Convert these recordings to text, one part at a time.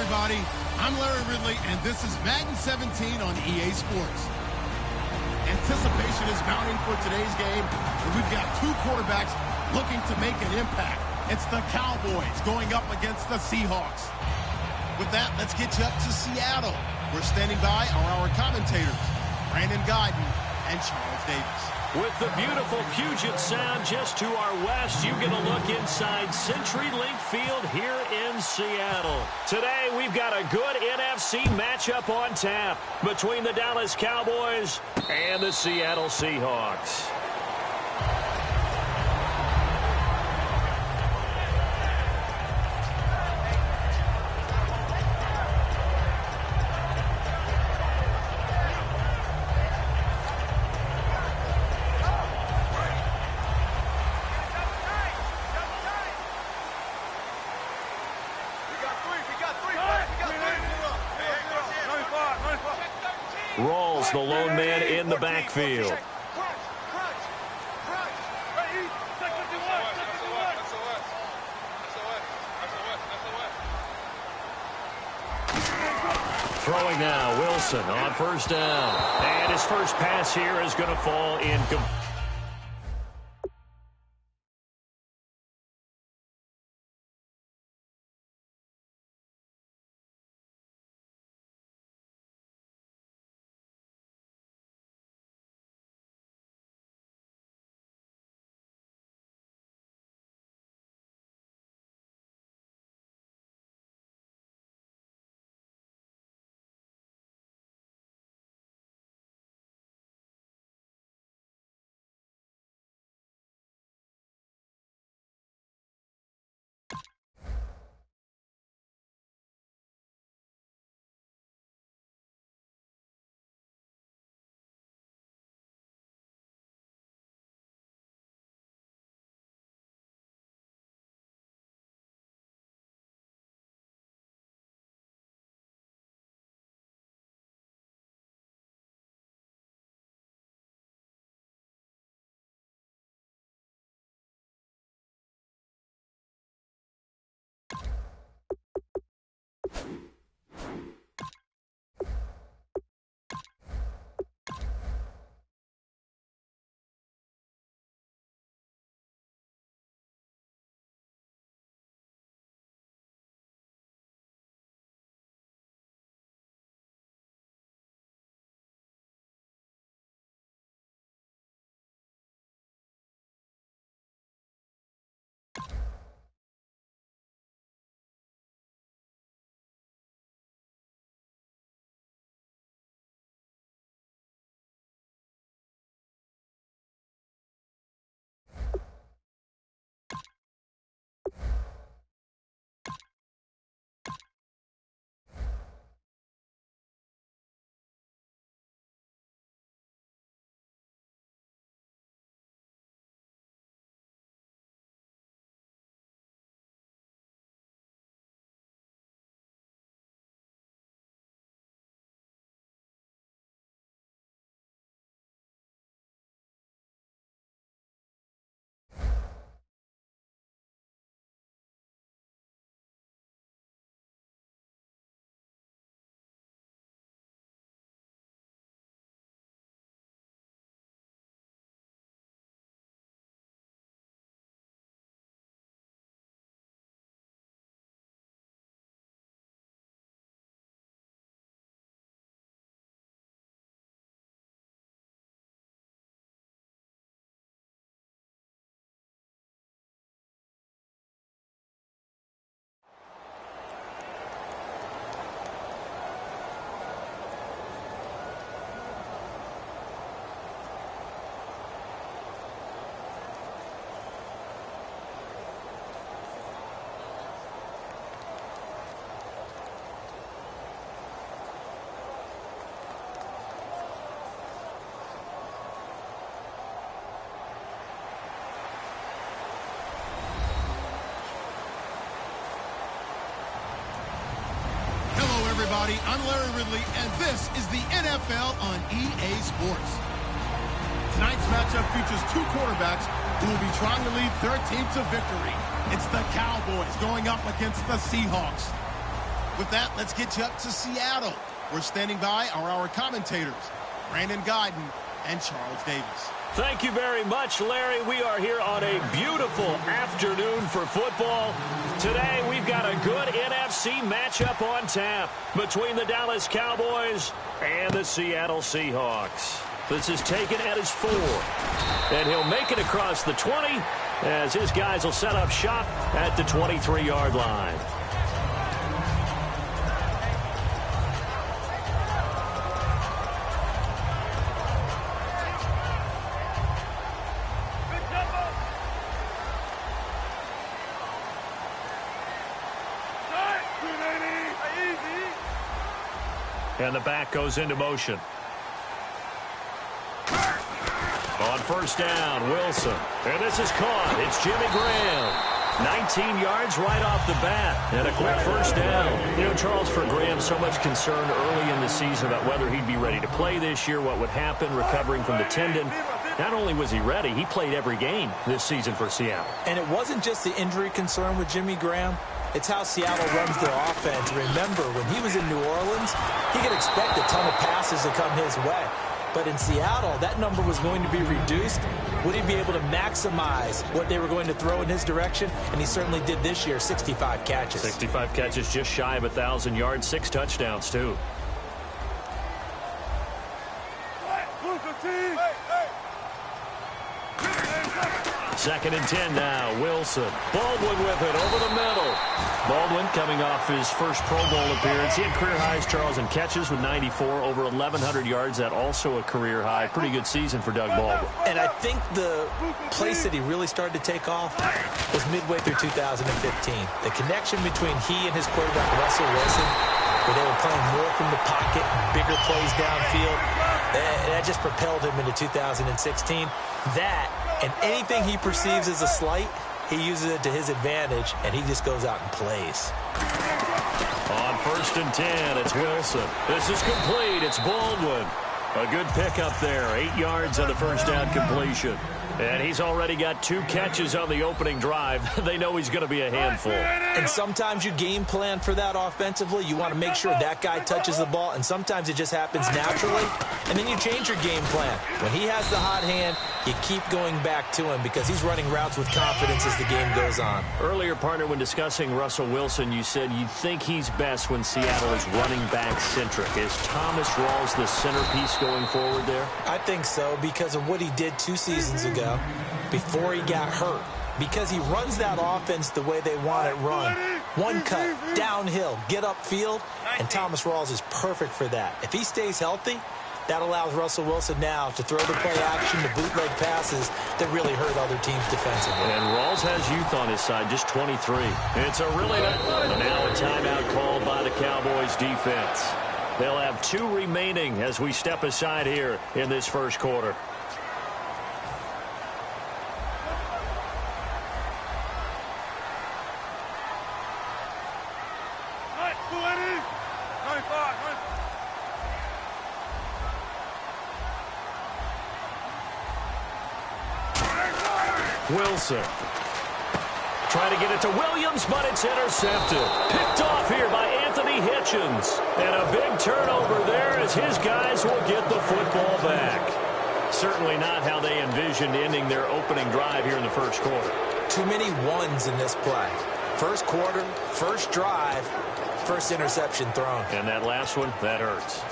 everybody. I'm Larry Ridley, and this is Madden 17 on EA Sports. Anticipation is mounting for today's game, and we've got two quarterbacks looking to make an impact. It's the Cowboys going up against the Seahawks. With that, let's get you up to Seattle. We're standing by are our commentators, Brandon Guyton and Charles Davis. With the beautiful Puget Sound just to our west, you get a look inside CenturyLink Field here in Seattle. Today, we've got a good NFC matchup on tap between the Dallas Cowboys and the Seattle Seahawks. Rawls, the lone man in the backfield. Throwing now, Wilson on first down. And his first pass here is going to fall incomplete. Everybody, I'm Larry Ridley, and this is the NFL on EA Sports. Tonight's matchup features two quarterbacks who will be trying to lead their team to victory. It's the Cowboys going up against the Seahawks. With that, let's get you up to Seattle. We're standing by are our commentators, Brandon Guyton and Charles Davis. Thank you very much, Larry. We are here on a beautiful afternoon for football. Today, we've got a good NFC matchup on tap between the Dallas Cowboys and the Seattle Seahawks. This is taken at his 4. And he'll make it across the 20 as his guys will set up shop at the 23-yard line. And the back goes into motion. On first down, Wilson. And this is caught. It's Jimmy Graham. 19 yards right off the bat. And a quick first down. You know, Charles, for Graham, so much concern early in the season about whether he'd be ready to play this year, what would happen recovering from the tendon. Not only was he ready, he played every game this season for Seattle. And it wasn't just the injury concern with Jimmy Graham. It's how Seattle runs their offense. Remember, when he was in New Orleans, he could expect a ton of passes to come his way. But in Seattle, that number was going to be reduced. Would he be able to maximize what they were going to throw in his direction? And he certainly did this year, 65 catches. 65 catches, just shy of 1,000 yards, 6 touchdowns, too. Second and 10 now. Wilson. Baldwin with it over the middle. Baldwin coming off his first Pro Bowl appearance. He had career highs, Charles, in catches with 94, over 1,100 yards. That also a career high. Pretty good season for Doug Baldwin. And I think the place that he really started to take off was midway through 2015. The connection between he and his quarterback, Russell Wilson, where they were playing more from the pocket, bigger plays downfield, that just propelled him into 2016. That and anything he perceives as a slight, he uses it to his advantage, and he just goes out and plays. On first and 10, it's Wilson. This is complete. It's Baldwin. A good pickup there. 8 yards on the first down completion. And he's already got 2 catches on the opening drive. They know he's going to be a handful. And sometimes you game plan for that offensively. You want to make sure that guy touches the ball, and sometimes it just happens naturally. And then you change your game plan. When he has the hot hand, you keep going back to him because he's running routes with confidence as the game goes on. Earlier, partner, when discussing Russell Wilson, you said you think he's best when Seattle is running back-centric. Is Thomas Rawls the centerpiece going forward there? I think so because of what he did 2 seasons ago before he got hurt. Because he runs that offense the way they want it run. One cut, downhill, get upfield, and Thomas Rawls is perfect for that. If he stays healthy, that allows Russell Wilson now to throw the play action, the bootleg passes that really hurt other teams defensively. And Rawls has youth on his side, just 23. It's a really now a timeout called by the Cowboys defense. They'll have 2 remaining as we step aside here in this first quarter. Wilson. Trying to get it to Williams, but it's intercepted. Picked off here by Anthony Hitchens. And a big turnover there as his guys will get the football back. Certainly not how they envisioned ending their opening drive here in the first quarter. Too many ones in this play. First quarter, first drive, first interception thrown. And that last one, that hurts.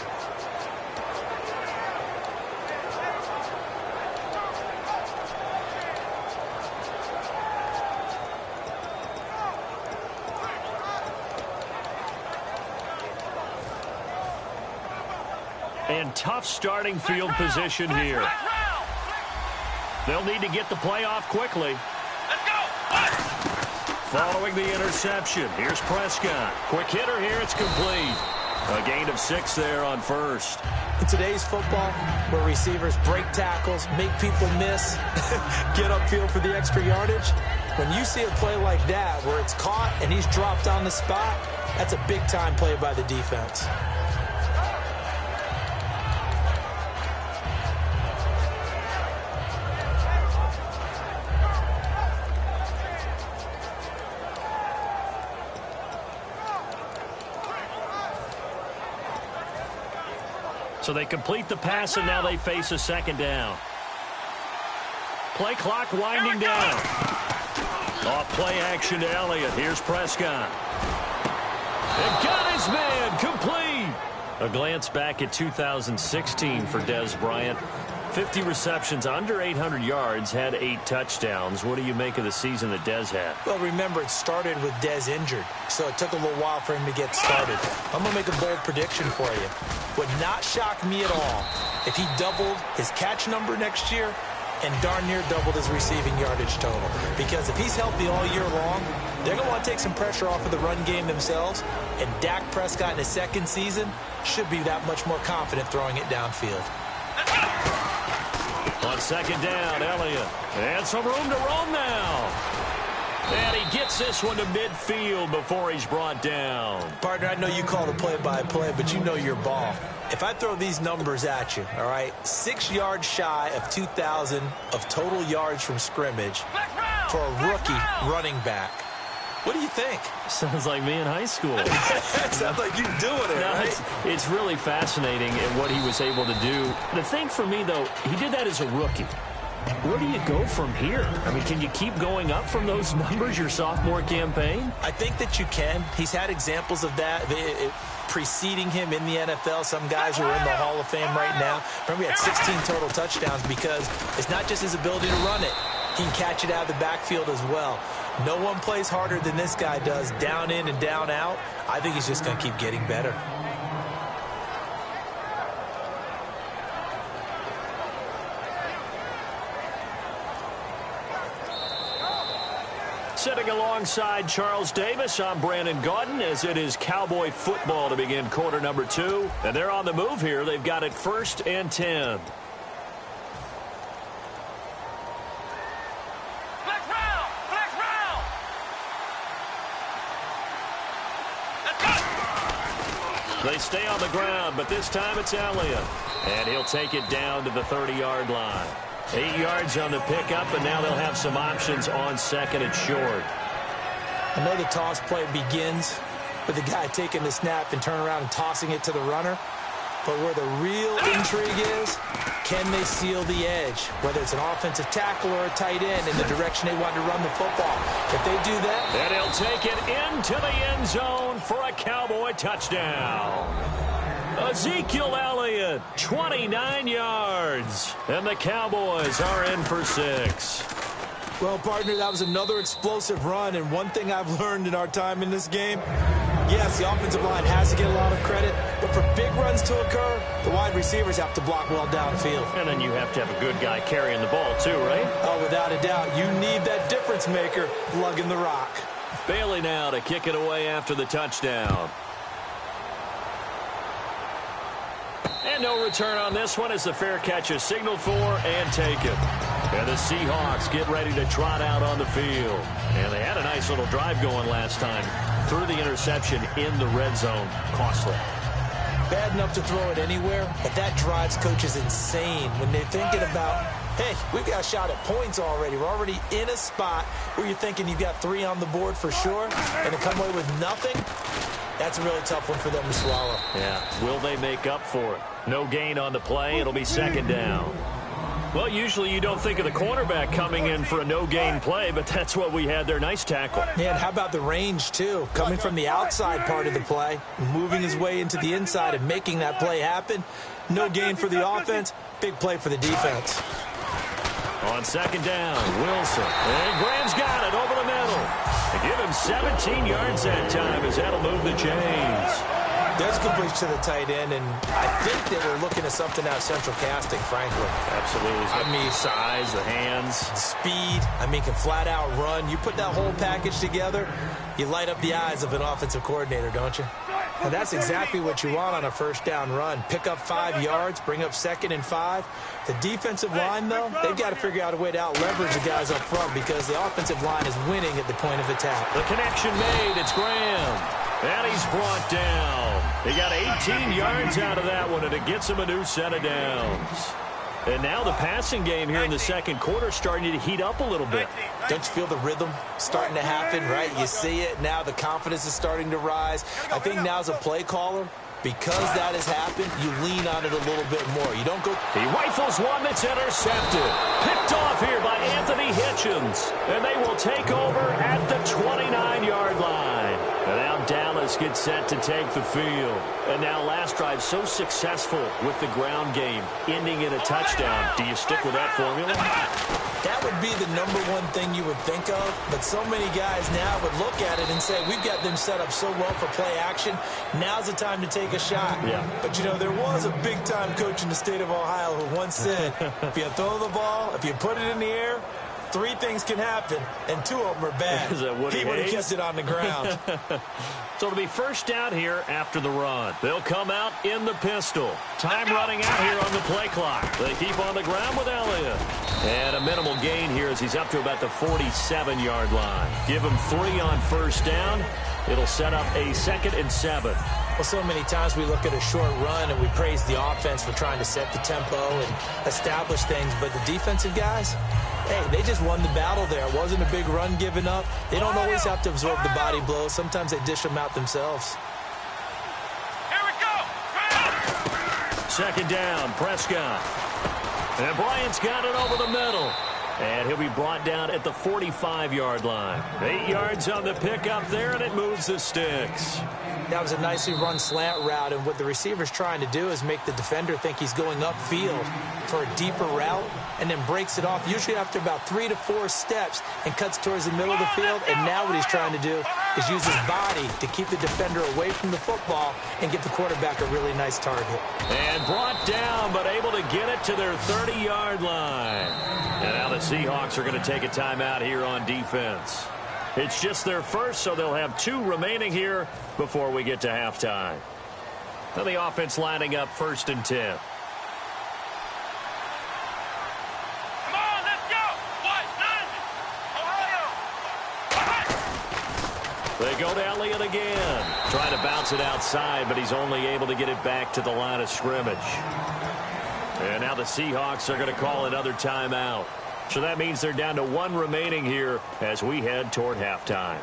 And tough starting field position here. They'll need to get the play off quickly. Let's go. Following the interception, here's Prescott. Quick hitter here, it's complete. A gain of 6 there on first. In today's football, where receivers break tackles, make people miss, get upfield for the extra yardage, when you see a play like that where it's caught and he's dropped on the spot, that's a big-time play by the defense. So they complete the pass, and now they face a second down. Play clock winding down. Off play action to Elliott. Here's Prescott. And got his man complete. A glance back at 2016 for Dez Bryant. 50 receptions, under 800 yards, had 8 touchdowns. What do you make of the season that Dez had? Well, remember, it started with Dez injured, so it took a little while for him to get started. I'm going to make a bold prediction for you. Would not shock me at all if he doubled his catch number next year and darn near doubled his receiving yardage total. Because if he's healthy all year long, they're going to want to take some pressure off of the run game themselves, and Dak Prescott in his second season should be that much more confident throwing it downfield. On second down, Elliott. And some room to roam now. And he gets this one to midfield before he's brought down. Partner, I know you call the play-by-play, but you know your ball. If I throw these numbers at you, all right, 6 yards shy of 2,000 of total yards from scrimmage for a rookie running back. What do you think? Sounds like me in high school. Sounds like you doing it, right? It's really fascinating in what he was able to do. The thing for me, though, he did that as a rookie. Where do you go from here? I mean, can you keep going up from those numbers your sophomore campaign? I think that you can. He's had examples of that preceding him in the NFL. Some guys who are in the Hall of Fame right now. Remember, he had 16 total touchdowns because it's not just his ability to run it. He can catch it out of the backfield as well. No one plays harder than this guy does, down in and down out. I think he's just going to keep getting better. Sitting alongside Charles Davis, I'm Brandon Gaudin, as it is Cowboy football to begin quarter number 2. And they're on the move here. They've got it 1st and 10. They stay on the ground, but this time it's Elliott. And he'll take it down to the 30-yard line. 8 yards on the pickup, and now they'll have some options on second and short. I know the toss play begins with the guy taking the snap and turning around and tossing it to the runner. But where the real intrigue is, can they seal the edge? Whether it's an offensive tackle or a tight end in the direction they want to run the football. If they do that, then he'll take it into the end zone for a Cowboy touchdown. Ezekiel Elliott, 29 yards. And the Cowboys are in for 6. Well, partner, that was another explosive run. And one thing I've learned in our time in this game, yes, the offensive line has to get a lot of credit, but for big runs to occur, the wide receivers have to block well downfield. And then you have to have a good guy carrying the ball too, right? Oh, without a doubt. You need that difference maker lugging the rock. Bailey now to kick it away after the touchdown. And no return on this one as the fair catch is signaled for and taken. And the Seahawks get ready to trot out on the field. And they had a nice little drive going last time. Threw the interception in the red zone. Costly. Bad enough to throw it anywhere, but that drives coaches insane when they're thinking about, hey, we've got a shot at points already. We're already in a spot where you're thinking you've got 3 on the board for sure, and to come away with nothing, that's a really tough one for them to swallow. Yeah. Will they make up for it? No gain on the play. It'll be second down. Well, usually you don't think of the cornerback coming in for a no-gain play, but that's what we had there. Nice tackle. Yeah, and how about the range, too? Coming from the outside part of the play, moving his way into the inside and making that play happen. No gain for the offense, big play for the defense. On second down, Wilson. And Graham's got it over the middle. They give him 17 yards that time as that'll move the chains. There's completion to the tight end, and I think they were looking at something out of central casting, frankly. Absolutely. I mean, size, the hands. Speed. I mean, can flat out run. You put that whole package together, you light up the eyes of an offensive coordinator, don't you? And that's exactly what you want on a first down run. Pick up 5 yards, bring up 2nd and 5. The defensive line, though, they've got to figure out a way to out-leverage the guys up front because the offensive line is winning at the point of attack. The connection made. It's Graham. And he's brought down. He got 18 yards out of that one, and it gets him a new set of downs. And now the passing game here in the second quarter starting to heat up a little bit. Don't you feel the rhythm starting to happen, right? You see it. Now the confidence is starting to rise. I think now as a play caller, Because that has happened, you lean on it a little bit more. You don't go... He rifles one that's intercepted. Picked off here by Anthony Hitchens. And they will take over at the 29-yard line. And now Dallas gets set to take the field. And now last drive so successful with the ground game, ending in a touchdown. Do you stick with that formula? That would be the number one thing you would think of, but so many guys now would look at it and say, we've got them set up so well for play action, now's the time to take a shot. Yeah. But, you know, there was a big-time coach in the state of Ohio who once said, if you throw the ball, if you put it in the air, 3 things can happen, and 2 of them are bad. He would have kept it on the ground. So it'll be first down here after the run. They'll come out in the pistol. Time running out here on the play clock. They keep on the ground with Elliott. And a minimal gain here as he's up to about the 47-yard line. Give him 3 on first down. It'll set up a 2nd and 7. Well, so many times we look at a short run and we praise the offense for trying to set the tempo and establish things, but the defensive guys, hey, they just won the battle there. It wasn't a big run given up. They don't always have to absorb the body blows. Sometimes they dish them out themselves. Here we go. 2nd down, Prescott. And Bryant's got it over the middle. And he'll be brought down at the 45-yard line. 8 yards on the pickup there, and it moves the sticks. That was a nicely run slant route, and what the receiver's trying to do is make the defender think he's going upfield for a deeper route and then breaks it off, usually after about 3 to 4 steps, and cuts towards the middle of the field. And now what he's trying to do is use his body to keep the defender away from the football and get the quarterback a really nice target. And brought down, but able to get it to their 30-yard line. And now the Seahawks are going to take a timeout here on defense. It's just their first, so they'll have 2 remaining here before we get to halftime. Now the offense lining up 1st and 10. Come on, let's go. What? Ohio. They go to Elliott again. Trying to bounce it outside, but he's only able to get it back to the line of scrimmage. And now the Seahawks are going to call another timeout. So that means they're down to 1 remaining here as we head toward halftime.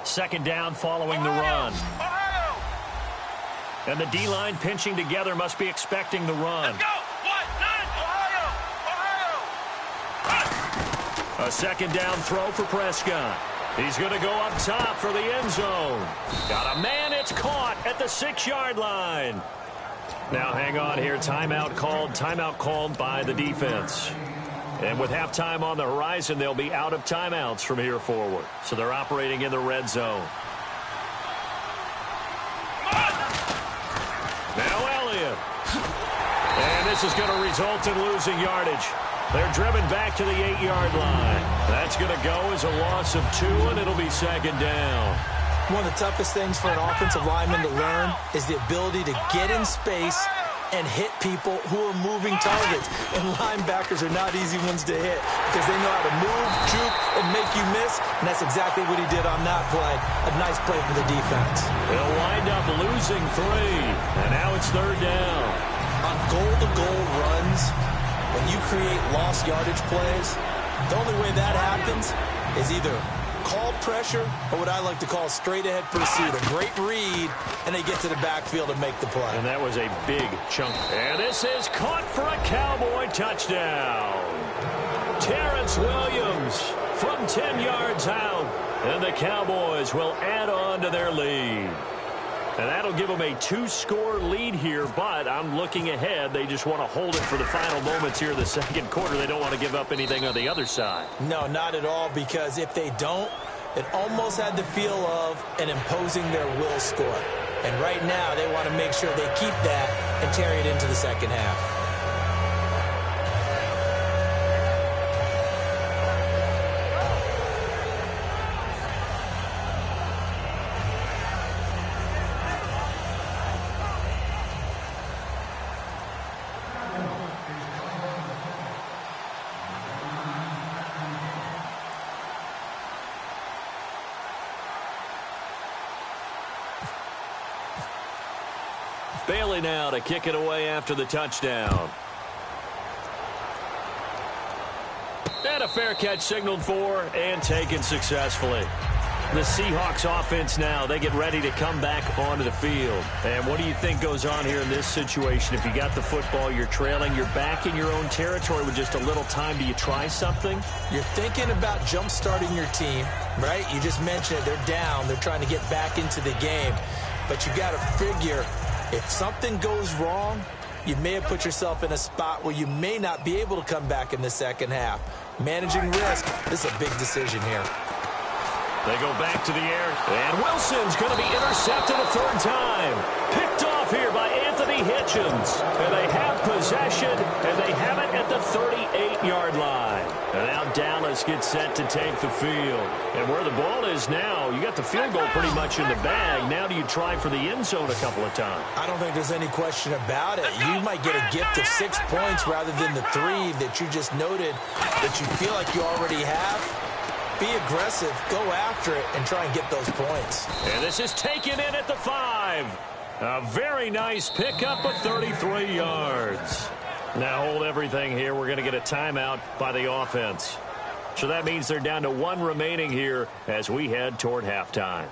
Second down following the run. And the D-line pinching together must be expecting the run. Let's go. What? Ohio. A 2nd down throw for Prescott. He's going to go up top for the end zone. Got a man, it's caught at the 6-yard line. Now hang on here, timeout called by the defense. And with halftime on the horizon, they'll be out of timeouts from here forward. So they're operating in the red zone. Now Elliott. And this is going to result in losing yardage. They're driven back to the 8-yard line. That's going to go as a loss of 2, and it'll be 2nd down. One of the toughest things for an offensive lineman to learn is the ability to get in space and hit people who are moving targets. And linebackers are not easy ones to hit because they know how to move, juke, and make you miss. And that's exactly what he did on that play. A nice play for the defense. They'll wind up losing 3. And now it's 3rd down. On goal-to-goal runs, when you create lost yardage plays, the only way that happens is either call pressure or what I like to call straight-ahead pursuit. A great read, and they get to the backfield and make the play. And that was a big chunk. And this is caught for a Cowboy touchdown. Terrence Williams from 10 yards out. And the Cowboys will add on to their lead. And that'll give them a 2-score lead here, but I'm looking ahead. They just want to hold it for the final moments here in the 2nd quarter. They don't want to give up anything on the other side. No, not at all, because if they don't, it almost had the feel of an imposing their will score. And right now, they want to make sure they keep that and carry it into the 2nd half. Bailey now to kick it away after the touchdown. And a fair catch signaled for and taken successfully. The Seahawks offense now, they get ready to come back onto the field. And what do you think goes on here in this situation? If you got the football, you're trailing, you're back in your own territory with just a little time. Do you try something? You're thinking about jump-starting your team, right? You just mentioned it. They're down. They're trying to get back into the game. But you got to figure, if something goes wrong, you may have put yourself in a spot where you may not be able to come back in the second half. Managing risk, this is a big decision here. They go back to the air, and Wilson's going to be intercepted a third time. Picked off here by Anthony Hitchens. And they have possession, and they have it at the 38-yard line. And now Dallas gets set to take the field. And where the ball is now, you got the field goal pretty much in the bag. Now do you try for the end zone a couple of times? I don't think there's any question about it. You might get a gift of 6 points rather than the 3 that you just noted that you feel like you already have. Be aggressive, go after it, and try and get those points. And this is taken in at the 5. A very nice pickup of 33 yards. Now hold everything here. We're going to get a timeout by the offense. So that means they're down to 1 remaining here as we head toward halftime.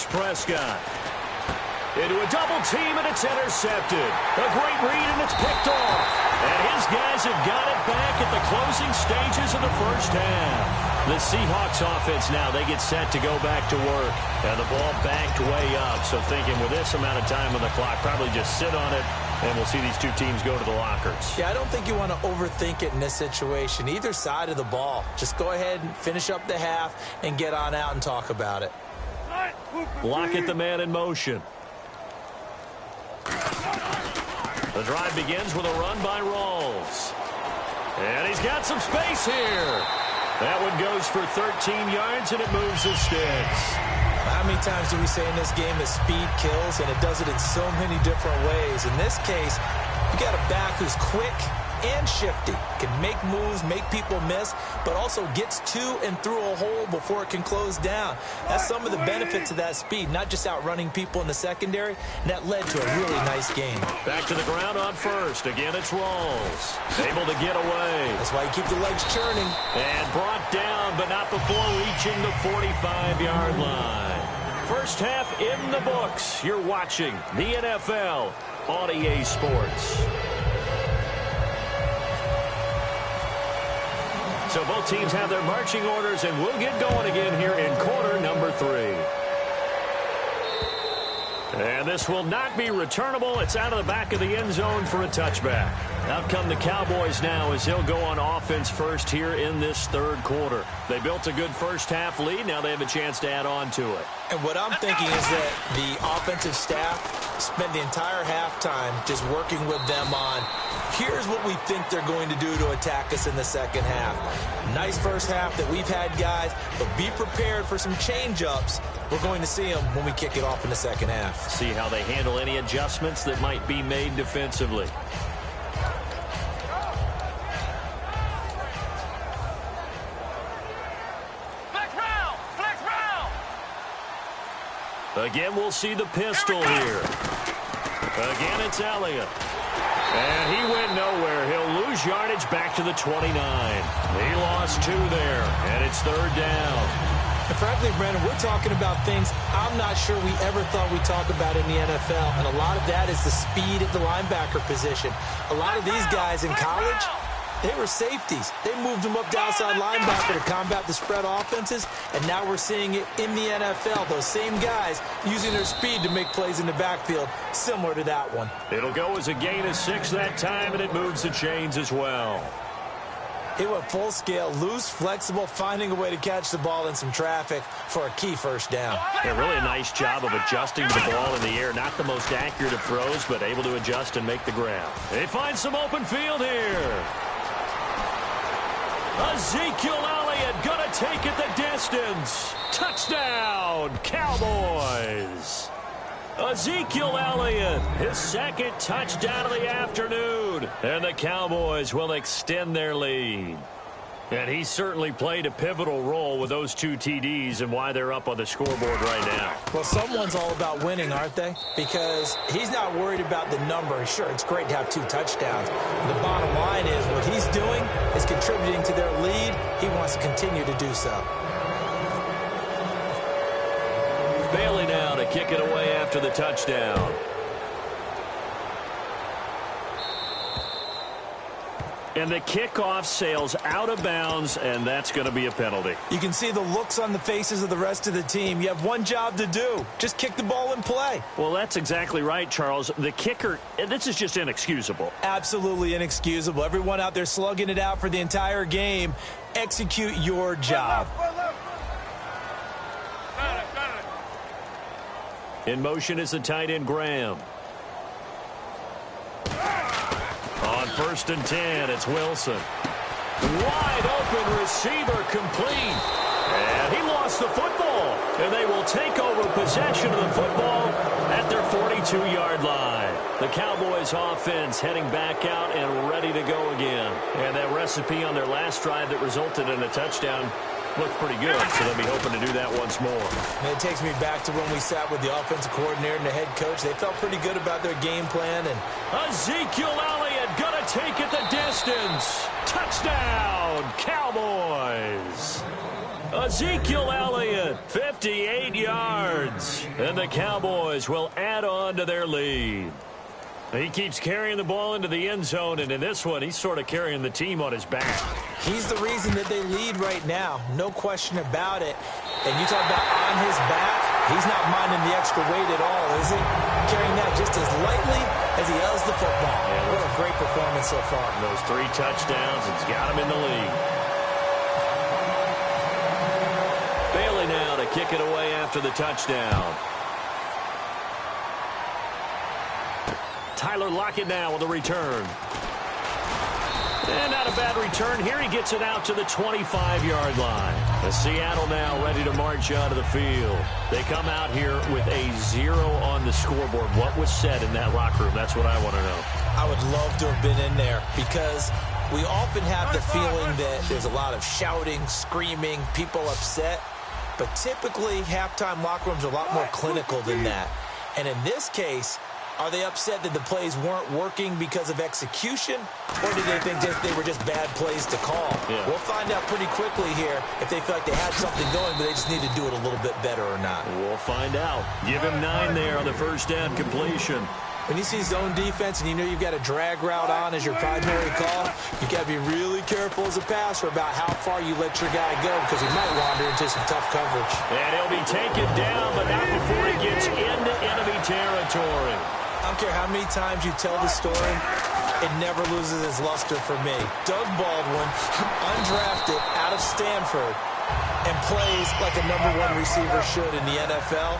Prescott into a double team, and it's intercepted. A great read, and it's picked off. And his guys have got it back at the closing stages of the first half. The Seahawks offense now, they get set to go back to work. And the ball banked way up. So thinking with this amount of time on the clock, probably just sit on it, and we'll see these two teams go to the lockers. Yeah, I don't think you want to overthink it in this situation. Either side of the ball. Just go ahead and finish up the half and get on out and talk about it. Lockett, the man in motion. The drive begins with a run by Rawls. And he's got some space here. That one goes for 13 yards, and it moves the sticks. How many times do we say in this game that speed kills, and it does it in so many different ways? In this case, you got a back who's quick and shifty, can make moves, make people miss, but also gets to and through a hole before it can close down. That's some of the benefits of that speed, not just outrunning people in the secondary, and that led to a really nice game. Back to the ground on first. Again, it's Rawls. Able to get away. That's why you keep the legs churning. And brought down, but not before reaching the 45-yard line. First half in the books. You're watching the NFL on EA Sports. So both teams have their marching orders, and we'll get going again here in quarter number 3. And this will not be returnable. It's out of the back of the end zone for a touchback. Out come the Cowboys now as they'll go on offense first here in this third quarter. They built a good first half lead. Now they have a chance to add on to it. And what I'm thinking is that the offensive staff spent the entire halftime just working with them on, here's what we think they're going to do to attack us in the second half. Nice first half that we've had, guys, but be prepared for some change-ups. We're going to see them when we kick it off in the second half. See how they handle any adjustments that might be made defensively. Again, we'll see the pistol here. Again, it's Elliott. And he went nowhere. He'll lose yardage back to the 29. He lost 2 there, and it's third down. And frankly, Brandon, we're talking about things I'm not sure we ever thought we'd talk about in the NFL, and a lot of that is the speed at the linebacker position. A lot of these guys in college, they were safeties. They moved them up to outside linebacker to combat the spread offenses, and now we're seeing it in the NFL. Those same guys using their speed to make plays in the backfield, similar to that one. It'll go as a gain of 6 that time, and it moves the chains as well. It went full scale, loose, flexible, finding a way to catch the ball in some traffic for a key first down. Yeah, really a nice job of adjusting to the ball in the air. Not the most accurate of throws, but able to adjust and make the grab. They find some open field here. Ezekiel Elliott going to take it the distance. Touchdown, Cowboys. Ezekiel Elliott, his second touchdown of the afternoon. And the Cowboys will extend their lead. And he certainly played a pivotal role with those 2 TDs and why they're up on the scoreboard right now. Well, someone's all about winning, aren't they? Because he's not worried about the number. Sure, it's great to have 2 touchdowns. The bottom line is what he's doing is contributing to their lead. He wants to continue to do so. Bailey now to kick it away after the touchdown. And the kickoff sails out of bounds, and that's going to be a penalty. You can see the looks on the faces of the rest of the team. You have one job to do. Just kick the ball and play. Well, that's exactly right, Charles. The kicker, this is just inexcusable. Absolutely inexcusable. Everyone out there slugging it out for the entire game. Execute your job. In motion is the tight end, Graham. On 1st and 10, it's Wilson. Wide open receiver complete. And he lost the football. And they will take over possession of the football at their 42-yard line. The Cowboys offense heading back out and ready to go again. And that recipe on their last drive that resulted in a touchdown looked pretty good, so they'll be hoping to do that once more. And it takes me back to when we sat with the offensive coordinator and the head coach. They felt pretty good about their game plan. And Ezekiel Elliott gonna take it the distance. Touchdown, Cowboys. Ezekiel Elliott, 58 yards. And the Cowboys will add on to their lead. He keeps carrying the ball into the end zone, and in this one, he's sort of carrying the team on his back. He's the reason that they lead right now. No question about it. And you talk about on his back, he's not minding the extra weight at all, is he? Carrying that just as lightly as he does the football. Yeah, what a great performance so far. Those 3 touchdowns, it's got him in the lead. Bailey now to kick it away after the touchdown. Tyler Lockett now with a return. And not a bad return here. He gets it out to the 25-yard line. The Seattle now ready to march out of the field. They come out here with a 0 on the scoreboard. What was said in that locker room? That's what I want to know. I would love to have been in there because we often have the feeling that there's a lot of shouting, screaming, people upset. But typically, halftime locker rooms are a lot more clinical than that. And in this case, are they upset that the plays weren't working because of execution, or do they think they were just bad plays to call? Yeah. We'll find out pretty quickly here if they feel like they had something going, but they just need to do it a little bit better or not. We'll find out. Give him 9 there on the first down completion. When you see zone defense and you know you've got a drag route on as your primary call, you got to be really careful as a passer about how far you let your guy go because he might wander into some tough coverage. And he'll be taken down, but not before he gets into enemy territory. I don't care how many times you tell the story, it never loses its luster for me. Doug Baldwin, undrafted out of Stanford, and plays like a #1 receiver should in the NFL.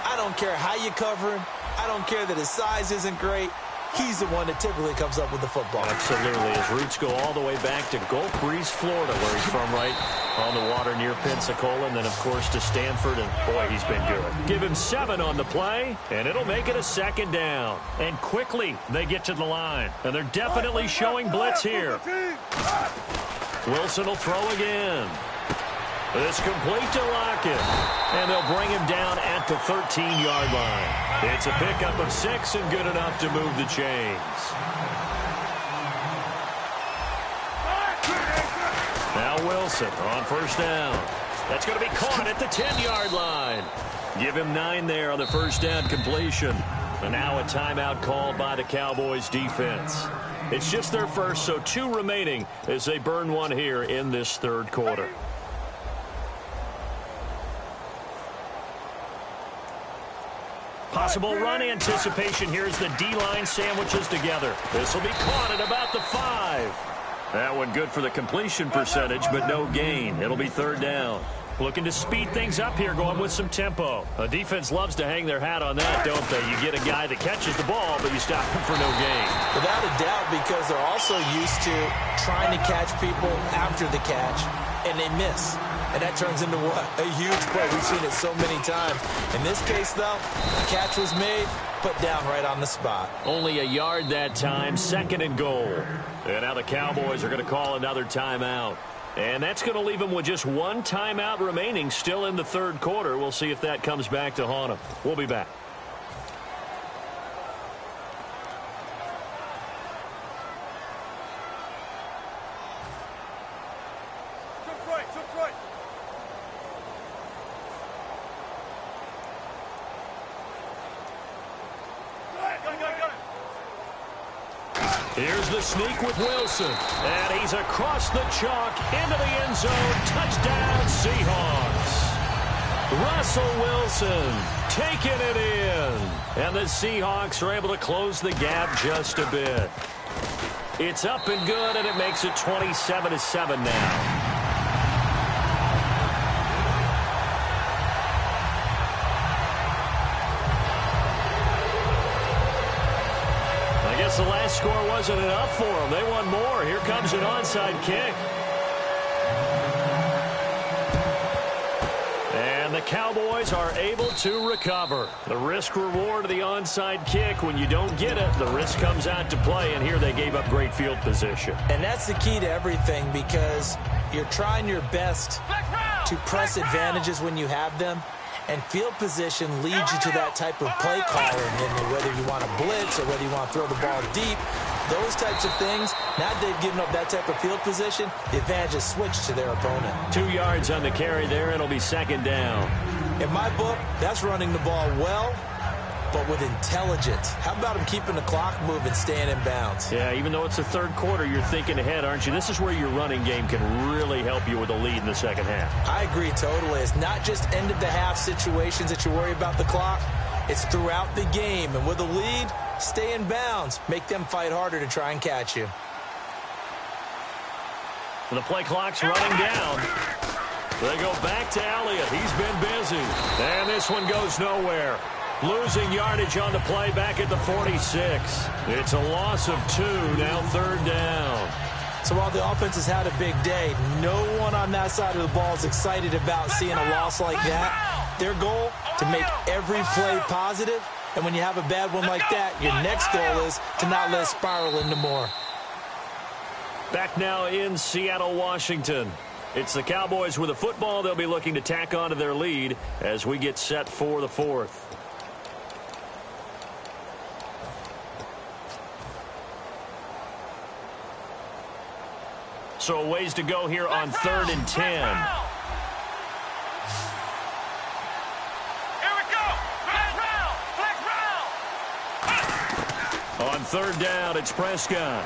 I don't care how you cover him. I don't care that his size isn't great. He's the one that typically comes up with the football. Absolutely. His roots go all the way back to Gulf Breeze, Florida, where he's from, right on the water near Pensacola, and then, of course, to Stanford, and, boy, he's been good. Give him 7 on the play, and it'll make it a 2nd down. And quickly, they get to the line, and they're definitely showing blitz here. Wilson will throw again. It's complete to Lockett, and they'll bring him down at the 13-yard line. It's a pickup of 6 and good enough to move the chains. Now Wilson on first down. That's going to be caught at the 10-yard line. Give him 9 there on the first down completion. And now a timeout called by the Cowboys defense. It's just their first, so 2 remaining as they burn 1 here in this 3rd quarter. Possible run anticipation. Here's the D-line sandwiches together. This will be caught at about the 5. That one good for the completion percentage, but no gain. It'll be 3rd down. Looking to speed things up here, going with some tempo. A defense loves to hang their hat on that, don't they? You get a guy that catches the ball, but you stop him for no gain. Without a doubt, because they're also used to trying to catch people after the catch, and they miss. and that turns into what? A huge play. We've seen it so many times. In this case, though, the catch was made, put down right on the spot. Only a yard that time, 2nd and goal. And now the Cowboys are going to call another timeout. And that's going to leave them with just one timeout remaining still in the third quarter. We'll see if that comes back to haunt them. We'll be back. Here's the sneak with Wilson. And he's across the chalk into the end zone. Touchdown, Seahawks. Russell Wilson taking it in. And the Seahawks are able to close the gap just a bit. It's up and good, and it makes it 27-7 now. The last score wasn't enough for them. They want more. Here comes an onside kick. And the Cowboys are able to recover. The risk-reward of the onside kick, when you don't get it, the risk comes out to play, and here they gave up great field position. And that's the key to everything, because you're trying your best to press advantages when you have them. And field position leads you to that type of play calling, and whether you want to blitz or whether you want to throw the ball deep, those types of things. Now that they've given up that type of field position, the advantage is switched to their opponent. 2 yards on the carry there. It'll be 2nd down. In my book, that's running the ball well, but with intelligence. How about him keeping the clock moving, staying in bounds? Yeah, even though it's the third quarter, you're thinking ahead, aren't you? This is where your running game can really help you with a lead in the second half. I agree totally. It's not just end-of-the-half situations that you worry about the clock. It's throughout the game. And with a lead, stay in bounds. Make them fight harder to try and catch you. The play clock's running down. They go back to Elliott. He's been busy. And this one goes nowhere. Losing yardage on the play back at the 46. It's a loss of 2, now 3rd down. So while the offense has had a big day, no one on that side of the ball is excited about seeing a loss like that. Their goal, to make every play positive. And when you have a bad one like that, your next goal is to not let it spiral into more. Back now in Seattle, Washington. It's the Cowboys with the football. They'll be looking to tack onto their lead as we get set for the 4th. So a ways to go here on 3rd and 10. Here we go. Flag round. On 3rd down, it's Prescott.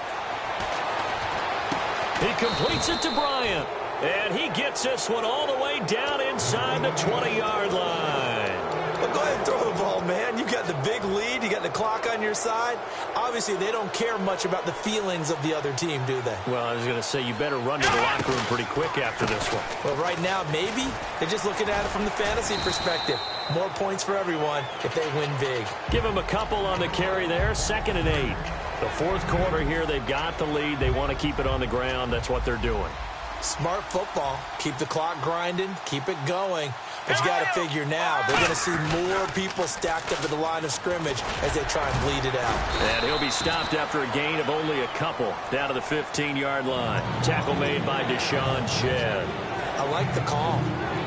He completes it to Bryant. And he gets this one all the way down inside the 20-yard line. Well, go ahead and throw the ball, man. You got the big lead. You got the clock on your side. Obviously, they don't care much about the feelings of the other team, do they? Well, I was going to say, you better run to the locker room pretty quick after this one. Well, right now, maybe they're just looking at it from the fantasy perspective. More points for everyone if they win big. Give them a couple on the carry there. 2nd and 8. The 4th quarter here, they've got the lead. They want to keep it on the ground. That's what they're doing. Smart football. Keep the clock grinding. Keep it going. But you got to figure now, they're going to see more people stacked up at the line of scrimmage as they try and bleed it out. And he'll be stopped after a gain of only a couple down to the 15-yard line. Tackle made by Deshaun Shedd. I like the call.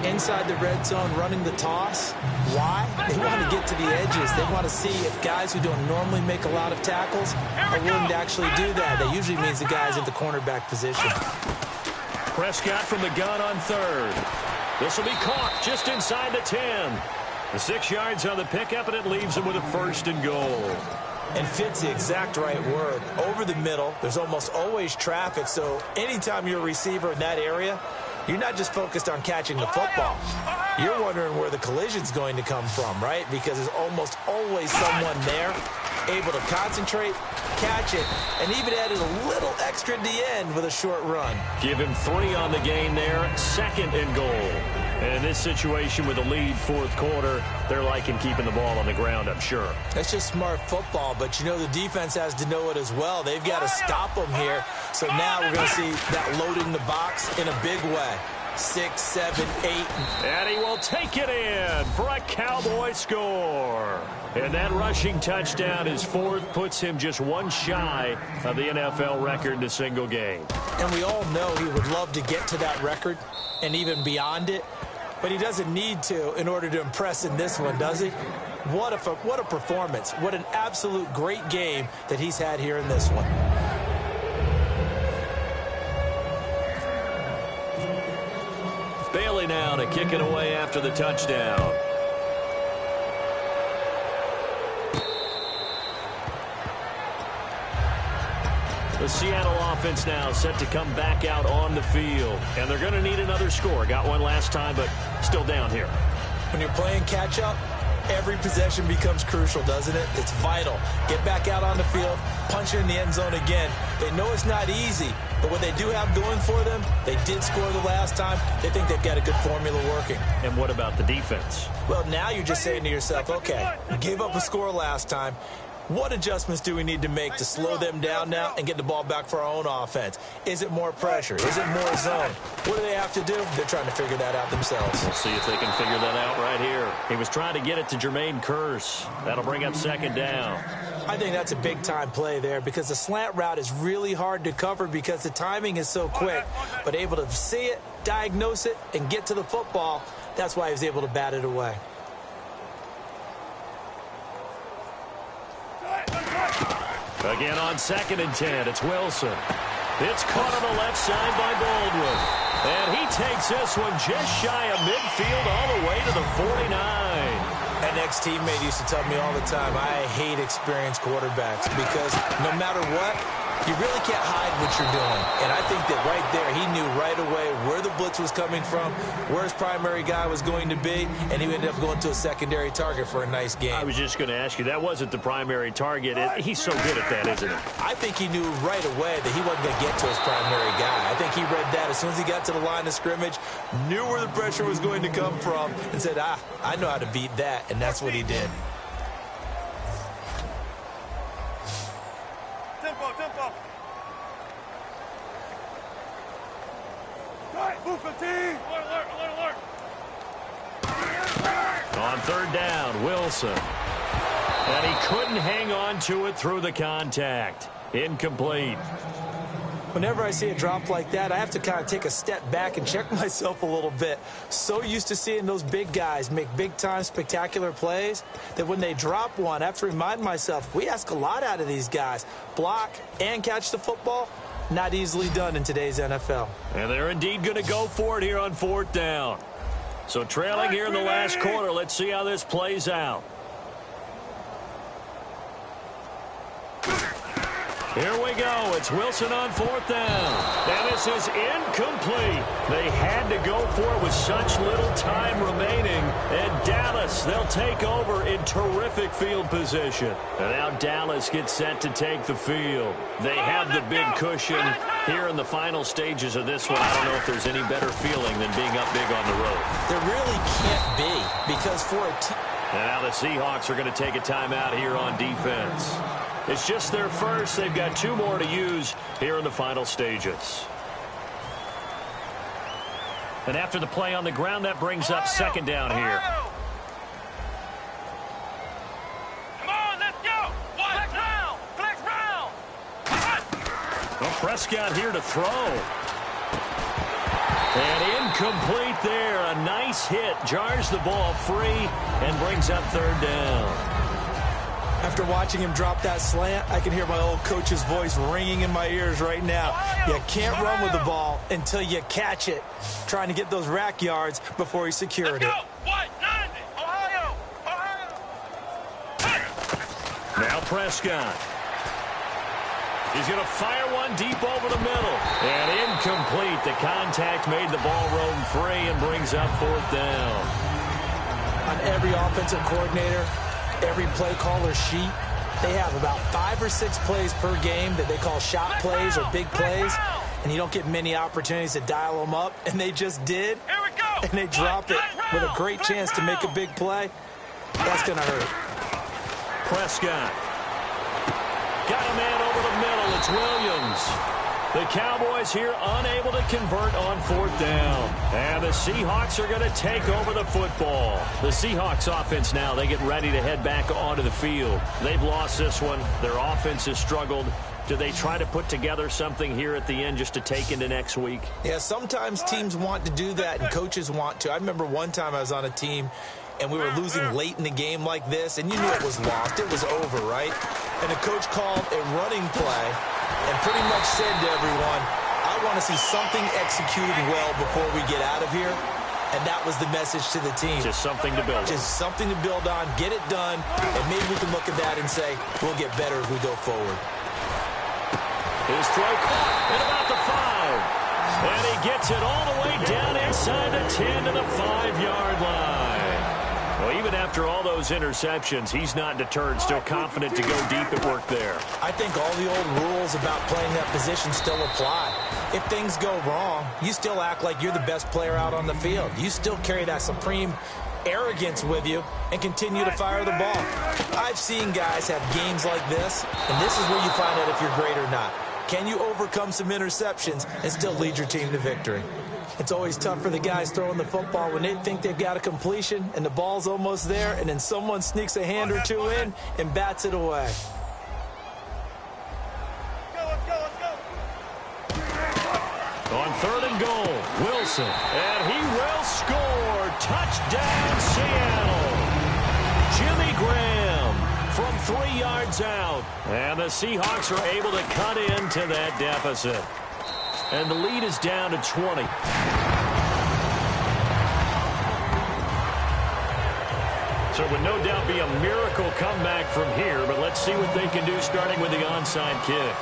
Inside the red zone, running the toss. Why? They want to get to the edges. They want to see if guys who don't normally make a lot of tackles are willing to actually do that. That usually means the guy's at the cornerback position. Prescott from the gun on 3rd. This will be caught just inside the 10. The 6 yards on the pickup, and it leaves him with a 1st and goal. And fit's the exact right word. Over the middle, there's almost always traffic, so anytime you're a receiver in that area, you're not just focused on catching the football. You're wondering where the collision's going to come from, right? Because there's almost always someone there able to concentrate, catch it, and even added a little extra at the end with a short run. Give him 3 on the gain there, 2nd and goal. And in this situation with the lead 4th quarter, they're liking keeping the ball on the ground, I'm sure. That's just smart football, but you know the defense has to know it as well. They've got to stop them here. So now we're going to see that loading the box in a big way. 6, 7, 8. And he will take it in for a Cowboy score. And that rushing touchdown, his fourth, puts him just one shy of the NFL record in a single game. And we all know he would love to get to that record and even beyond it. But he doesn't need to in order to impress in this one, does he? What a performance. What an absolute great game that he's had here in this one. Bailey now to kick it away after the touchdown. The Seattle offense now set to come back out on the field. And they're going to need another score. Got one last time, but still down here. When you're playing catch-up, every possession becomes crucial, doesn't it? It's vital. Get back out on the field, punch it in the end zone again. They know it's not easy, but what they do have going for them, they did score the last time. They think they've got a good formula working. And what about the defense? Well, now you're just saying to yourself, okay, we gave up a score last time. What adjustments do we need to make to slow them down now and get the ball back for our own offense? Is it more pressure? Is it more zone? What do they have to do? They're trying to figure that out themselves. We'll see if they can figure that out right here. He was trying to get it to Jermaine Kearse. That'll bring up second down. I think that's a big-time play there because the slant route is really hard to cover because the timing is so quick. But able to see it, diagnose it, and get to the football, that's why he was able to bat it away. Again on 2nd and 10, it's Wilson. It's caught on the left side by Baldwin. And he takes this one just shy of midfield all the way to the 49. An ex-teammate used to tell me all the time, I hate experienced quarterbacks because no matter what, you really can't hide what you're doing. And I think that right there, he knew right away where the blitz was coming from, where his primary guy was going to be, and he ended up going to a secondary target for a nice game. I was just going to ask you, that wasn't the primary target. He's so good at that, isn't he? I think he knew right away that he wasn't going to get to his primary guy. I think he read that as soon as he got to the line of scrimmage, knew where the pressure was going to come from, and said, I know how to beat that, and that's what he did. Tempo. Alert. On 3rd down, Wilson. And he couldn't hang on to it through the contact. Incomplete. Whenever I see a drop like that, I have to kind of take a step back and check myself a little bit. So used to seeing those big guys make big-time spectacular plays that when they drop one, I have to remind myself, we ask a lot out of these guys. Block and catch the football, not easily done in today's NFL. And they're indeed going to go for it here on 4th down. So trailing here in the last quarter, let's see how this plays out. Here we go. It's Wilson on 4th down. And this is incomplete. They had to go for it with such little time remaining. And Dallas, they'll take over in terrific field position. And now Dallas gets set to take the field. They have the big cushion here in the final stages of this one. I don't know if there's any better feeling than being up big on the road. There really can't be because for a team. And now the Seahawks are going to take a timeout here on defense. It's just their first. They've got 2 more to use here in the final stages. And after the play on the ground, that brings up 2nd down here. Come on, let's go. Flex round. Well, Prescott here to throw. And incomplete there. A nice hit. Jars the ball free and brings up 3rd down. After watching him drop that slant, I can hear my old coach's voice ringing in my ears right now. You can't run with the ball until you catch it. Trying to get those rack yards before he secured it. Ohio. Now Prescott. He's going to fire one deep over the middle. And incomplete. The contact made the ball roam free and brings up 4th down. On every offensive coordinator, every play caller sheet, they have about 5 or 6 plays per game that they call shot plays or big plays, and you don't get many opportunities to dial them up, and they just did, and they drop it with a great chance to make a big play. That's going to hurt. Prescott. Got a man over the middle. It's Williams. The Cowboys here unable to convert on 4th down. And the Seahawks are going to take over the football. The Seahawks offense now, they get ready to head back onto the field. They've lost this one. Their offense has struggled. Do they try to put together something here at the end just to take into next week? Yeah, sometimes teams want to do that and coaches want to. I remember one time I was on a team and we were losing late in the game like this, and you knew it was lost. It was over, right? And the coach called a running play and pretty much said to everyone, I want to see something executed well before we get out of here. And that was the message to the team. Just something to build on. Just something to build on, get it done, and maybe we can look at that and say, we'll get better as we go forward. His throw caught at about the 5. And he gets it all the way down inside the 10 to the 5-yard line. Well, even after all those interceptions, he's not deterred, still confident to go deep at work there. I think all the old rules about playing that position still apply. If things go wrong, you still act like you're the best player out on the field. You still carry that supreme arrogance with you and continue to fire the ball. I've seen guys have games like this, and this is where you find out if you're great or not. Can you overcome some interceptions and still lead your team to victory? It's always tough for the guys throwing the football when they think they've got a completion and the ball's almost there, and then someone sneaks a hand or two in and bats it away. Let's go. On 3rd and goal, Wilson, and he will score. Touchdown, Seattle. Jimmy Graham from 3 yards out. And the Seahawks are able to cut into that deficit. And the lead is down to 20. So it would no doubt be a miracle comeback from here, but let's see what they can do starting with the onside kick.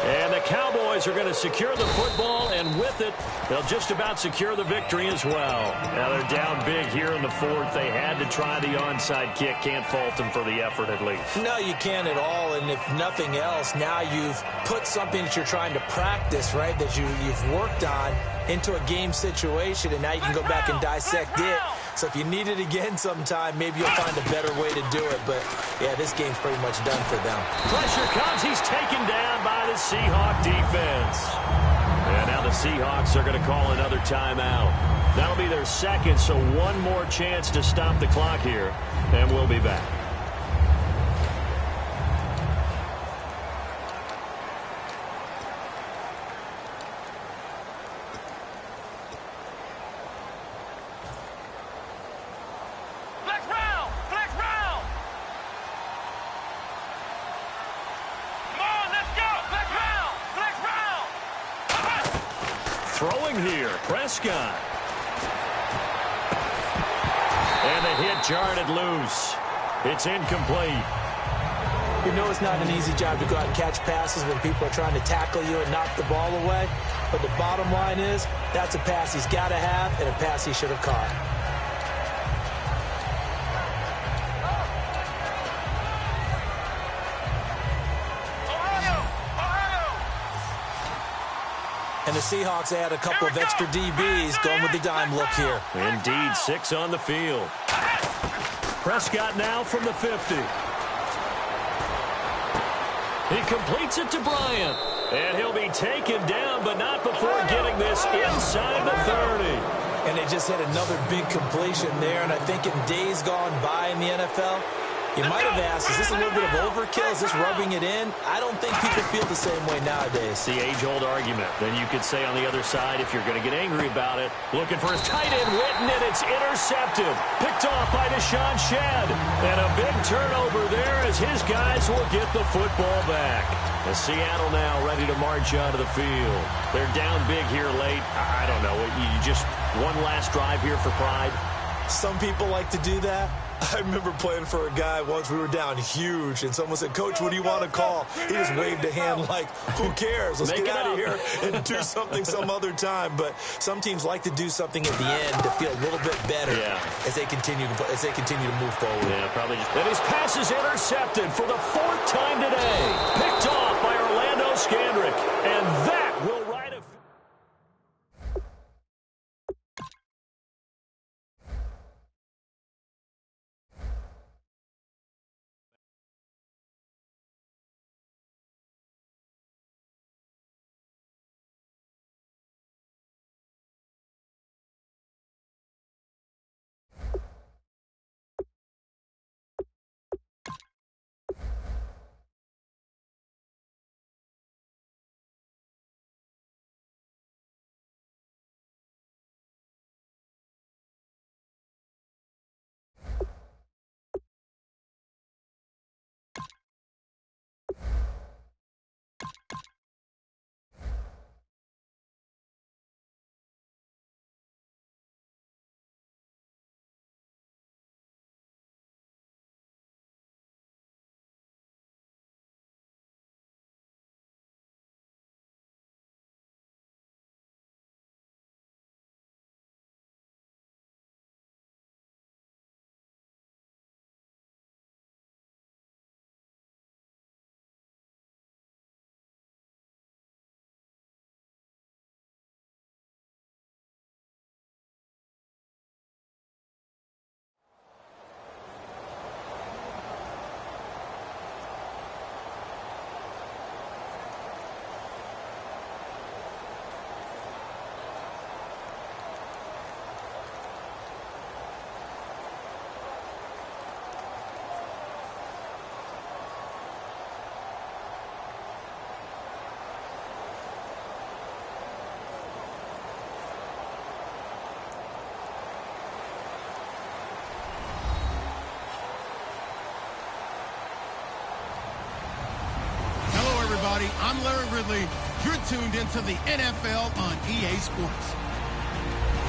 And the Cowboys are going to secure the football, and with it, they'll just about secure the victory as well. Now they're down big here in the 4th. They had to try the onside kick. Can't fault them for the effort at least. No, you can't at all, and if nothing else, now you've put something that you're trying to practice, right, that you've worked on into a game situation, and now you can go back and dissect it. So if you need it again sometime, maybe you'll find a better way to do it. But, yeah, this game's pretty much done for them. Pressure comes. He's taken down by the Seahawk defense. And now the Seahawks are going to call another timeout. That'll be their 2nd, so one more chance to stop the clock here, and we'll be back. Throwing here, Prescott. And the hit jarred it loose. It's incomplete. You know it's not an easy job to go out and catch passes when people are trying to tackle you and knock the ball away. But the bottom line is, that's a pass he's got to have and a pass he should have caught. And the Seahawks add a couple of extra DBs going with the dime look here. Indeed, 6 on the field. Prescott now from the 50. He completes it to Bryant. And he'll be taken down, but not before getting this inside the 30. And they just had another big completion there. And I think in days gone by in the NFL, you might have asked, is this a little bit of overkill? Is this rubbing it in? I don't think people feel the same way nowadays. The age-old argument. Then you could say on the other side, if you're going to get angry about it, looking for his tight end, Witten, and it's intercepted. Picked off by Deshaun Shedd. And a big turnover there as his guys will get the football back. As Seattle now ready to march onto the field. They're down big here late. I don't know. You just one last drive here for pride. Some people like to do that. I remember playing for a guy once. We were down huge, and someone said, Coach, what do you want to call? He just waved a hand like, who cares? Let's get out of here and do something some other time. But some teams like to do something at the end to feel a little bit better as they continue to move forward. Yeah, probably. And his pass is intercepted for the 4th time today. Picked off by Orlando Scandrick. And that will right a... everybody. I'm Larry Ridley. You're tuned into the NFL on EA Sports.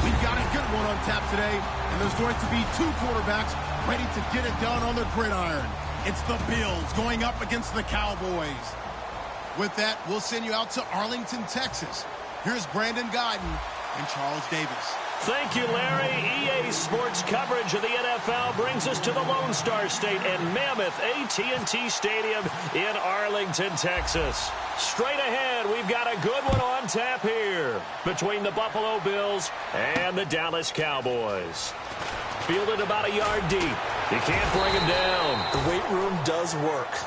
We've got a good one on tap today, and there's going to be two quarterbacks ready to get it done on the gridiron. It's the Bills going up against the Cowboys. With that, we'll send you out to Arlington, Texas. Here's Brandon Guyton and Charles Davis. Thank you, Larry. EA Sports coverage of the NFL brings us to the Lone Star State and Mammoth AT&T Stadium in Arlington, Texas. Straight ahead, we've got a good one on tap here between the Buffalo Bills and the Dallas Cowboys. Fielded about a yard deep. You can't bring him down. The weight room does work.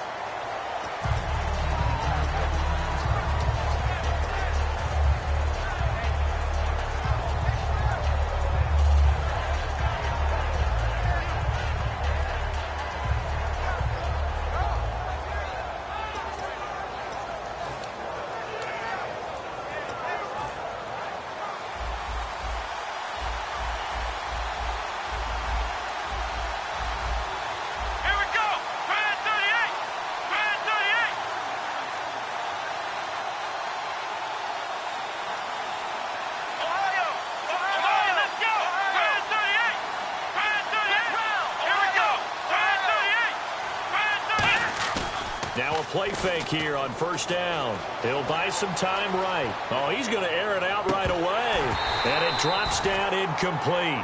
Now a play fake here on first down. He'll buy some time right. Oh, he's going to air it out right away. And it drops down incomplete.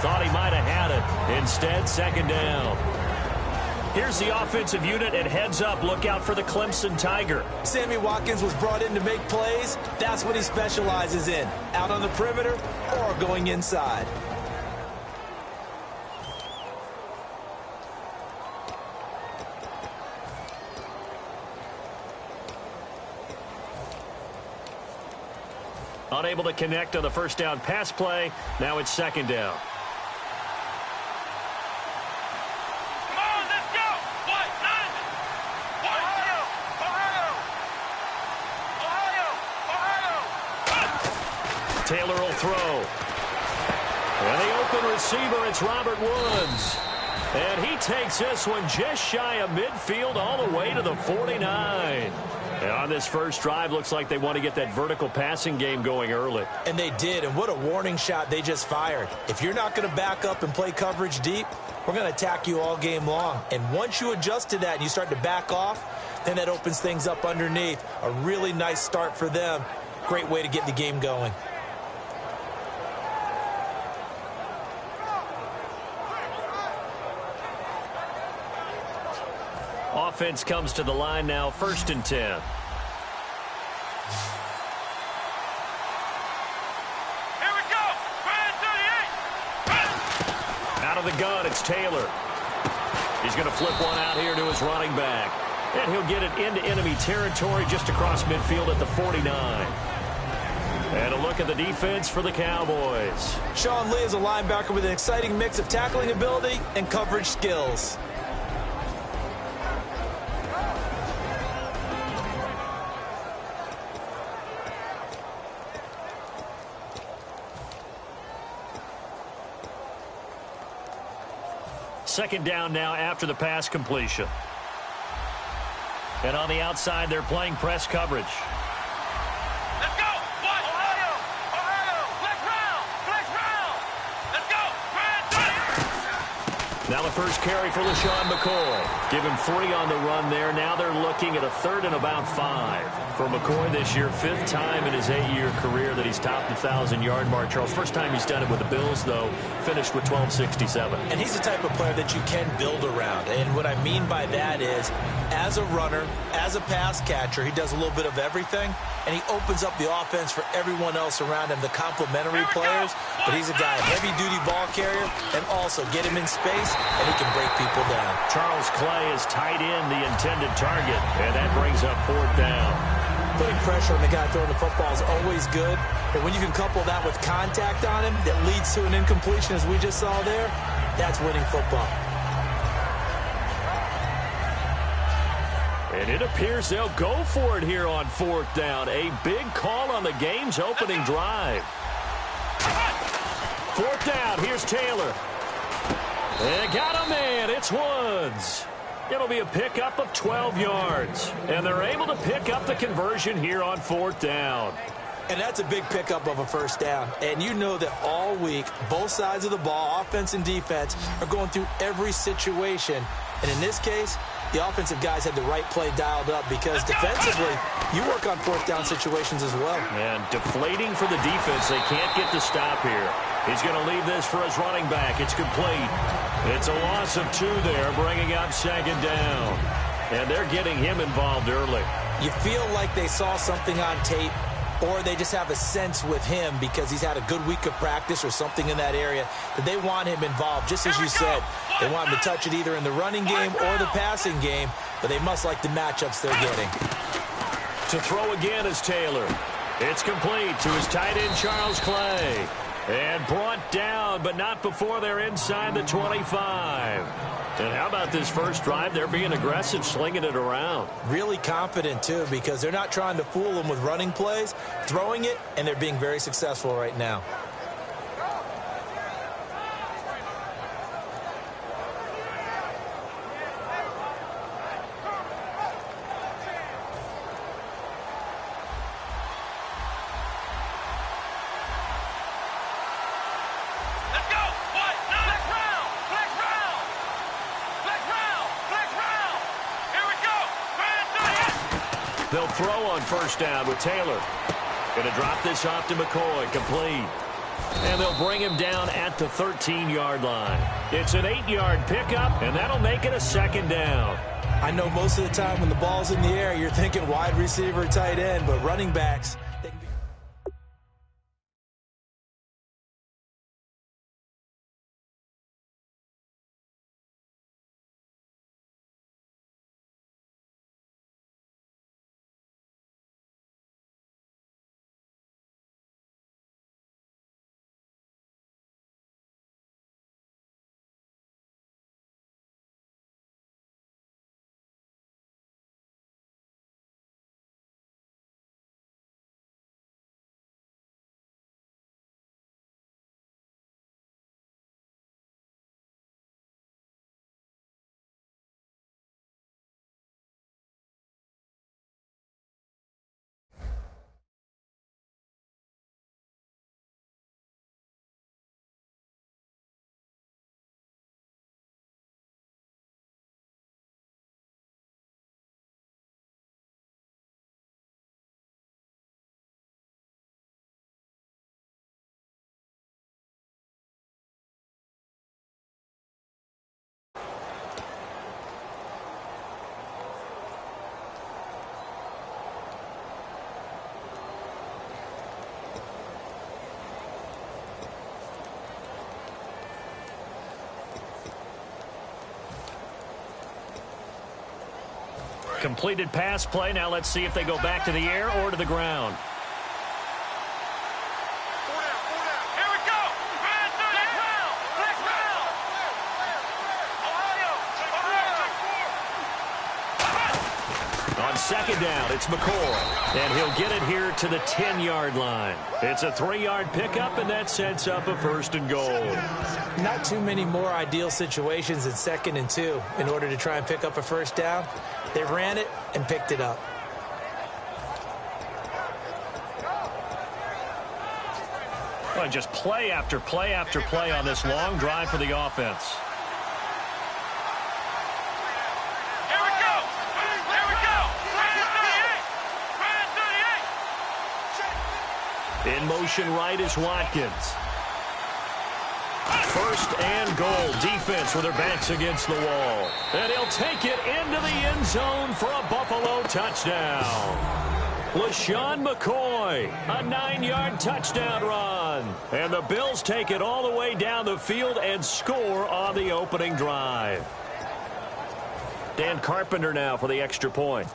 Thought he might have had it. Instead, second down. Here's the offensive unit, and heads up, look out for the Clemson Tiger. Sammy Watkins was brought in to make plays. That's what he specializes in. Out on the perimeter or going inside. Unable to connect on the first down pass play. Now it's second down. Come on, let's go! What? Nine! Ohio! Taylor will throw. And the open receiver, it's Robert Woods. And he takes this one just shy of midfield all the way to the 49. And on this first drive, looks like they want to get that vertical passing game going early. And they did, and what a warning shot they just fired. If you're not going to back up and play coverage deep, we're going to attack you all game long. And once you adjust to that and you start to back off, then that opens things up underneath. A really nice start for them. Great way to get the game going. Offense comes to the line now, 1st and 10. Here we go! 38! Out of the gun, it's Taylor. He's going to flip one out here to his running back. And he'll get it into enemy territory just across midfield at the 49. And a look at the defense for the Cowboys. Sean Lee is a linebacker with an exciting mix of tackling ability and coverage skills. Second down now after the pass completion. And on the outside, they're playing press coverage. Let's go! What? Ohio! Flex round! Let's go! Now the first carry for LaShawn McCoy. Give him 3 on the run there. Now they're looking at a 3rd and about 5. For McCoy this year, 5th time in his 8-year career that he's topped the 1,000-yard mark. Charles, first time he's done it with the Bills, though, finished with 1267. And he's the type of player that you can build around. And what I mean by that is, as a runner, as a pass catcher, he does a little bit of everything, and he opens up the offense for everyone else around him, the complementary players. But he's a guy, heavy-duty ball carrier, and also get him in space, and he can break people down. Charles Clay is tight in the intended target, and that brings up 4th down. Putting pressure on the guy throwing the football is always good, but when you can couple that with contact on him that leads to an incompletion, as we just saw there, that's winning football. And it appears they'll go for it here on 4th down. A big call on the game's opening drive. 4th down, here's Taylor. And got a man, it's Woods. It'll be a pickup of 12 yards. And they're able to pick up the conversion here on 4th down. And that's a big pickup of a first down. And you know that all week, both sides of the ball, offense and defense, are going through every situation. And in this case, the offensive guys had the right play dialed up because defensively, you work on 4th down situations as well. And deflating for the defense. They can't get the stop here. He's going to leave this for his running back. It's complete. It's a loss of 2 there, bringing up 2nd down. And they're getting him involved early. You feel like they saw something on tape, or they just have a sense with him because he's had a good week of practice or something in that area that they want him involved, just as you said. They want him to touch it either in the running game or the passing game, but they must like the matchups they're getting. To throw again is Taylor. It's complete to his tight end, Charles Clay. And brought down, but not before they're inside the 25. And how about this first drive? They're being aggressive, slinging it around. Really confident, too, because they're not trying to fool them with running plays, throwing it, and they're being very successful right now. They'll throw on first down with Taylor. Going to drop this off to McCoy, complete. And they'll bring him down at the 13-yard line. It's an 8-yard pickup, and that'll make it a 2nd down. I know most of the time when the ball's in the air, you're thinking wide receiver, tight end, but running backs, they can be... Completed pass play. Now let's see if they go back to the air or to the ground. Here we go. Black round. On 2nd down, it's McCoy. And he'll get it here to the 10-yard line. It's a 3-yard pickup, and that sets up a 1st and goal. Not too many more ideal situations than 2nd and 2 in order to try and pick up a first down. They ran it and picked it up. Well, just play after play after play on this long drive for the offense. Here we go. Brand 38. In motion right is Watkins. 1st and goal. Defense with their backs against the wall. And he'll take it into the end zone for a Buffalo touchdown. LaShawn McCoy, a 9-yard touchdown run. And the Bills take it all the way down the field and score on the opening drive. Dan Carpenter now for the extra point.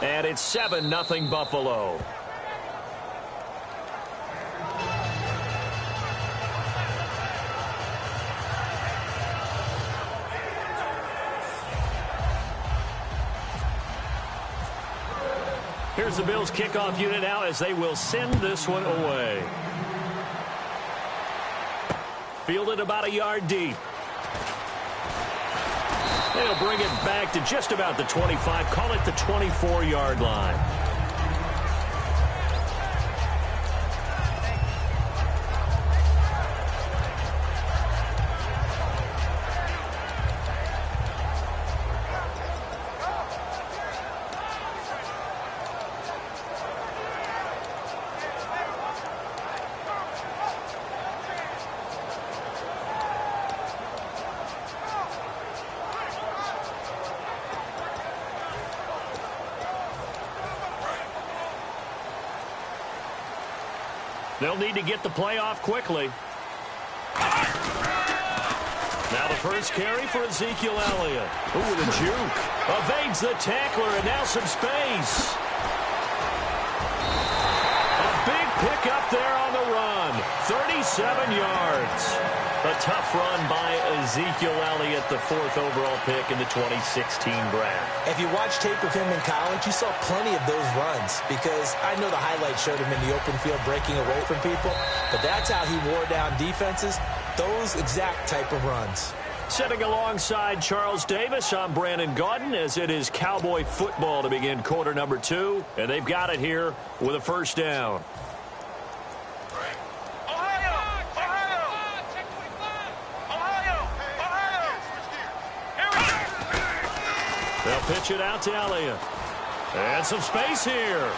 And it's 7-0 Buffalo. Here's the Bills kickoff unit now as they will send this one away. Fielded about a yard deep. They'll bring it back to just about the 25. Call it the 24-yard line. They'll need to get the play off quickly. Now the first carry for Ezekiel Elliott. Ooh, with a juke. Evades the tackler, and now some space. A big pickup there on the run. 37 yards. A tough run by Ezekiel Elliott, the 4th overall pick in the 2016 draft. If you watch tape of him in college, you saw plenty of those runs because I know the highlights showed him in the open field breaking away from people, but that's how he wore down defenses, those exact type of runs. Sitting alongside Charles Davis, I'm Brandon Gaudin as it is Cowboy football to begin quarter number 2, and they've got it here with a first down. They'll pitch it out to Elliott. And some space here.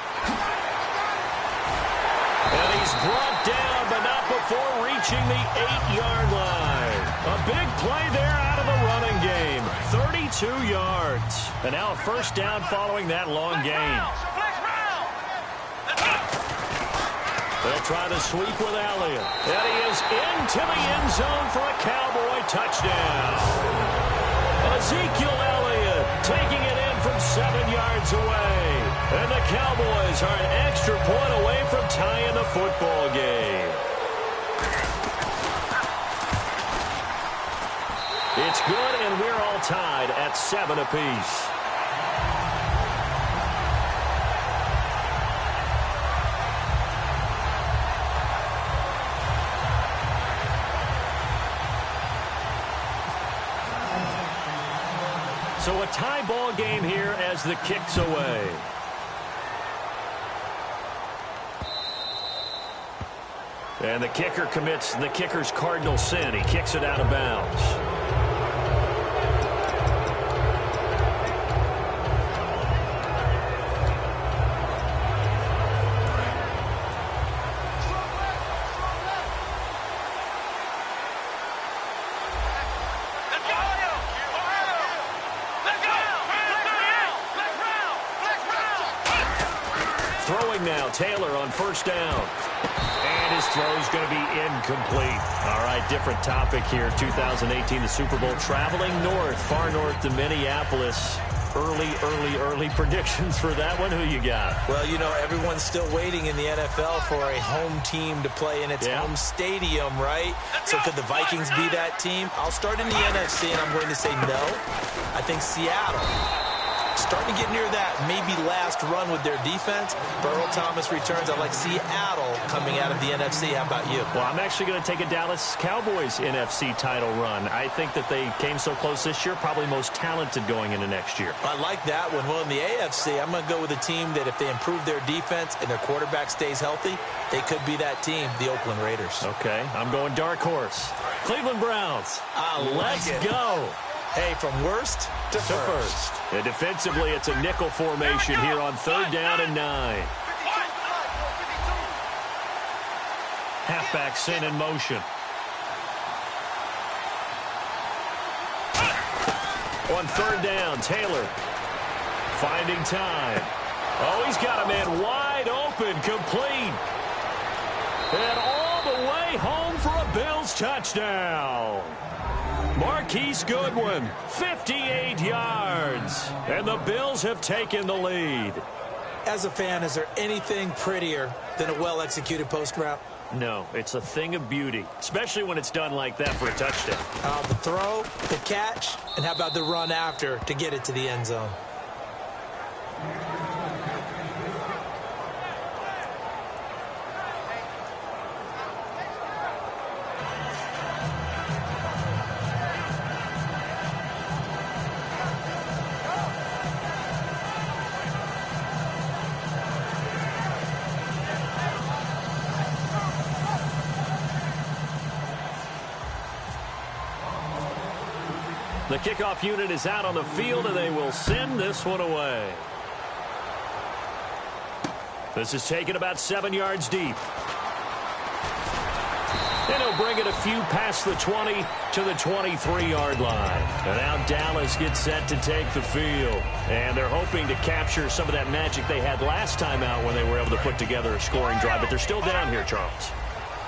And he's brought down, but not before reaching the 8-yard line. A big play there out of the running game. 32 yards. And now a first down following that long gain. They'll try to sweep with Elliott. And he is into the end zone for a Cowboy touchdown. Ezekiel Elliott taking it in from 7 yards away. And the Cowboys are an extra point away from tying the football game. It's good, and we're all tied at 7 apiece. So a tie ball game here as the kick's away. And the kicker commits the kicker's cardinal sin. He kicks it out of bounds. Throwing now, Taylor on first down. And his throw is going to be incomplete. All right, different topic here. 2018, the Super Bowl, traveling north, far north to Minneapolis. Early predictions for that one. Who you got? Well, you know, everyone's still waiting in the NFL for a home team to play in its home stadium, right? So could the Vikings be that team? I'll start in the NFC, and I'm going to say no. I think Seattle. Starting to get near that maybe last run with their defense. Burrow Thomas returns. I like Seattle coming out of the NFC. How about you? Well, I'm actually going to take a Dallas Cowboys NFC title run. I think that they came so close this year, probably most talented going into next year. I like that one. Well, in the AFC, I'm going to go with a team that if they improve their defense and their quarterback stays healthy, they could be that team, the Oakland Raiders. Okay, I'm going dark horse. Cleveland Browns. Let's go. Hey, from worst to first. And defensively, it's a nickel formation here on 3rd down and 9. Halfback sent in motion. On 3rd down, Taylor finding time. Oh, he's got a man wide open, complete. And all the way home for a Bills touchdown. Marquise Goodwin, 58 yards. And the Bills have taken the lead. As a fan, is there anything prettier than a well-executed post route? No, it's a thing of beauty, especially when it's done like that for a touchdown. The throw, the catch, and how about the run after to get it to the end zone? The kickoff unit is out on the field, and they will send this one away. This is taken about 7 yards deep. And he'll bring it a few past the 20 to the 23-yard line. And now Dallas gets set to take the field. And they're hoping to capture some of that magic they had last time out when they were able to put together a scoring drive. But they're still down here, Charles.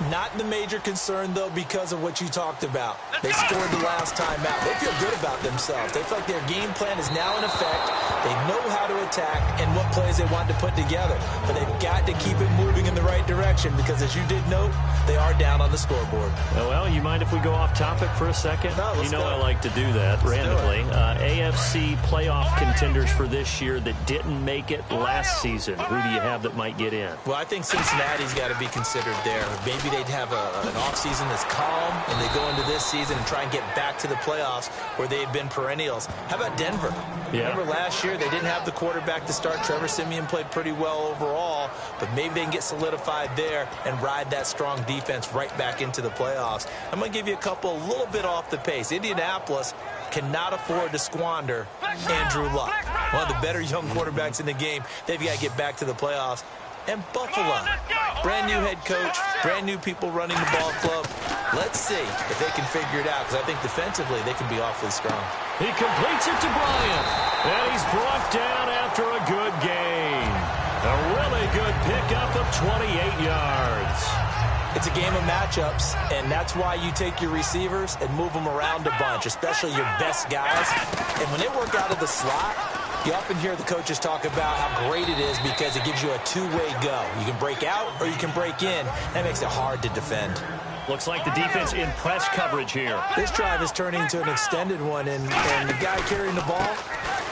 Not the major concern, though, because of what you talked about. They scored the last time out. They feel good about themselves. They feel like their game plan is now in effect. They know how to attack and what plays they want to put together. But they've got to keep it moving in the right direction because, as you did note, they are down on the scoreboard. Well, you mind if we go off topic for a second? No, let's go. I like to do that randomly. AFC playoff contenders for this year that didn't make it last season. Who do you have that might get in? Well, I think Cincinnati's got to be considered there. Maybe they'd have an offseason that's calm, and they go into this season and try and get back to the playoffs where they've been perennials. How about Denver? Yeah. Remember last year, they didn't have the quarterback to start. Trevor Siemian played pretty well overall, but maybe they can get solidified there and ride that strong defense right back into the playoffs. I'm going to give you a couple a little bit off the pace. Indianapolis cannot afford to squander Andrew Luck, one of the better young quarterbacks in the game. They've got to get back to the playoffs. And Buffalo, brand new head coach, brand new people running the ball club. Let's see if they can figure it out, because I think defensively they can be awfully strong. He completes it to Bryant, and he's brought down after a good gain. A really good pickup of 28 yards. It's a game of matchups, and that's why you take your receivers and move them around a bunch, especially your best guys. And when they work out of the slot, you often hear the coaches talk about how great it is because it gives you a two-way go. You can break out or you can break in. That makes it hard to defend. Looks like the defense in press coverage here. This drive is turning into an extended one, and the guy carrying the ball,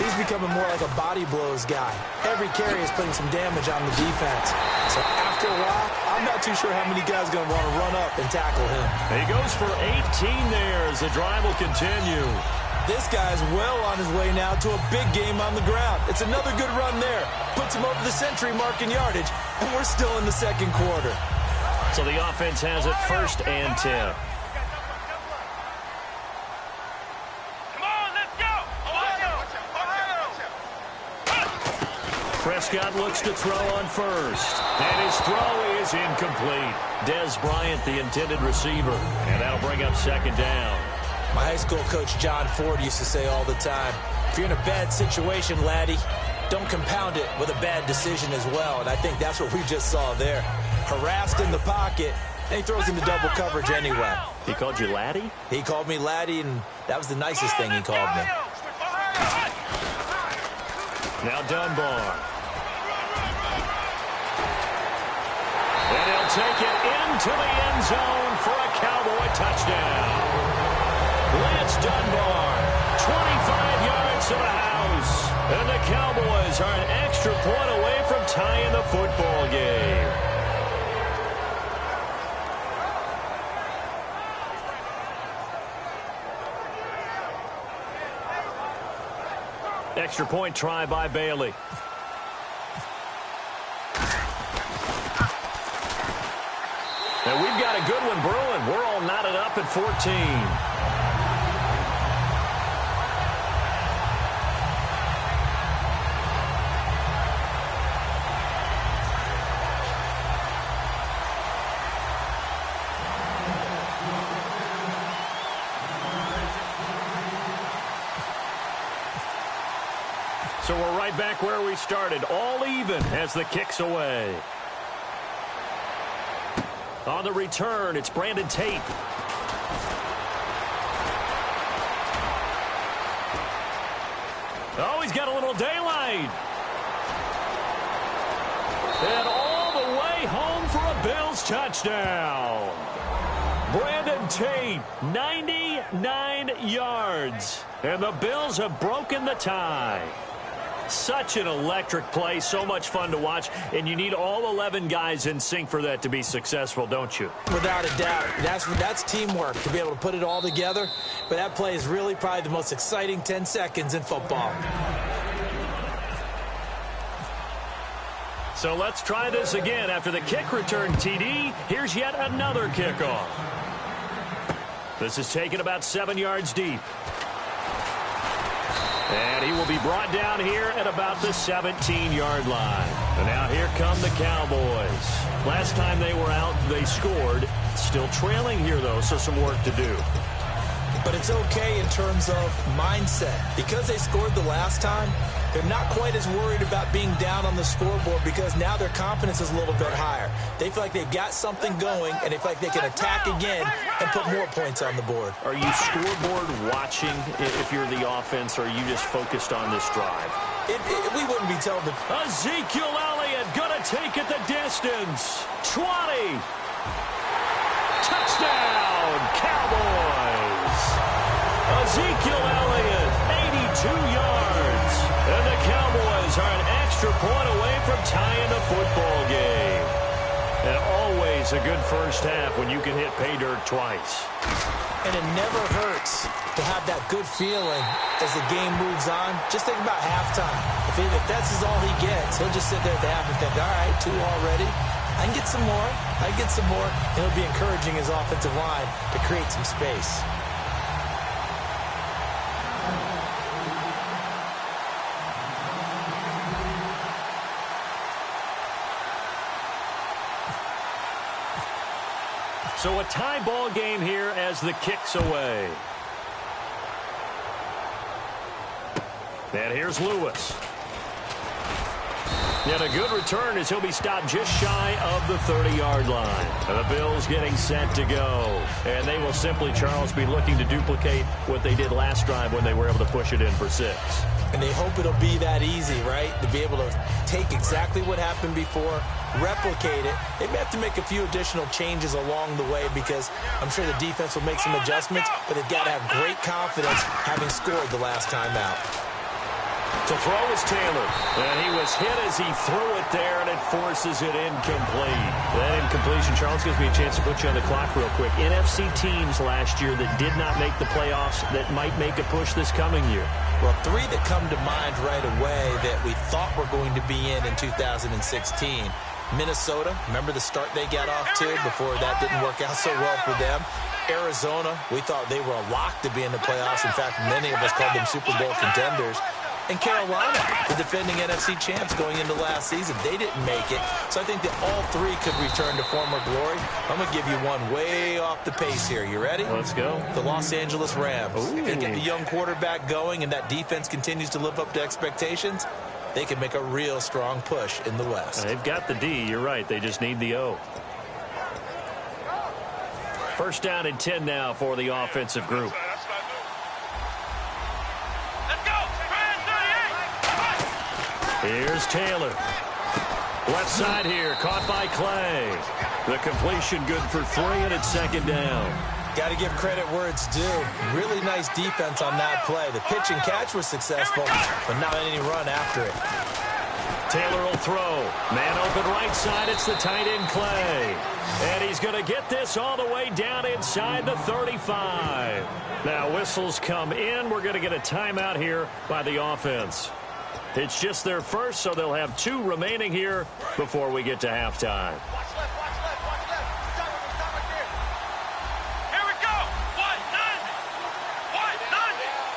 he's becoming more like a body blows guy. Every carry is putting some damage on the defense. So after a while, I'm not too sure how many guys are going to want to run up and tackle him. He goes for 18 there as the drive will continue. This guy's well on his way now to a big game on the ground. It's another good run there. Puts him over the century mark in yardage, and we're still in the second quarter. So the offense has it 1st and 10. Come on, let's go. Prescott looks to throw on first, and his throw is incomplete. Des Bryant, the intended receiver, and that'll bring up 2nd down. My high school coach, John Ford, used to say all the time, if you're in a bad situation, laddie, don't compound it with a bad decision as well. And I think that's what we just saw there. Harassed in the pocket, and he throws into double coverage anyway. He called you laddie? He called me laddie, and that was the nicest thing he called me. Now Dunbar. And he'll take it into the end zone for a Cowboy touchdown. Lance Dunbar, 25 yards to the house. And the Cowboys are an extra point away from tying the football game. Extra point try by Bailey. And we've got a good one brewing. We're all knotted up at 14. So we're right back where we started, all even as the kick's away. On the return, it's Brandon Tate. Oh, he's got a little daylight. And all the way home for a Bills touchdown. Brandon Tate, 99 yards. And the Bills have broken the tie. Such an electric play, so much fun to watch, and you need all 11 guys in sync for that to be successful, don't you? Without a doubt. That's teamwork to be able to put it all together, but that play is really probably the most exciting 10 seconds in football. So let's try this again. After the kick return TD, here's yet another kickoff. This is taken about 7 yards deep. And he will be brought down here at about the 17-yard line. And now here come the Cowboys. Last time they were out, they scored. Still trailing here, though, so some work to do. But it's okay in terms of mindset. Because they scored the last time, they're not quite as worried about being down on the scoreboard because now their confidence is a little bit higher. They feel like they've got something going, and they feel like they can attack again and put more points on the board. Are you scoreboard watching if you're the offense, or are you just focused on this drive? We wouldn't be telling them. Ezekiel Elliott going to take it the distance. 20. Touchdown, Cowboys. Ezekiel Elliott, 82 yards. And the Cowboys are an extra point away from tying the football game. And always a good first half when you can hit pay dirt twice. And it never hurts to have that good feeling as the game moves on. Just think about halftime. If that's all he gets, he'll just sit there at the half and think, all right, 2 already. I can get some more. I can get some more. And he'll be encouraging his offensive line to create some space. So a tie ball game here as the kick's away. And here's Lewis. And a good return as he'll be stopped just shy of the 30-yard line. And the Bills getting set to go. And they will simply, Charles, be looking to duplicate what they did last drive when they were able to push it in for 6. And they hope it'll be that easy, right? To be able to take exactly what happened before, replicate it. They may have to make a few additional changes along the way because I'm sure the defense will make some adjustments, but they've got to have great confidence having scored the last time out. To throw is Taylor. And he was hit as he threw it there, and it forces it incomplete. That incompletion, Charles, gives me a chance to put you on the clock real quick. NFC teams last year that did not make the playoffs that might make a push this coming year. Well, 3 that come to mind right away that we thought were going to be in 2016. Minnesota, remember the start they got off to before that didn't work out so well for them. Arizona, we thought they were a lock to be in the playoffs. In fact, many of us called them Super Bowl contenders. And Carolina, the defending NFC champs going into last season, they didn't make it. So I think that all 3 could return to former glory. I'm going to give you one way off the pace here. You ready? Let's go. The Los Angeles Rams. Ooh. If they get the young quarterback going and that defense continues to live up to expectations, they can make a real strong push in the West. They've got the D. You're right. They just need the O. First down and 10 now for the offensive group. Here's Taylor. Left side here, caught by Clay. The completion good for 3, and it's second down. Got to give credit where it's due. Really nice defense on that play. The pitch and catch was successful, but not any run after it. Taylor will throw. Man open right side. It's the tight end Clay. And he's going to get this all the way down inside the 35. Now whistles come in. We're going to get a timeout here by the offense. It's just their first, so they'll have 2 remaining here before we get to halftime. Here we go.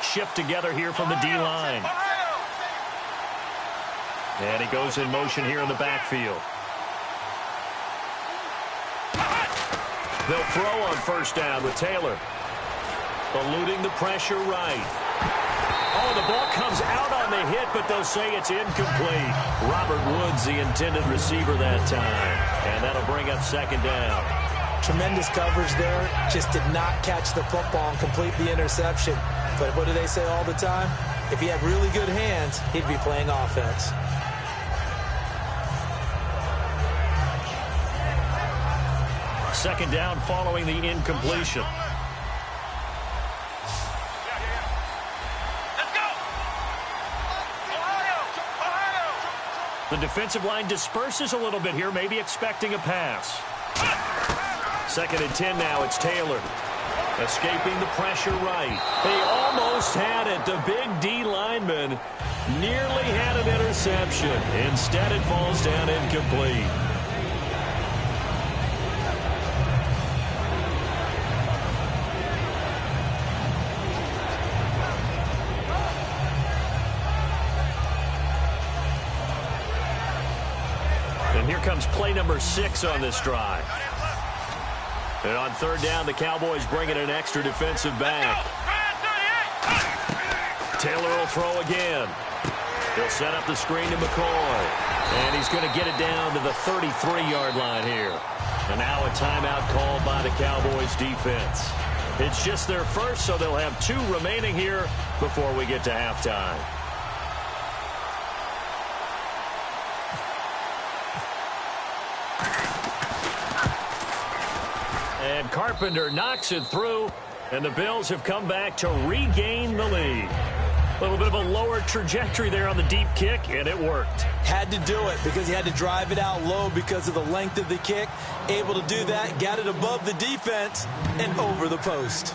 Shift together here from the D-line. And he goes in motion here in the backfield. They'll throw on first down with Taylor. Eluding the pressure right. Oh, the ball comes out on the hit, but they'll say it's incomplete. Robert Woods, the intended receiver that time. And that'll bring up second down. Tremendous coverage there. Just did not catch the football and complete the interception. But what do they say all the time? If he had really good hands, he'd be playing offense. Second down following the incompletion. The defensive line disperses a little bit here, maybe expecting a pass. Second and 10 now, it's Taylor. Escaping the pressure right. They almost had it. The big D lineman nearly had an interception. Instead, it falls down incomplete. And here comes play number 6 on this drive. And on third down, the Cowboys bring in an extra defensive back. Taylor will throw again. He'll set up the screen to McCoy. And he's going to get it down to the 33-yard line here. And now a timeout called by the Cowboys defense. It's just their first, so they'll have 2 remaining here before we get to halftime. And Carpenter knocks it through, and the Bills have come back to regain the lead. A little bit of a lower trajectory there on the deep kick, and it worked. Had to do it because he had to drive it out low because of the length of the kick. Able to do that, got it above the defense, and over the post.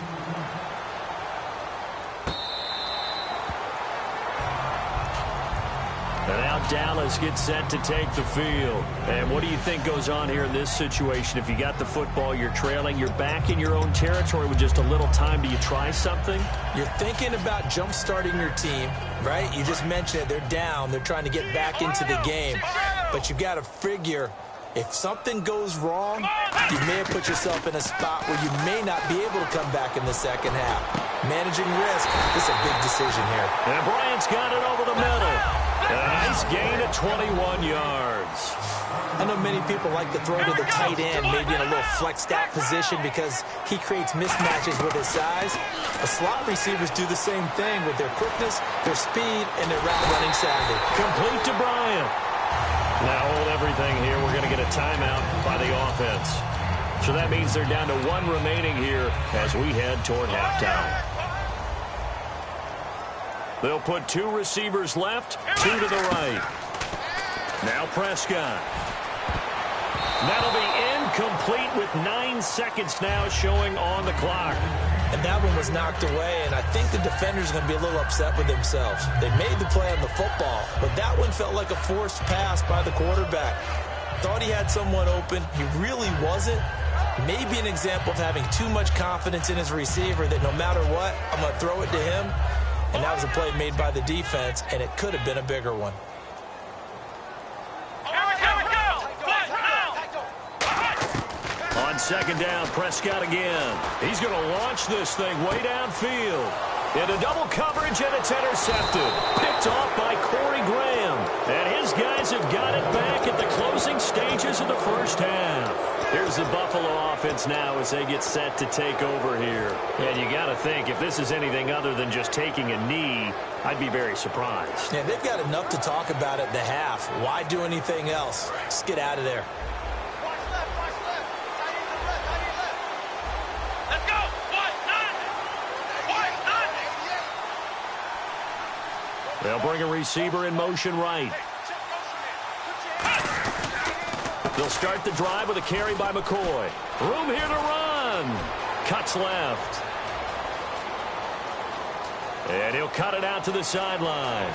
And now Dallas gets set to take the field. And what do you think goes on here in this situation? If you got the football, you're trailing, you're back in your own territory with just a little time. Do you try something? You're thinking about jump-starting your team, right? You just mentioned it. They're down. They're trying to get back into the game. But you've got to figure, if something goes wrong, you may have put yourself in a spot where you may not be able to come back in the second half. Managing risk is a big decision here. And Bryant's got it over the middle. A nice gain of 21 yards. I know many people like to throw to the tight end, maybe in a little flexed out position because he creates mismatches with his size. But slot receivers do the same thing with their quickness, their speed, and their route running savvy. Complete to Bryant. Now hold everything here. We're going to get a timeout by the offense. So that means they're down to 1 remaining here as we head toward halftime. They'll put 2 receivers left, 2 to the right. Now Prescott. That'll be incomplete with 9 seconds now showing on the clock. And that one was knocked away, and I think the defenders are going to be a little upset with themselves. They made the play on the football, but that one felt like a forced pass by the quarterback. Thought he had someone open. He really wasn't. Maybe an example of having too much confidence in his receiver that no matter what, I'm going to throw it to him. And that was a play made by the defense, and it could have been a bigger one. On second down, Prescott again. He's going to launch this thing way downfield. Into double coverage, and it's intercepted. Picked off by Corey Graham. And his guys have got it back at the closing stages of the first half. Here's the Buffalo offense now as they get set to take over here. And you got to think, if this is anything other than just taking a knee, I'd be very surprised. Yeah, they've got enough to talk about at the half. Why do anything else? Just get out of there. They'll bring a receiver in motion right. They'll start the drive with a carry by McCoy. Room here to run. Cuts left. And he'll cut it out to the sideline.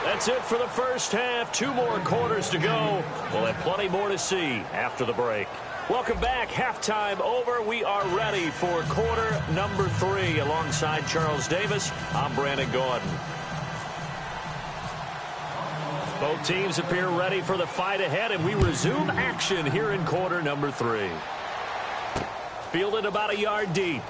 That's it for the first half. 2 more quarters to go. We'll have plenty more to see after the break. Welcome back. Halftime over. We are ready for quarter number 3. Alongside Charles Davis, I'm Brandon Gordon. Both teams appear ready for the fight ahead, and we resume action here in quarter number 3. Fielded about a yard deep.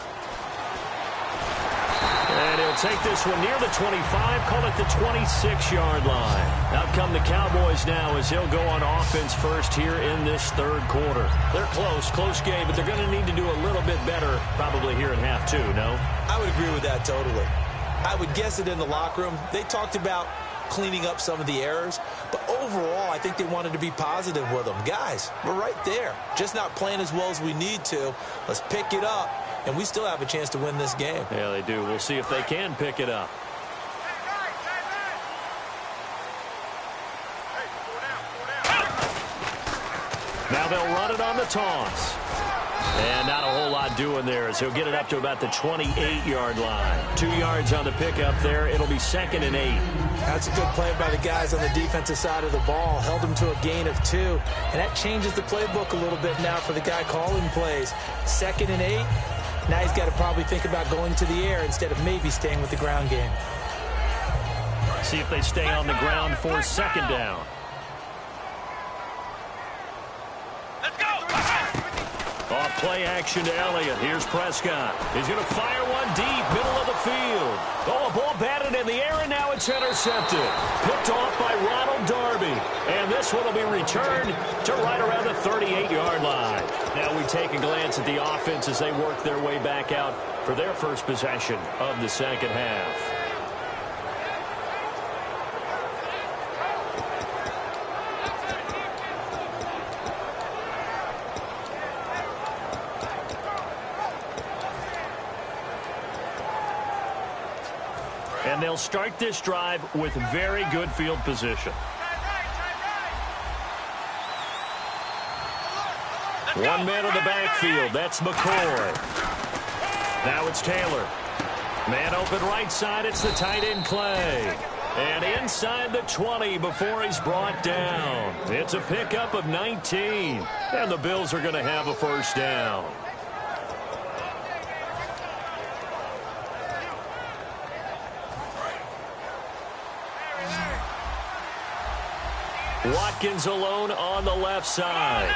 And he'll take this one near the 25, call it the 26-yard line. Out come the Cowboys now as he'll go on offense first here in this third quarter. They're close game, but they're going to need to do a little bit better probably here in half 2, no? I would agree with that totally. I would guess it in the locker room. They talked about cleaning up some of the errors, but overall, I think they wanted to be positive with them. Guys, we're right there. Just not playing as well as we need to. Let's pick it up, and we still have a chance to win this game. Yeah, they do. We'll see if they can pick it up. Now they'll run it on the toss. And not a whole lot doing there as he'll get it up to about the 28-yard line. 2 yards on the pickup there. It'll be 2nd and 8. That's a good play by the guys on the defensive side of the ball. Held them to a gain of 2. And that changes the playbook a little bit now for the guy calling plays. 2nd and 8. Now he's got to probably think about going to the air instead of maybe staying with the ground game. See if they stay on the ground for second down. Let's go. Off play action to Elliott. Here's Prescott. He's going to fire one deep, middle of the field. Oh, a ball batted in the air, and now it's intercepted. Picked off by Ronald Darby. And this one will be returned to right around the 38-yard line. Now we take a glance at the offense as they work their way back out for their first possession of the second half. And they'll start this drive with very good field position. 1 man in the backfield. That's McCoy. Now it's Taylor. Man open right side. It's the tight end Clay. And inside the 20 before he's brought down. It's a pickup of 19. And the Bills are going to have a first down. Watkins alone on the left side.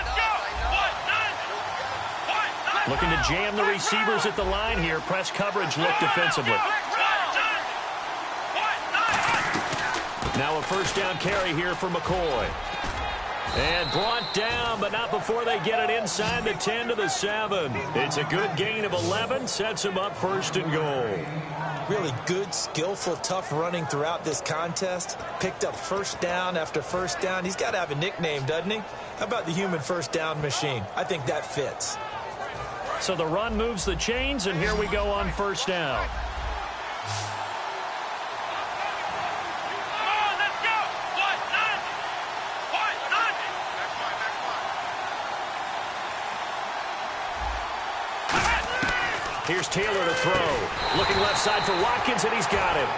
Looking to jam the receivers at the line here. Press coverage look defensively. Now a first down carry here for McCoy. And brought down, but not before they get it inside the 10 to the 7. It's a good gain of 11. Sets him up first and goal. Really good, skillful, tough running throughout this contest. Picked up first down after first down. He's got to have a nickname, doesn't he? How about the human first down machine? I think that fits. So the run moves the chains, and here we go on first down. Here's Taylor to throw. Looking left side for Watkins, and he's got him.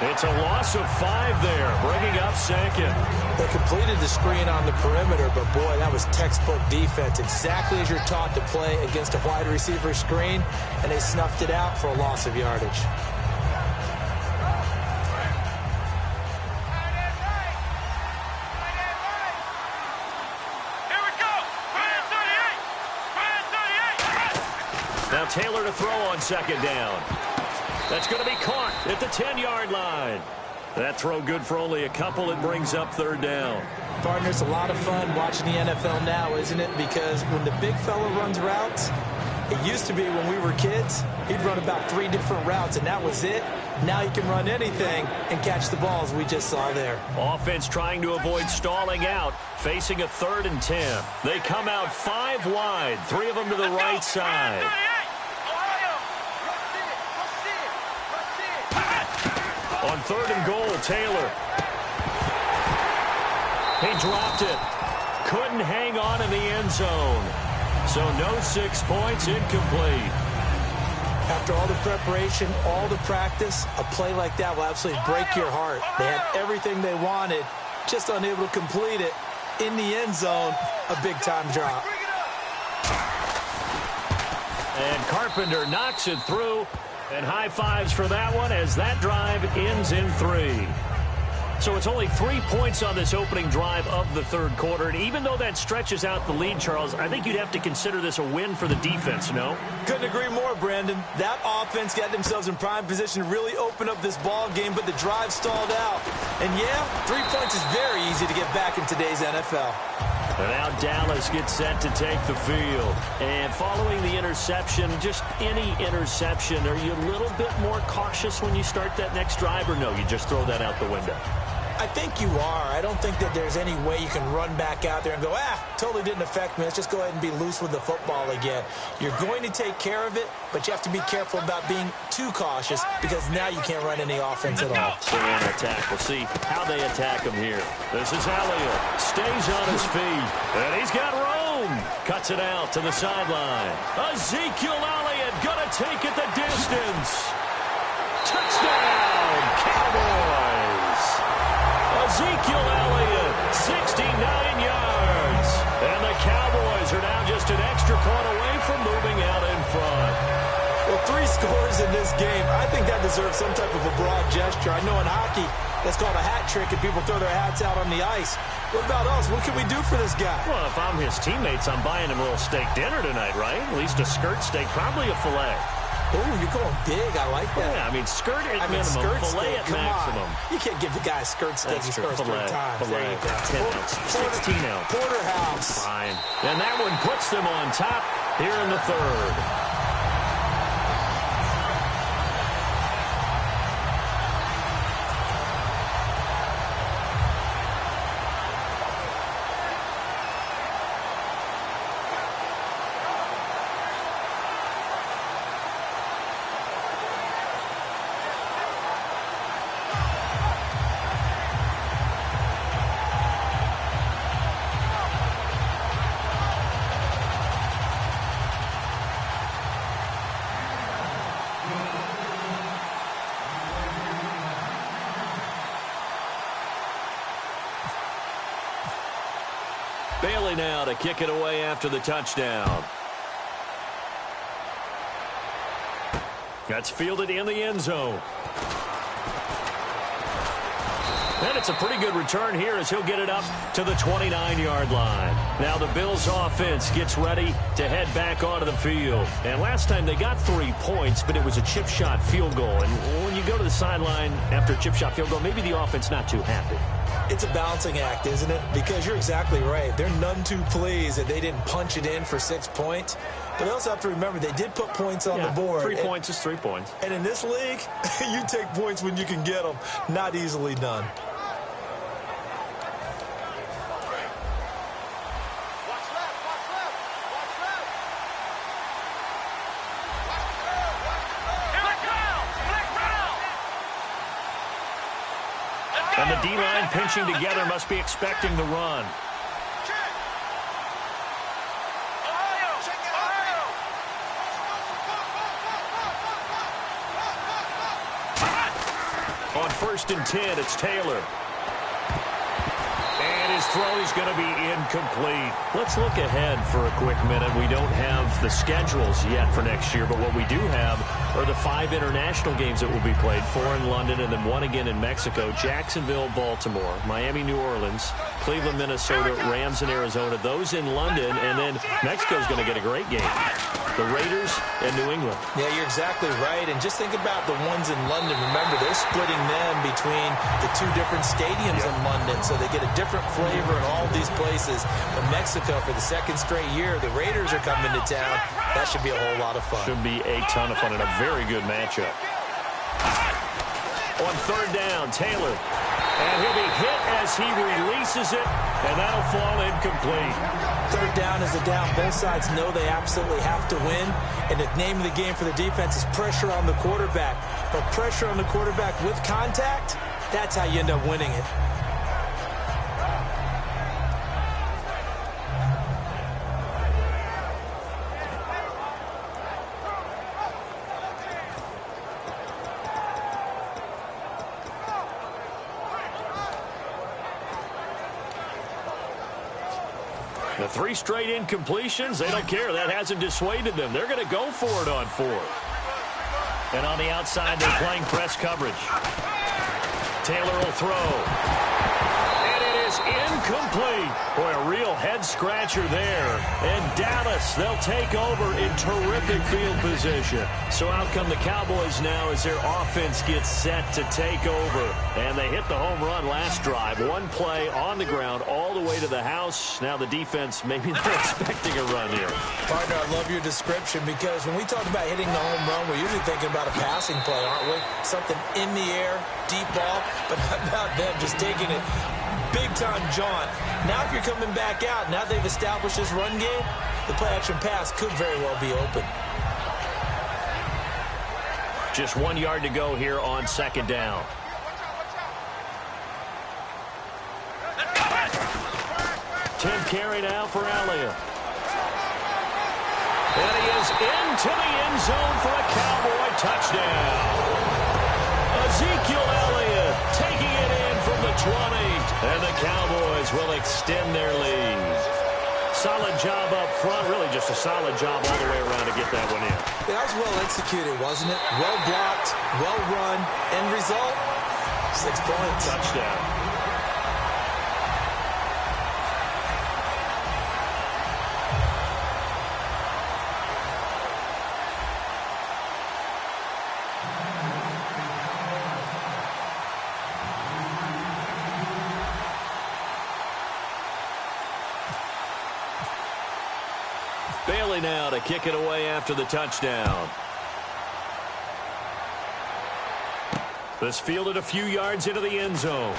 It's a loss of 5 there, bringing up second. They completed the screen on the perimeter, but boy, that was textbook defense. Exactly as you're taught to play against a wide receiver screen, and they snuffed it out for a loss of yardage. Now Taylor to throw on second down. That's going to be caught at the 10-yard line. That throw good for only a couple. It brings up third down. Partner, it's a lot of fun watching the NFL now, isn't it? Because when the big fella runs routes, it used to be when we were kids, he'd run about 3 different routes, and that was it. Now he can run anything and catch the balls we just saw there. Offense trying to avoid stalling out, facing a 3rd and 10. They come out 5 wide, 3 of them to the right side. On 3rd and goal, Taylor. He dropped it. Couldn't hang on in the end zone. So no 6 points, incomplete. After all the preparation, all the practice, a play like that will absolutely break your heart. They had everything they wanted, just unable to complete it. In the end zone, a big-time drop. And Carpenter knocks it through. And high fives for that one as that drive ends in 3. So it's only 3 points on this opening drive of the 3rd quarter. And even though that stretches out the lead, Charles, I think you'd have to consider this a win for the defense, no? Couldn't agree more, Brandon. That offense got themselves in prime position to really open up this ball game, but the drive stalled out. And yeah, 3 points is very easy to get back in today's NFL. And now Dallas gets set to take the field. And following the interception, just any interception, are you a little bit more cautious when you start that next drive, or no, you just throw that out the window? I think you are. I don't think that there's any way you can run back out there and go, totally didn't affect me. Let's just go ahead and be loose with the football again. You're going to take care of it, but you have to be careful about being too cautious because now you can't run any offense at all. So on attack. We'll see how they attack him here. This is Elliott. Stays on his feet. And he's got room. Cuts it out to the sideline. Ezekiel Elliott going to take it the distance. Touchdown, Cowboys. Ezekiel Elliott, 69 yards. And the Cowboys are now just an extra point away from moving out in front. Well, 3 scores in this game. I think that deserves some type of a broad gesture. I know in hockey, That's called a hat trick, and people throw their hats out on the ice. What about us? What can we do for this guy? Well, if I'm his teammates, I'm buying him a little steak dinner tonight, right? At least a skirt steak, probably a filet. Oh, you're going big. I like that. Yeah, I mean, skirt at minimum, filet at maximum. You can't give the guy a skirt steak. That's He true. scores 3 times. Filet. There you go. 10 ounce, 16 ounce. Porterhouse. Fine. And that one puts them on top here in the third. Bailey now to kick it away after the touchdown. That's fielded in the end zone. And it's a pretty good return here as he'll get it up to the 29-yard line. Now the Bills offense gets ready to head back onto the field. And last time they got 3 points, but it was a chip shot field goal. And when you go to the sideline after a chip shot field goal, maybe the offense not too happy. It's a balancing act, isn't it? Because you're exactly right. They're none too pleased that they didn't punch it in for 6 points. But they also have to remember they did put points on the board. 3 points is 3 points. And in this league, you take points when you can get them. Not easily done. And the D-line pinching together must be expecting the run. On 1st and 10, it's Taylor. And his throw is going to be incomplete. Let's look ahead for a quick minute. We don't have the schedules yet for next year, but what we do have are the 5 international games that will be played, 4 in London and then 1 again in Mexico, Jacksonville, Baltimore, Miami, New Orleans, Cleveland, Minnesota, Rams, and Arizona. Those in London, and then Mexico's going to get a great game. The Raiders and New England. Yeah, you're exactly right. And just think about the ones in London. Remember, they're splitting them between the 2 different stadiums in London, so they get a different flavor in all these places. But Mexico, for the 2nd straight year, the Raiders are coming to town. That should be a whole lot of fun. Should be a ton of fun and a very good matchup. On 3rd down, Taylor. And he'll be hit as he releases it, and that'll fall incomplete. 3rd down is a down. Both sides know they absolutely have to win. And the name of the game for the defense is pressure on the quarterback. But pressure on the quarterback with contact, that's how you end up winning it. The 3 straight incompletions, they don't care. That hasn't dissuaded them. They're going to go for it on 4th. And on the outside, they're playing press coverage. Taylor will throw. And it is incomplete. Boy, a real head-scratcher there. And Dallas, they'll take over in terrific field position. So out come the Cowboys now as their offense gets set to take over. And they hit the home run last drive. 1 play on the ground all the way to the house. Now the defense, maybe they're expecting a run here. Partner, I love your description because when we talk about hitting the home run, we're usually thinking about a passing play, aren't we? Something in the air, deep ball. But how about them just taking it big-time jaunt? Now if you're coming back out, now they've established this run game, the play-action pass could very well be open. Just 1 yard to go here on 2nd down. Tim carry now for Elliott. And he is into the end zone for a Cowboy touchdown. Ezekiel Elliott taking it in from the 20. And the Cowboys will extend their lead. Solid job up front. Really just a solid job all the way around to get that one in. That was well executed, wasn't it? Well blocked, well run. End result, 6 points. Touchdown. Bailey now to kick it away after the touchdown. This fielded a few yards into the end zone.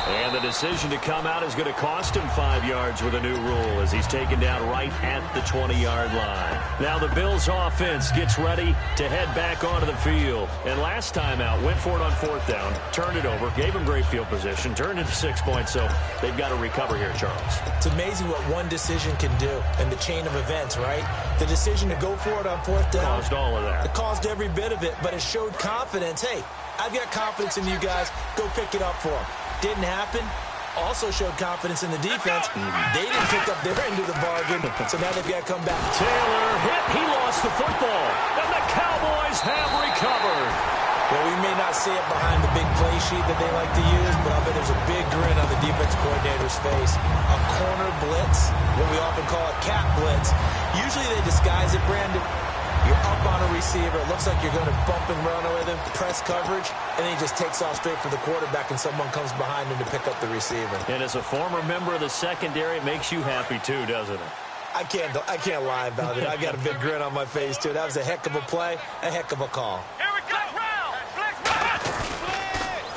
And the decision to come out is going to cost him 5 yards with a new rule as he's taken down right at the 20-yard line. Now the Bills offense gets ready to head back onto the field. And last time out, went for it on 4th down, turned it over, gave him great field position, turned it to 6 points, so they've got to recover here, Charles. It's amazing what one decision can do in the chain of events, right? The decision to go for it on 4th down. Caused all of that. It caused every bit of it, but it showed confidence. Hey, I've got confidence in you guys. Go pick it up for them. Didn't happen. Also showed confidence in the defense. They didn't pick up their end of the bargain, so now they've got to come back. Taylor hit. He lost the football, and the Cowboys have recovered. Well, we may not see it behind the big play sheet that they like to use, but I bet there's a big grin on the defense coordinator's face. A corner blitz, what we often call a cat blitz. Usually they disguise it, Brandon. You're up on a receiver. It looks like you're going to bump and run with him, press coverage, and then he just takes off straight for the quarterback, and someone comes behind him to pick up the receiver. And as a former member of the secondary, it makes you happy too, doesn't it? I can't lie about it. I've got a big grin on my face, too. That was a heck of a play, a heck of a call. Here we go.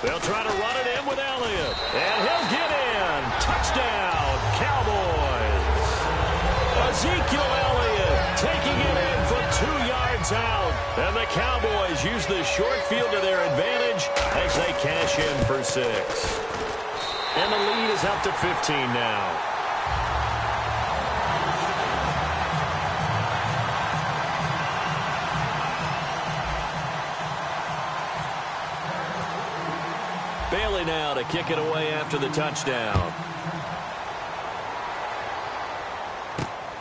They'll try to run it in with Elliott, and he'll get in. Touchdown, Cowboys. Ezekiel Elliott taking it in for 2 yards out. And the Cowboys use the short field to their advantage as they cash in for 6. And the lead is up to 15 now. Bailey now to kick it away after the touchdown.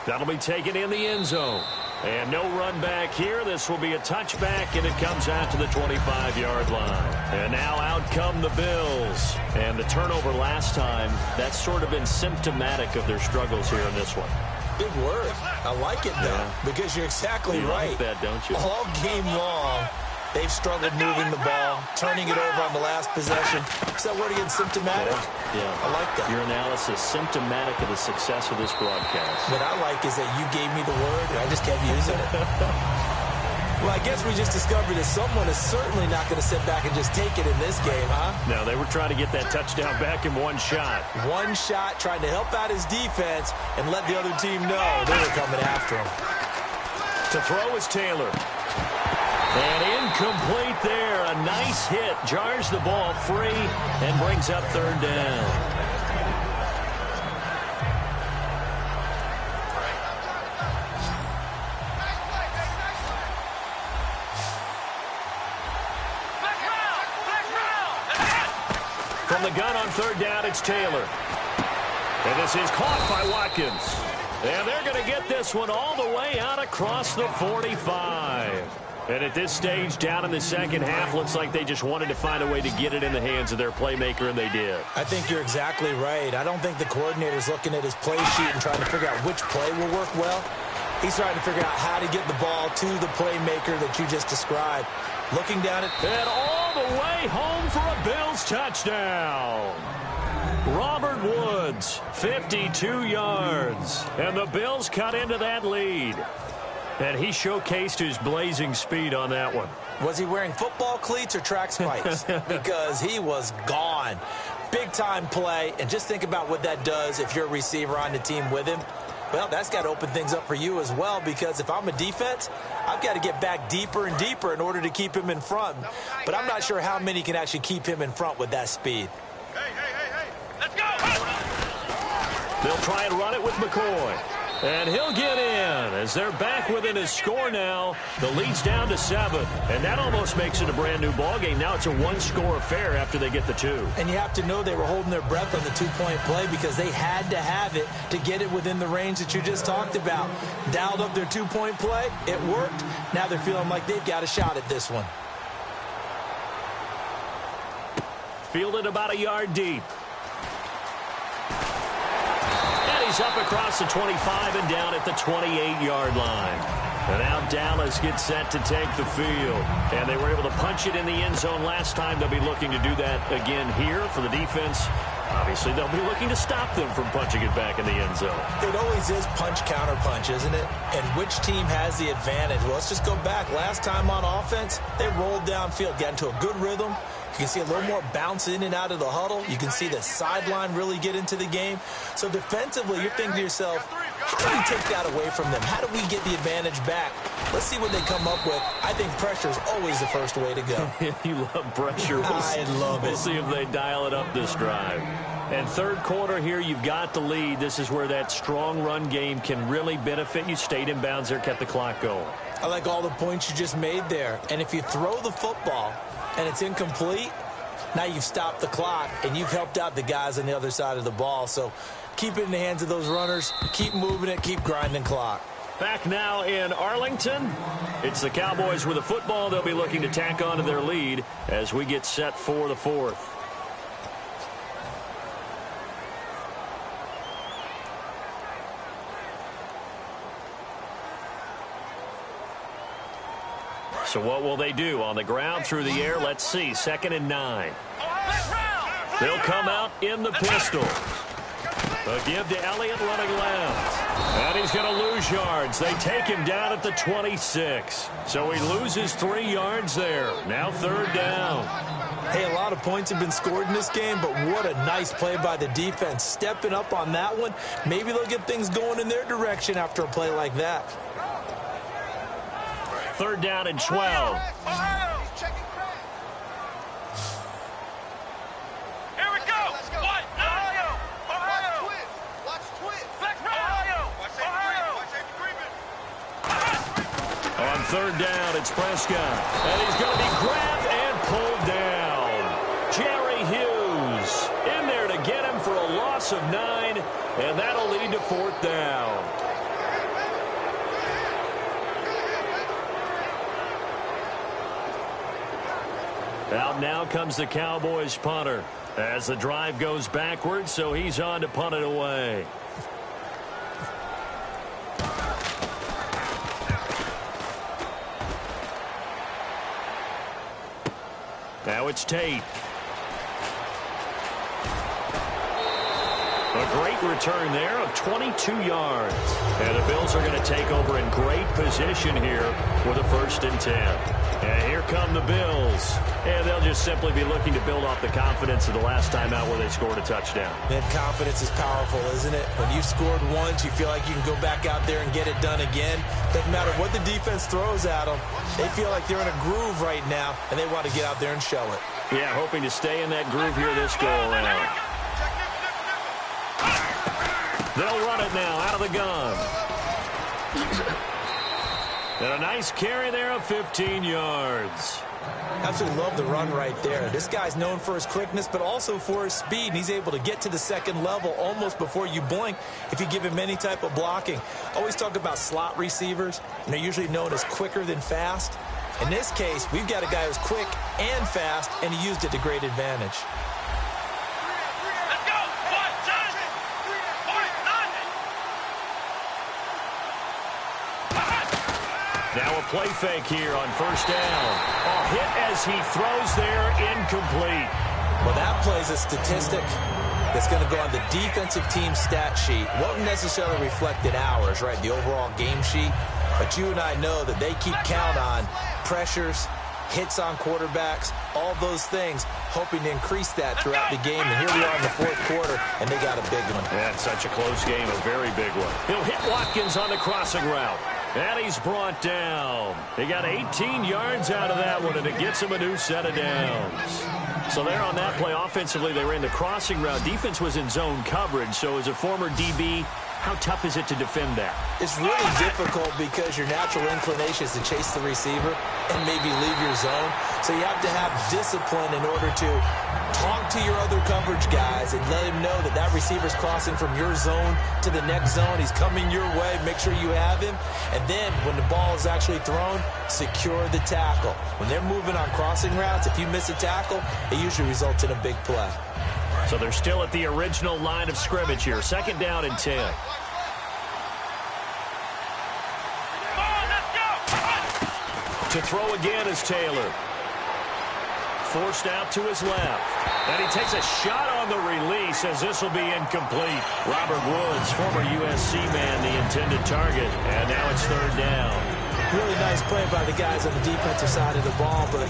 That'll be taken in the end zone. And no run back here. This will be a touchback, and it comes out to the 25-yard line. And now out come the Bills. And the turnover last time, that's sort of been symptomatic of their struggles here in this one. Big word. I like it, though, because you're exactly right. You like that, don't you? All game long, they've struggled moving the ball, turning it over on the last possession. Is that word again, symptomatic? Yeah. I like that. Your analysis, symptomatic of the success of this broadcast. What I like is that you gave me the word, and I just kept using it. Well, I guess we just discovered that someone is certainly not going to sit back and just take it in this game, huh? No, they were trying to get that touchdown back in one shot. One shot, trying to help out his defense and let the other team know they were coming after him. To throw is Taylor. And incomplete there. A nice hit. Jars the ball free and brings up 3rd down. From the gun on 3rd down, it's Taylor. And this is caught by Watkins. And they're going to get this one all the way out across the 45. And at this stage, down in the second half, looks like they just wanted to find a way to get it in the hands of their playmaker, and they did. I think you're exactly right. I don't think the coordinator's looking at his play sheet and trying to figure out which play will work well. He's trying to figure out how to get the ball to the playmaker that you just described. Looking down at... And all the way home for a Bills touchdown. Robert Woods, 52 yards. And the Bills cut into that lead. And he showcased his blazing speed on that one. Was he wearing football cleats or track spikes? Because he was gone. Big-time play. And just think about what that does if you're a receiver on the team with him. Well, that's got to open things up for you as well, because if I'm a defense, I've got to get back deeper and deeper in order to keep him in front. But I'm not sure how many can actually keep him in front with that speed. Hey, let's go! They'll try and run it with McCoy. And he'll get in as they're back within his score now. The lead's down to 7, and that almost makes it a brand-new ballgame. Now it's a one-score affair after they get the 2. And you have to know they were holding their breath on the two-point play because they had to have it to get it within the range that you just talked about. Dialed up their two-point play. It worked. Now they're feeling like they've got a shot at this one. fielded about a yard deep. And he's up across the 25 and down at the 28-yard line. And now Dallas gets set to take the field. And they were able to punch it in the end zone last time. They'll be looking to do that again here for the defense. Obviously, they'll be looking to stop them from punching it back in the end zone. It always is punch-counter-punch, isn't it? And which team has the advantage? Well, let's just go back. Last time on offense, they rolled downfield, got into a good rhythm. You can see a little more bounce in and out of the huddle. You can see the sideline really get into the game. So defensively, you're thinking to yourself, how do we take that away from them? How do we get the advantage back? Let's see what they come up with. I think pressure is always the first way to go. You love pressure. I love it. We'll see if they dial it up this drive. And third quarter here, you've got the lead. This is where that strong run game can really benefit you. Stayed in bounds there, kept the clock going. I like all the points you just made there. And if you throw the football and it's incomplete, now you've stopped the clock and you've helped out the guys on the other side of the ball. So keep it in the hands of those runners. Keep moving it. Keep grinding clock. Back now in Arlington. It's the Cowboys with the football. They'll be looking to tack on to their lead as we get set for the fourth. So what will they do? On the ground, through the air, let's see. 2nd and 9. They'll come out in the pistol. A give to Elliott running left. And he's going to lose yards. They take him down at the 26. So he loses 3 yards there. Now 3rd down. Hey, a lot of points have been scored in this game, but what a nice play by the defense. Stepping up on that one. Maybe they'll get things going in their direction after a play like that. 3rd down and 12. Here we go. What? Ohio. Watch twist. Ohio. On 3rd down, it's Prescott. And he's going to be grabbed and pulled down. Jerry Hughes in there to get him for a loss of 9. And that'll lead to 4th down. Out now comes the Cowboys punter as the drive goes backwards, so he's on to punt it away. Now it's Tate. A great return there of 22 yards. And the Bills are going to take over in great position here with a 1st and 10. And here come the Bills. And they'll just simply be looking to build off the confidence of the last time out where they scored a touchdown. And confidence is powerful, isn't it? When you've scored once, you feel like you can go back out there and get it done again. Doesn't matter what the defense throws at them. They feel like they're in a groove right now, and they want to get out there and show it. Yeah, hoping to stay in that groove here this go-around. They'll run it now out of the gun. And a nice carry there of 15 yards. Absolutely love the run right there. This guy's known for his quickness, but also for his speed. And he's able to get to the 2nd level almost before you blink if you give him any type of blocking. I always talk about slot receivers, and they're usually known as quicker than fast. In this case, we've got a guy who's quick and fast, and he used it to great advantage. Let's go. 1, 2, 9. Now a play fake here on 1st down. A hit as he throws there, incomplete. Well, that play's a statistic that's going to go on the defensive team stat sheet. Won't necessarily reflect in ours, right, the overall game sheet. But you and I know that they keep count on pressures, hits on quarterbacks, all those things, hoping to increase that throughout the game. And here we are in the 4th quarter, and they got a big one. That's such a close game, a very big one. He'll hit Watkins on the crossing route. And he's brought down. He got 18 yards out of that one, and it gets him a new set of downs. So there on that play, offensively, they ran the crossing route. Defense was in zone coverage, so as a former DB, how tough is it to defend that? It's really difficult because your natural inclination is to chase the receiver and maybe leave your zone. So you have to have discipline in order to talk to your other coverage guys and let him know that that receiver's crossing from your zone to the next zone. He's coming your way. Make sure you have him. And then when the ball is actually thrown, secure the tackle. When they're moving on crossing routes, if you miss a tackle, it usually results in a big play. So they're still at the original line of scrimmage here. 2nd down and 10. To throw again is Taylor. Forced out to his left. And he takes a shot on the release as this will be incomplete. Robert Woods, former USC man, the intended target. And now it's 3rd down. Really nice play by the guys on the defensive side of the ball, but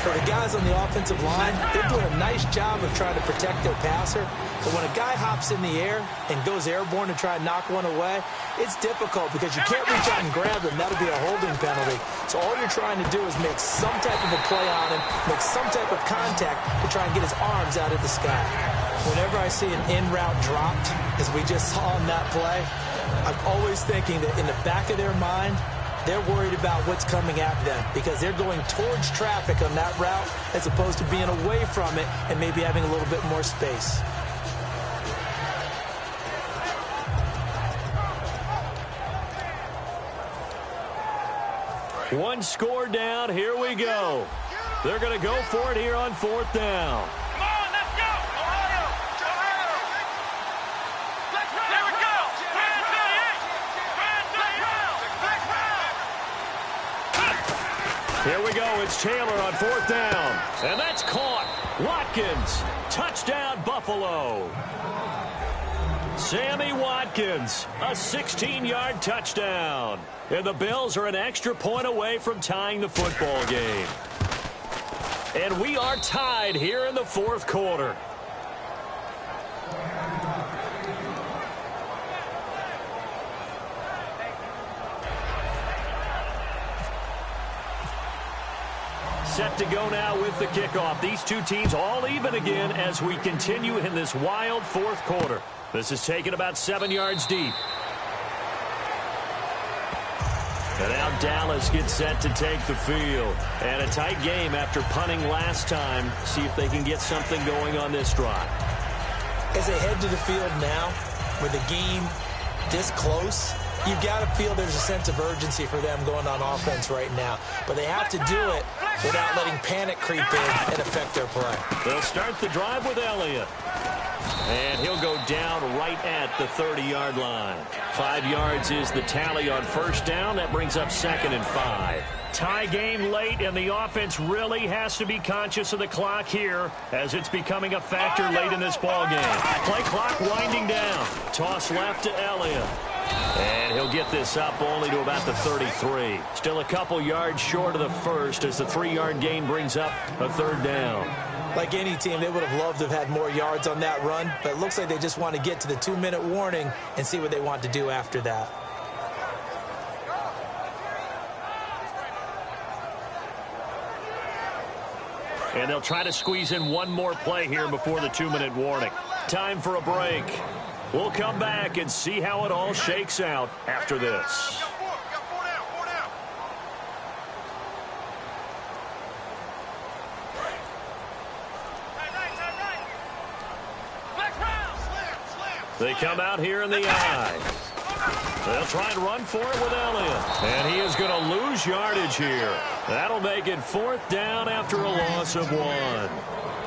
for the guys on the offensive line, they're doing a nice job of trying to protect their passer. But when a guy hops in the air and goes airborne to try and knock one away, it's difficult because you can't reach out and grab him. That'll be a holding penalty. So all you're trying to do is make some type of a play on him, make some type of contact to try and get his arms out of the sky. Whenever I see an in-route dropped, as we just saw on that play, I'm always thinking that in the back of their mind, they're worried about what's coming at them because they're going towards traffic on that route as opposed to being away from it and maybe having a little bit more space. One score down. Here we go. They're going to go for it here on 4th down. Come on, let's go! Ohio! There we go! Brand 38! Here we go. It's Taylor on 4th down. And that's caught. Watkins. Touchdown, Buffalo. Sammy Watkins, a 16-yard touchdown. And the Bills are an extra point away from tying the football game. And we are tied here in the 4th quarter. Set to go now with the kickoff. These two teams all even again as we continue in this wild 4th quarter. This is taken about 7 yards deep. And now Dallas gets set to take the field. And a tight game after punting last time. See if they can get something going on this drive. As they head to the field now, with the game this close, you've got to feel there's a sense of urgency for them going on offense right now. But they have to do it without letting panic creep in and affect their play. They'll start the drive with Elliott. And he'll go down right at the 30-yard line. 5 yards is the tally on 1st down. That brings up 2nd and 5. Tie game late, and the offense really has to be conscious of the clock here as it's becoming a factor late in this ball game. Play clock winding down. Toss left to Elliott. And he'll get this up only to about the 33. Still a couple yards short of the first as the 3-yard gain brings up a 3rd down. Like any team, they would have loved to have had more yards on that run, but it looks like they just want to get to the 2-minute warning and see what they want to do after that. And they'll try to squeeze in one more play here before the 2-minute warning. Time for a break. We'll come back and see how it all shakes out after this. They come out here in the eye. They'll try and run for it with Elliott. And he is going to lose yardage here. That'll make it 4th down after a loss of 1.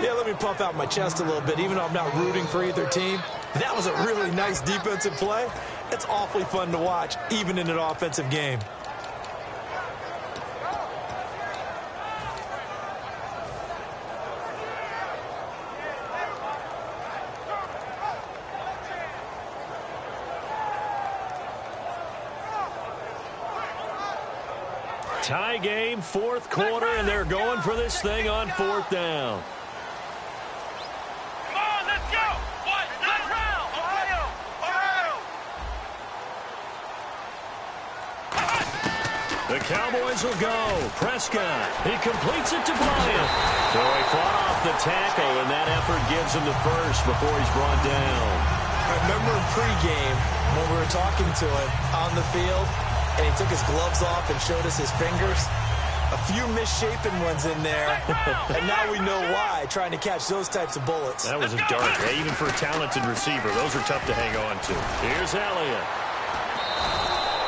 Yeah, let me puff out my chest a little bit. Even though I'm not rooting for either team, that was a really nice defensive play. It's awfully fun to watch, even in an offensive game. Tie game, 4th quarter, and they're going for this thing on 4th down. Come on, let's go! What? Ohio! The Cowboys will go. Prescott, he completes it to Bryant. So he fought off the tackle, and that effort gives him the first before he's brought down. I remember in pregame when we were talking to him on the field, and he took his gloves off and showed us his fingers. A few misshapen ones in there, and now we know why, trying to catch those types of bullets. That was a dart. Yeah, even for a talented receiver, those are tough to hang on to. Here's Elliott.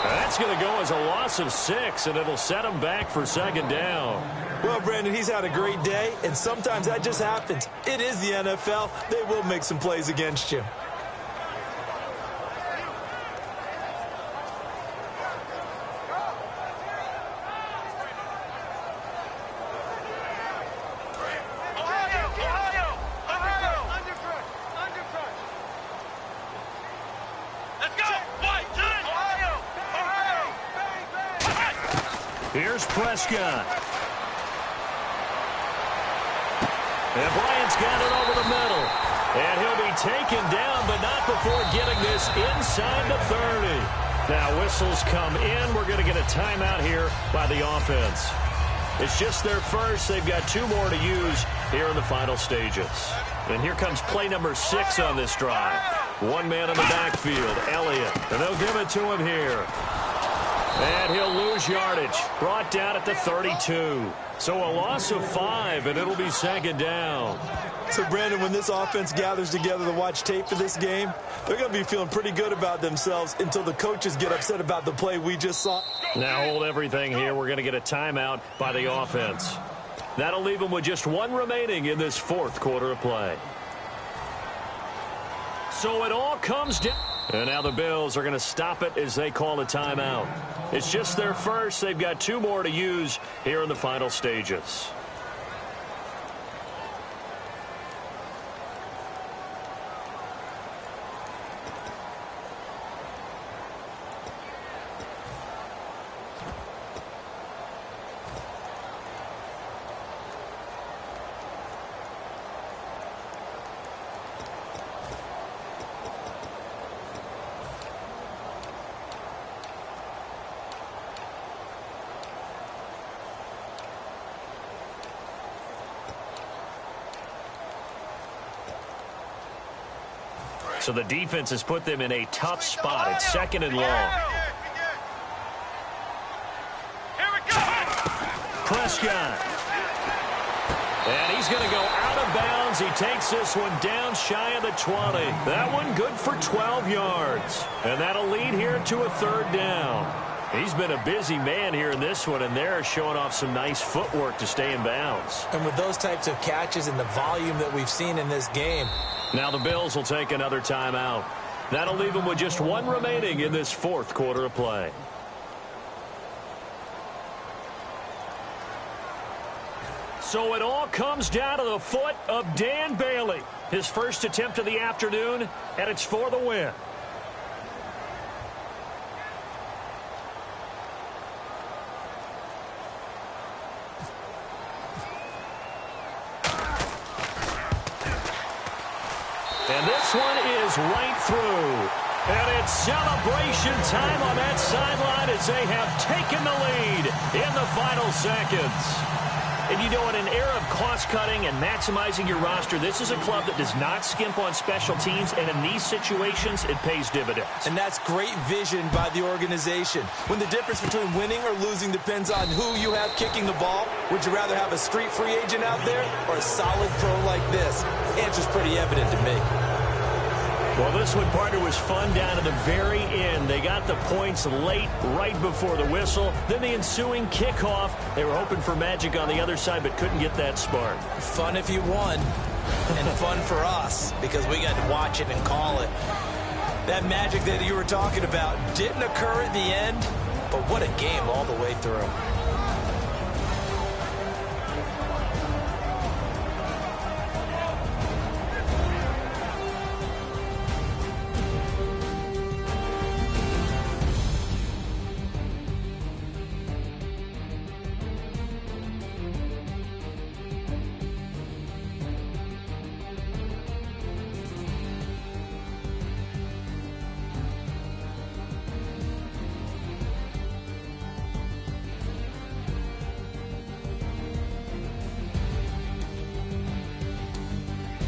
That's going to go as a loss of 6, and it'll set him back for second down. Well, Brandon, he's had a great day, and sometimes that just happens. It is the NFL. They will make some plays against you. Here's Prescott. And Bryant's got it over the middle. And he'll be taken down, but not before getting this inside the 30. Now whistles come in. We're going to get a timeout here by the offense. It's just their first. They've got 2 more to use here in the final stages. And here comes play number 6 on this drive. 1 man in the backfield, Elliott. And they'll give it to him here. And he'll lose yardage. Brought down at the 32. So a loss of 5, and it'll be second down. So, Brandon, when this offense gathers together to watch tape for this game, they're going to be feeling pretty good about themselves until the coaches get upset about the play we just saw. Now hold everything here. We're going to get a timeout by the offense. That'll leave them with just 1 remaining in this 4th quarter of play. So it all comes down. And now the Bills are going to stop it as they call a timeout. It's just their first. They've got 2 more to use here in the final stages. So the defense has put them in a tough spot. It's 2nd and long. Here we go. Prescott. And he's going to go out of bounds. He takes this one down shy of the 20. That one good for 12 yards. And that'll lead here to a 3rd down. He's been a busy man here in this one, and they're showing off some nice footwork to stay in bounds. And with those types of catches and the volume that we've seen in this game. Now the Bills will take another timeout. That'll leave them with just 1 remaining in this 4th quarter of play. So it all comes down to the foot of Dan Bailey. His first attempt of the afternoon, and it's for the win. And this one is right through. And it's celebration time on that sideline as they have taken the lead in the final seconds. And you know, in an era of cost-cutting and maximizing your roster, this is a club that does not skimp on special teams, and in these situations, it pays dividends. And that's great vision by the organization. When the difference between winning or losing depends on who you have kicking the ball, would you rather have a street free agent out there or a solid pro like this? The answer's pretty evident to me. Well, this one, partner, was fun down to the very end. They got the points late, right before the whistle. Then the ensuing kickoff. They were hoping for magic on the other side, but couldn't get that spark. Fun if you won, and fun for us, because we got to watch it and call it. That magic that you were talking about didn't occur at the end, but what a game all the way through.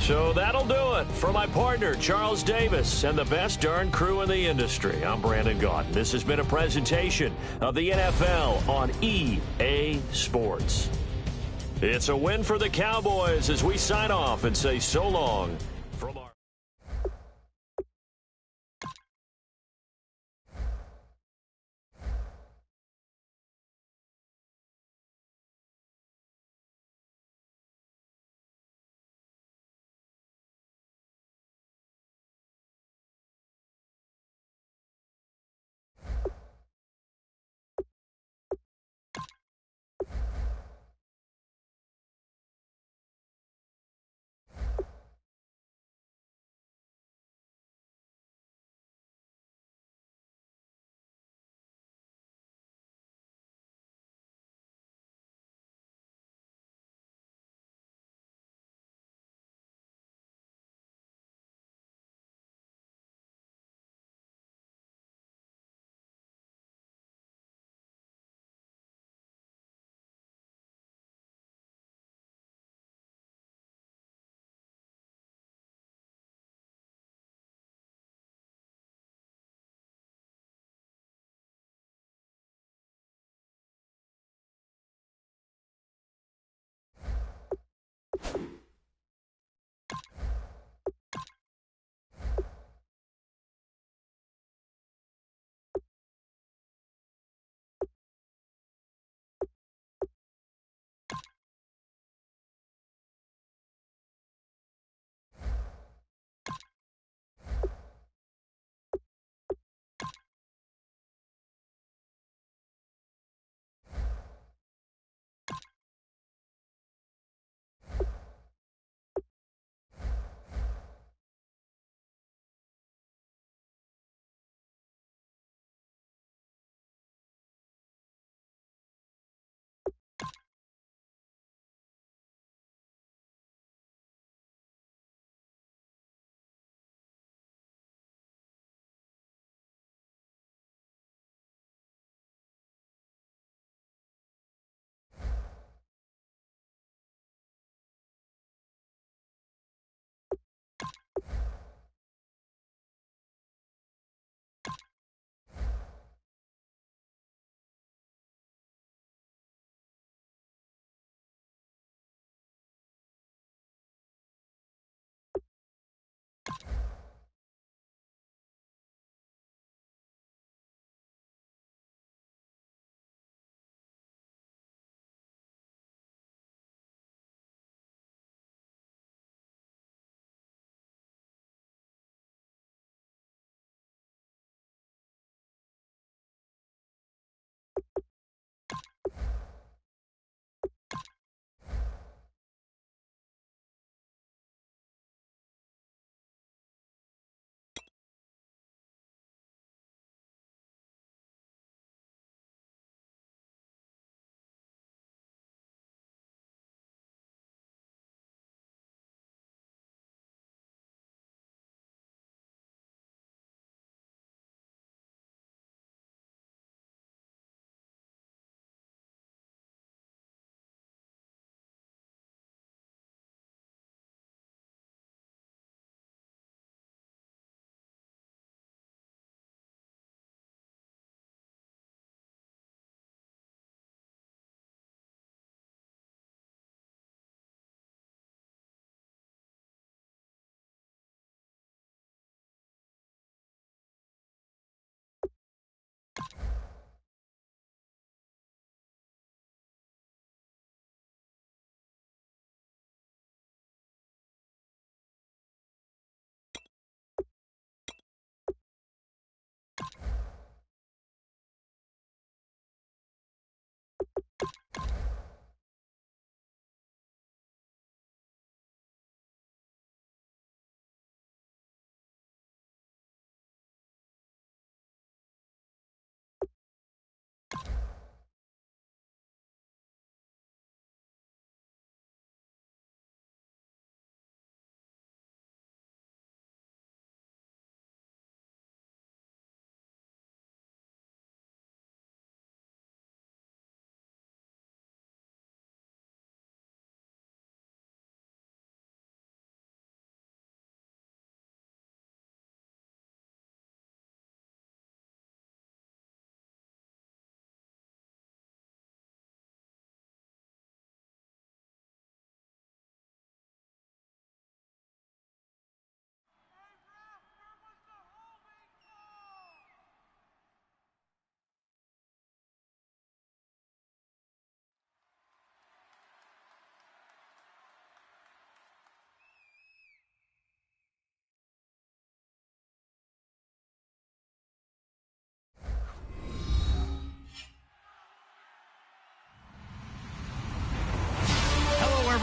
So that'll do it. For my partner, Charles Davis, and the best darn crew in the industry, I'm Brandon Gaudin. This has been a presentation of the NFL on EA Sports. It's a win for the Cowboys as we sign off and say so long from our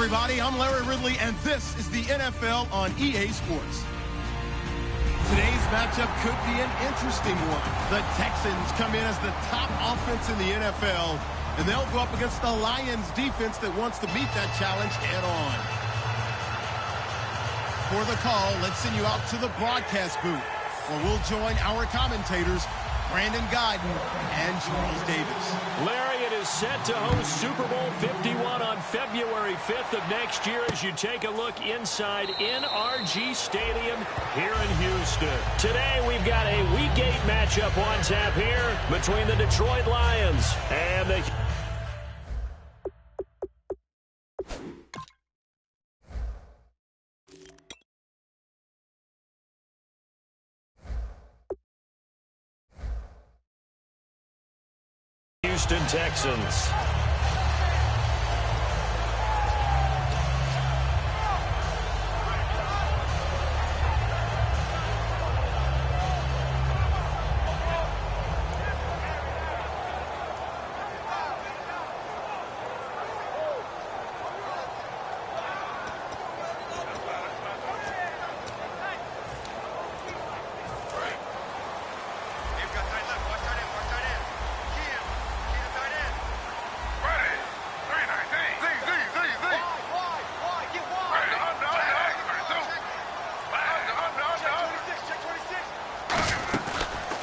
everybody. I'm Larry Ridley, and this is the NFL on EA Sports. Today's matchup could be an interesting one. The Texans come in as the top offense in the NFL, and they'll go up against the Lions defense that wants to meet that challenge head on. For the call, let's send you out to the broadcast booth, where we'll join our commentators, Brandon Guyton and Charles Davis. Larry, it is set to host Super Bowl 51 on February 5th of next year as you take a look inside NRG Stadium here in Houston. Today, we've got a Week 8 matchup on tap here between the Detroit Lions and the Houston Texans.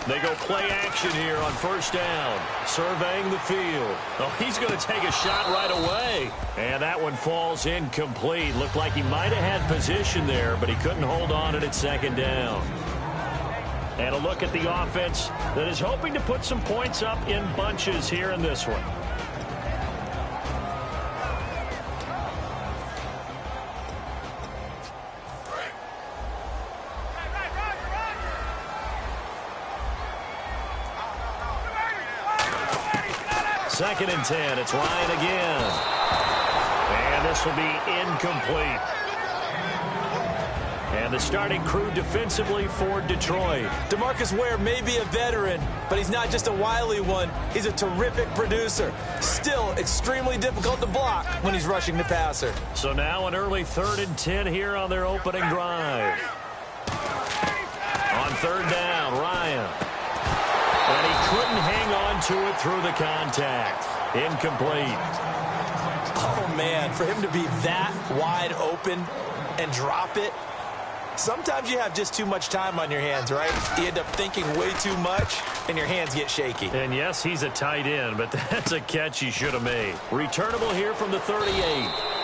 They go play action here on first down. Surveying the field. Oh, he's going to take a shot right away. And that one falls incomplete. Looked like he might have had position there, but he couldn't hold on at second down. And a look at the offense that is hoping to put some points up in bunches here in this one. Second and 10. It's Ryan again. And this will be incomplete. And the starting crew defensively for Detroit. DeMarcus Ware may be a veteran, but he's not just a wily one. He's a terrific producer. Still extremely difficult to block when he's rushing the passer. So now an early 3rd and 10 here on their opening drive. On third down, Ryan. And he couldn't hang on to it through the contact. Incomplete. Oh, man, for him to be that wide open and drop it. Sometimes you have just too much time on your hands, right? You end up thinking way too much, and your hands get shaky. And, yes, he's a tight end, but that's a catch he should have made. Returnable here from the 38.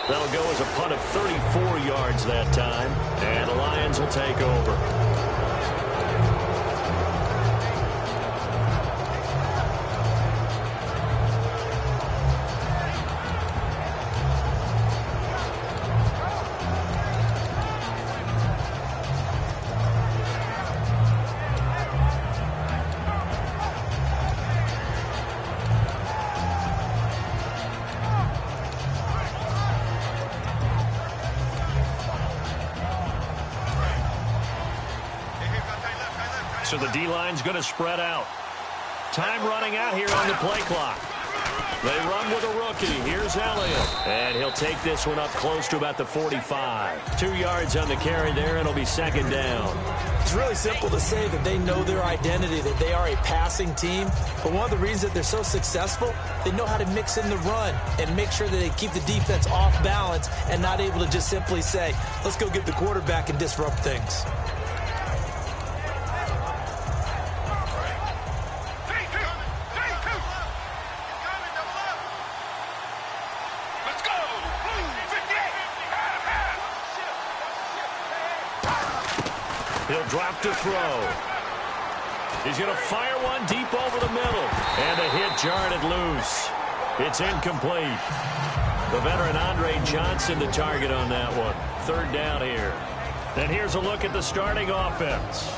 That'll go as a punt of 34 yards that time, and the Lions will take over. So the D-line's going to spread out. Time running out here on the play clock. They run with a rookie. Here's Elliott. And he'll take this one up close to about the 45. 2 yards on the carry there, and it'll be second down. It's really simple to say that they know their identity, that they are a passing team. But one of the reasons that they're so successful, they know how to mix in the run and make sure that they keep the defense off balance and not able to just simply say, let's go get the quarterback and disrupt things. He'll drop to throw. He's going to fire one deep over the middle. And the hit jarred it loose. It's incomplete. The veteran Andre Johnson the target on that one. Third down here. And here's a look at the starting offense.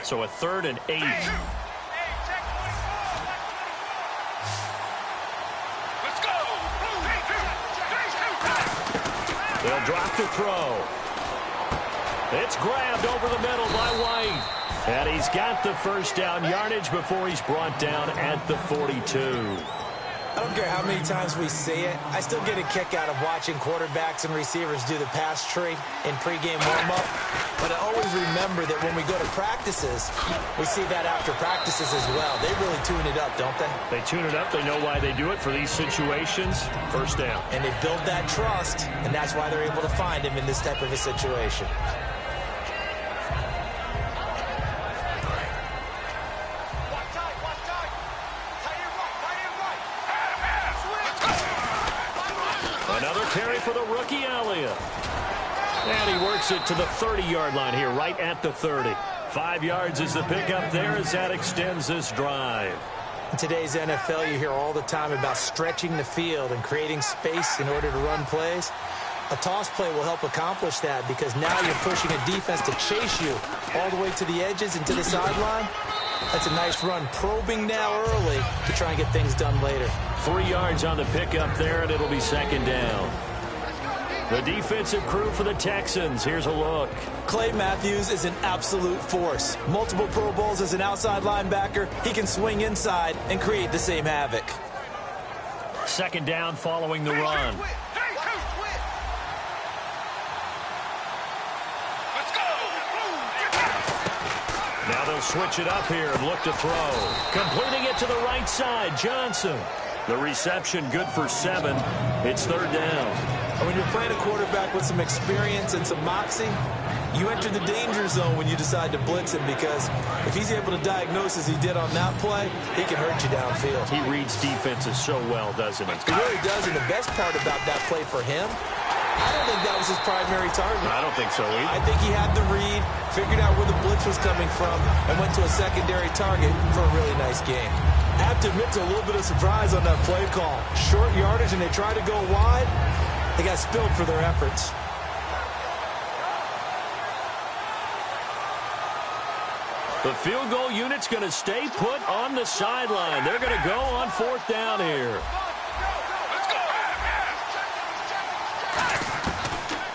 So a 3rd and 8. They'll drop to throw. It's grabbed over the middle by White. And he's got the first down yardage before he's brought down at the 42. I don't care how many times we see it. I still get a kick out of watching quarterbacks and receivers do the pass tree in pregame warm-up. But I always remember that when we go to practices, we see that after practices as well. They really tune it up, don't they? They tune it up. They know why they do it for these situations. First down. And they build that trust, and that's why they're able to find him in this type of a situation. Another carry for the rookie, Elliott. And he works it to the 30-yard line here, right at the 30. 5 yards is the pickup there as that extends this drive. In today's NFL, you hear all the time about stretching the field and creating space in order to run plays. A toss play will help accomplish that because now you're pushing a defense to chase you all the way to the edges and to the sideline. That's a nice run, probing now early to try and get things done later. 3 yards on the pickup there, and it'll be second down. The defensive crew for the Texans. Here's a look. Clay Matthews is an absolute force. Multiple Pro Bowls as an outside linebacker. He can swing inside and create the same havoc. Second down following the run. Now they'll switch it up here and look to throw. Completing it to the right side, Johnson. The reception good for 7. It's third down. When you're playing a quarterback with some experience and some moxie, you enter the danger zone when you decide to blitz him because if he's able to diagnose as he did on that play, he can hurt you downfield. He reads defenses so well, doesn't he? He really does, and the best part about that play for him, I don't think that was his primary target. I don't think so either. I think he had the read, figured out where the blitz was coming from, and went to a secondary target for a really nice game. I have to admit to a little bit of surprise on that play call. Short yardage, and they tried to go wide. They got spilled for their efforts. The field goal unit's going to stay put on the sideline. They're going to go on fourth down here.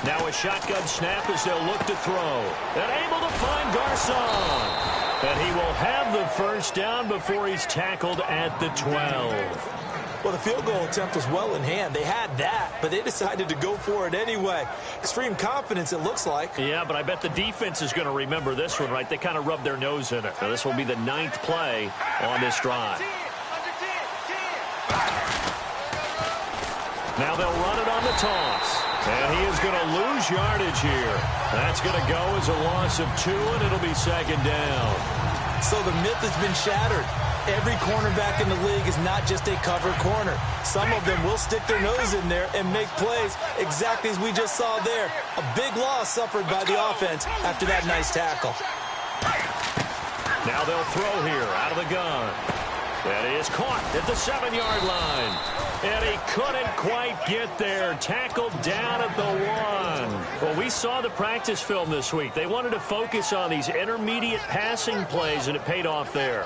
Now a shotgun snap as they'll look to throw. And able to find Garcon. And he will have the first down before he's tackled at the 12. Well, the field goal attempt was well in hand. They had that, but they decided to go for it anyway. Extreme confidence, it looks like. Yeah, but I bet the defense is going to remember this one, right? They kind of rubbed their nose in it. Now, this will be the 9th play on this drive. Now they'll run it on the toss. And he is going to lose yardage here. That's going to go as a loss of 2, and it'll be second down. So the myth has been shattered. Every cornerback in the league is not just a cover corner. Some of them will stick their nose in there and make plays exactly as we just saw there. A big loss suffered by the offense after that nice tackle. Now they'll throw here out of the gun. And he is caught at the 7-yard line. And he couldn't quite get there. Tackled down at the 1. Well, we saw the practice film this week. They wanted to focus on these intermediate passing plays, and it paid off there.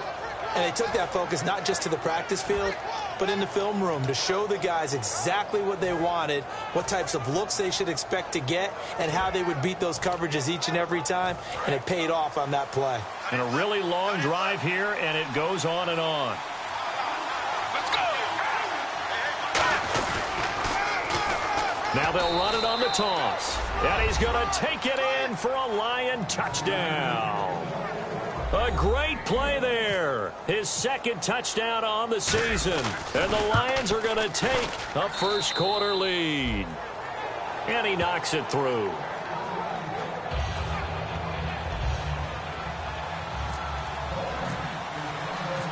And they took that focus not just to the practice field, but in the film room to show the guys exactly what they wanted, what types of looks they should expect to get, and how they would beat those coverages each and every time, and it paid off on that play. And a really long drive here, and it goes on and on. Now they'll run it on the toss. And he's going to take it in for a Lion touchdown. A great play there. His second touchdown on the season. And the Lions are going to take a first-quarter lead. And he knocks it through.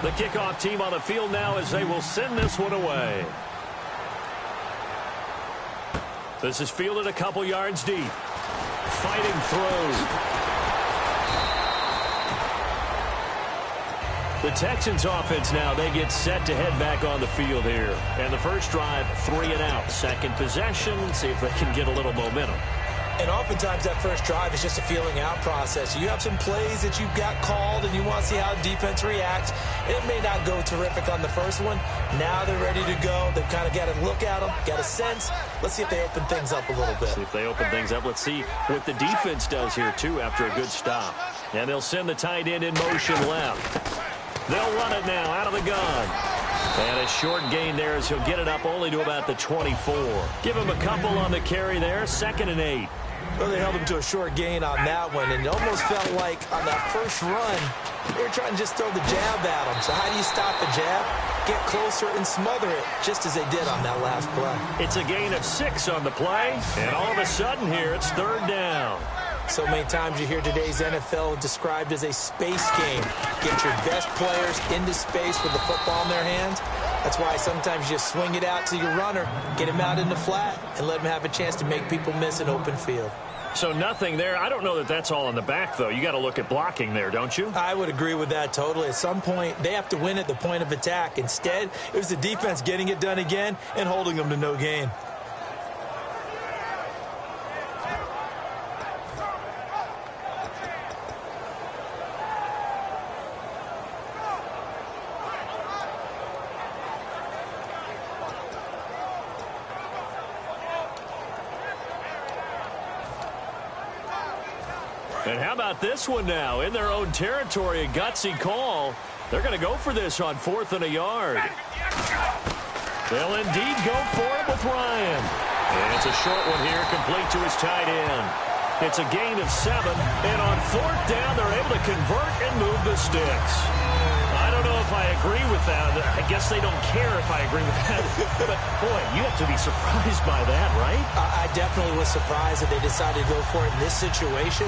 The kickoff team on the field now as they will send this one away. This is fielded a couple yards deep. Fighting through. The Texans offense now, they get set to head back on the field here. And the first drive, 3 and out. Second possession, see if they can get a little momentum. And oftentimes that first drive is just a feeling out process. You have some plays that you've got called and you want to see how defense reacts. It may not go terrific on the first one. Now they're ready to go. They've kind of got to look at them, got a sense. Let's see if they open things up a little bit. See if they open things up. Let's see what the defense does here, too, after a good stop. And they'll send the tight end in motion left. They'll run it now out of the gun. And a short gain there as he'll get it up only to about the 24. Give him a couple on the carry there, 2nd and 8. Well, they held him to a short gain on that one, and it almost felt like on that first run, they were trying to just throw the jab at him. So how do you stop the jab? Get closer and smother it, just as they did on that last play. It's a gain of 6 on the play, and all of a sudden here, it's 3rd down. So many times you hear today's NFL described as a space game. Get your best players into space with the football in their hands. That's why sometimes you just swing it out to your runner, get him out in the flat, and let him have a chance to make people miss an open field. So nothing there. I don't know that that's all in the back, though. You got to look at blocking there, don't you? I would agree with that totally. At some point, they have to win at the point of attack. Instead, it was the defense getting it done again and holding them to no gain. And how about this one now? In their own territory, a gutsy call. They're going to go for this on 4th and a yard. They'll indeed go for it with Ryan. And it's a short one here, complete to his tight end. It's a gain of 7. And on 4th down, they're able to convert and move the sticks. I don't know if I agree with that. I guess they don't care if I agree with that. But, boy, you have to be surprised by that, right? I definitely was surprised that they decided to go for it in this situation.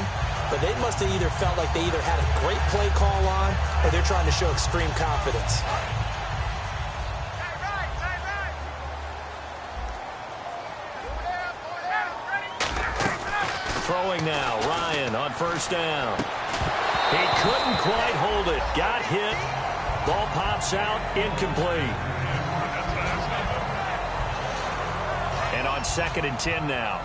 But they must have either felt like they either had a great play call on or they're trying to show extreme confidence. Throwing now, Ryan on 1st down. He couldn't quite hold it. Got hit. Ball pops out, incomplete. And on 2nd and 10 now.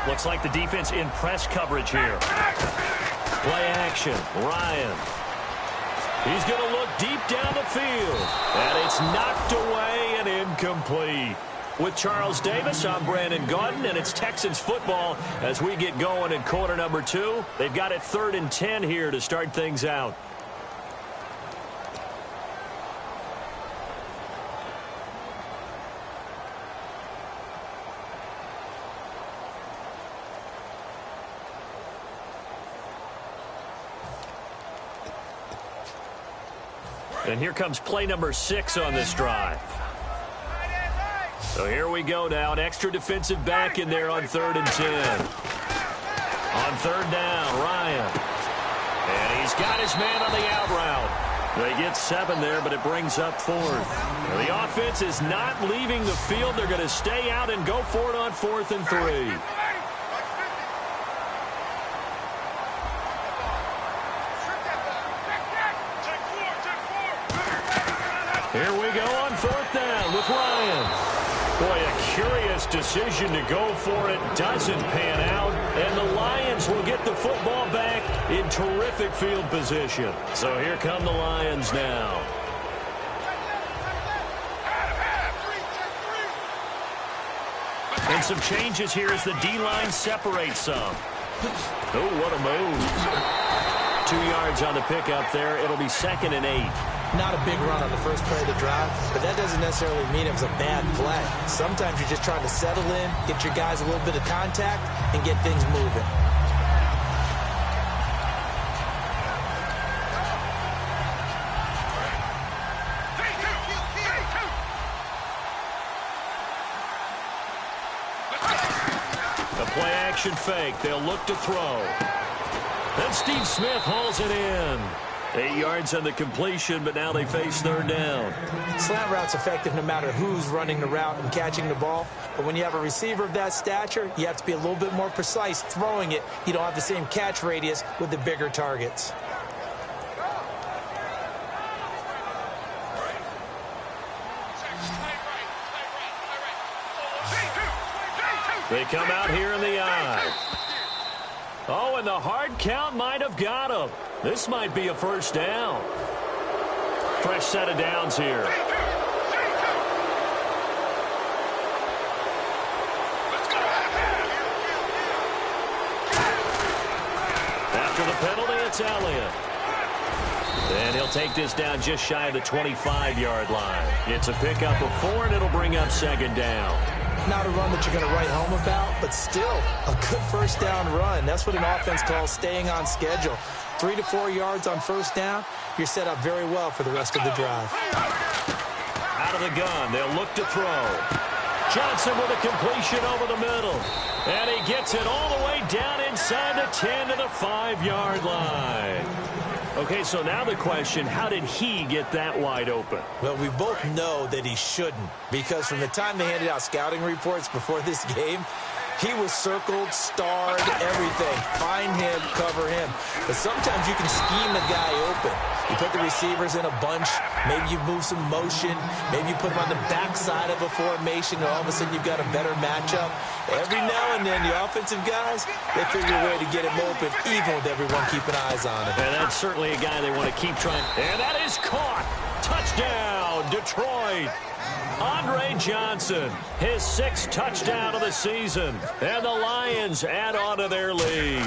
Looks like the defense in press coverage here. Play action, Ryan. He's going to look deep down the field. And it's knocked away and incomplete. With Charles Davis, I'm Brandon Gaudin, and it's Texans football as we get going in quarter number 2. They've got it 3rd and 10 here to start things out. And here comes play number 6 on this drive. So here we go now. An extra defensive back in there on 3rd and 10. On 3rd down, Ryan. And he's got his man on the out route. They get 7 there, but it brings up 4th. Now, the offense is not leaving the field. They're going to stay out and go for it on 4th and 3. Here we go on 4th down with Ryan. Boy, a curious decision to go for it. Doesn't pan out. And the Lions will get the football back in terrific field position. So here come the Lions now. And some changes here as the D-line separates some. Oh, what a move. 2 yards on the pickup there. It'll be 2nd and 8. Not a big run on the first play of the drive, but that doesn't necessarily mean it was a bad play. Sometimes you're just trying to settle in, get your guys a little bit of contact, and get things moving. The play-action fake. They'll look to throw. Then Steve Smith hauls it in. 8 yards on the completion, but now they face 3rd down. Slant route's effective no matter who's running the route and catching the ball. But when you have a receiver of that stature, you have to be a little bit more precise throwing it. You don't have the same catch radius with the bigger targets. They come out here in the eye. Oh, and the hard count might have got him. This might be a first down. Fresh set of downs here. After the penalty, it's Elliott. And he'll take this down just shy of the 25-yard line. It's a pickup of 4, and it'll bring up second down. Not a run that you're going to write home about, but still a good first down run. That's what an offense calls staying on schedule. 3 to 4 yards on first down, you're set up very well for the rest of the drive. Out of the gun, they'll look to throw. Johnson with a completion over the middle. And he gets it all the way down inside the 10 to the 5-yard line. Okay, so now the question, how did he get that wide open? Well, we both know that he shouldn't, because from the time they handed out scouting reports before this game, he was circled, starred, everything. Find him, cover him. But sometimes you can scheme a guy open. You put the receivers in a bunch. Maybe you move some motion. Maybe you put them on the backside of a formation, and all of a sudden you've got a better matchup. Every now and then, the offensive guys, they figure a way to get him open, even with everyone keeping eyes on him. And that's certainly a guy they want to keep trying. And that is caught. Touchdown, Detroit. Andre Johnson, his 6th touchdown of the season. And the Lions add on to their lead.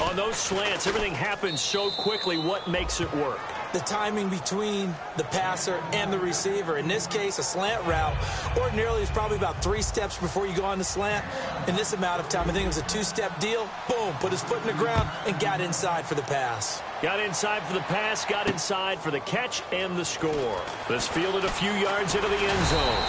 On those slants, everything happens so quickly. What makes it work? The timing between the passer and the receiver. In this case, a slant route ordinarily is probably about 3 steps before you go on the slant. In this amount of time, I think it was a 2-step deal. Boom, put his foot in the ground and got inside for the pass. Got inside for the pass, got inside for the catch and the score. This fielded a few yards into the end zone.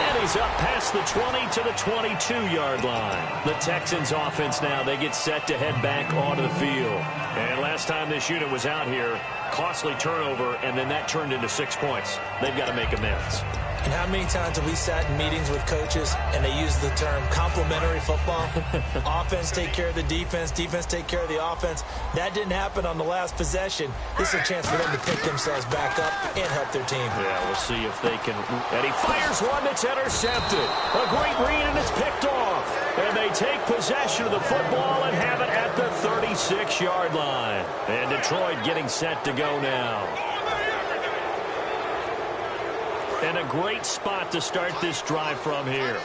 And he's up past the 20 to the 22-yard line. The Texans offense now, they get set to head back onto the field. And last time this unit was out here, costly turnover, and then that turned into 6 points. They've got to make amends. And how many times have we sat in meetings with coaches and they use the term complementary football? Offense take care of the defense, defense take care of the offense. That didn't happen on the last possession. This is a chance for them to pick themselves back up and help their team. Yeah, we'll see if they can. And he fires one that's intercepted. A great read, and it's picked off. And they take possession of the football and have it at the 36-yard line. And Detroit getting set to go now. And a great spot to start this drive from here.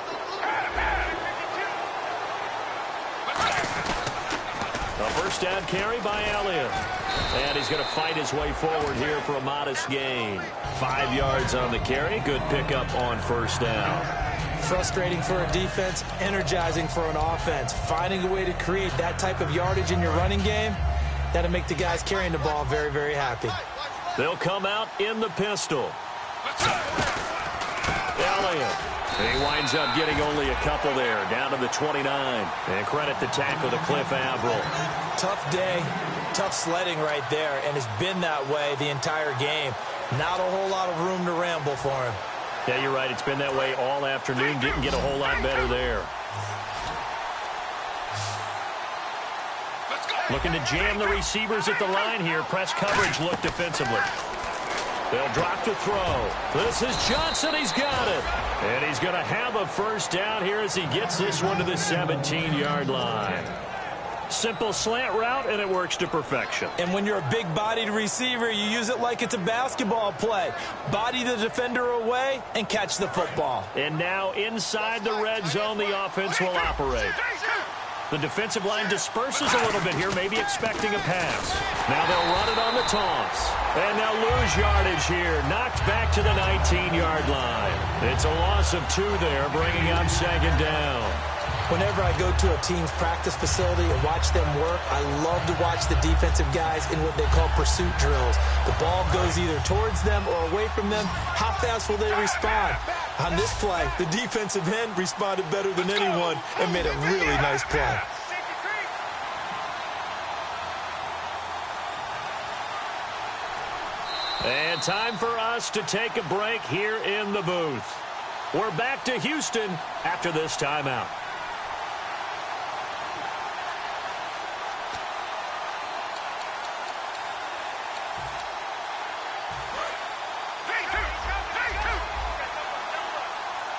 A first down carry by Elliott. And he's going to fight his way forward here for a modest gain. 5 yards on the carry. Good pickup on first down. Frustrating for a defense, energizing for an offense. Finding a way to create that type of yardage in your running game, that'll make the guys carrying the ball very, very happy. They'll come out in the pistol. Elliott. And he winds up getting only a couple there, down to the 29. And credit the tackle to Cliff Averill. Tough day, tough sledding right there, and it's been that way the entire game. Not a whole lot of room to ramble for him. Yeah, you're right. It's been that way all afternoon. Didn't get a whole lot better there. Looking to jam the receivers at the line here. Press coverage look defensively. They'll drop to throw. This is Johnson. He's got it. And he's going to have a first down here as he gets this one to the 17-yard line. Simple slant route, and it works to perfection. And when you're a big-bodied receiver, you use it like it's a basketball play. Body the defender away and catch the football. And now inside the red zone, the offense will operate. The defensive line disperses a little bit here, maybe expecting a pass. Now they'll run it on the toss. And they'll lose yardage here. Knocked back to the 19-yard line. It's a loss of 2 there, bringing up second down. Whenever I go to a team's practice facility and watch them work, I love to watch the defensive guys in what they call pursuit drills. The ball goes either towards them or away from them. How fast will they respond? On this play, the defensive end responded better than anyone and made a really nice play. And time for us to take a break here in the booth. We're back to Houston after this timeout.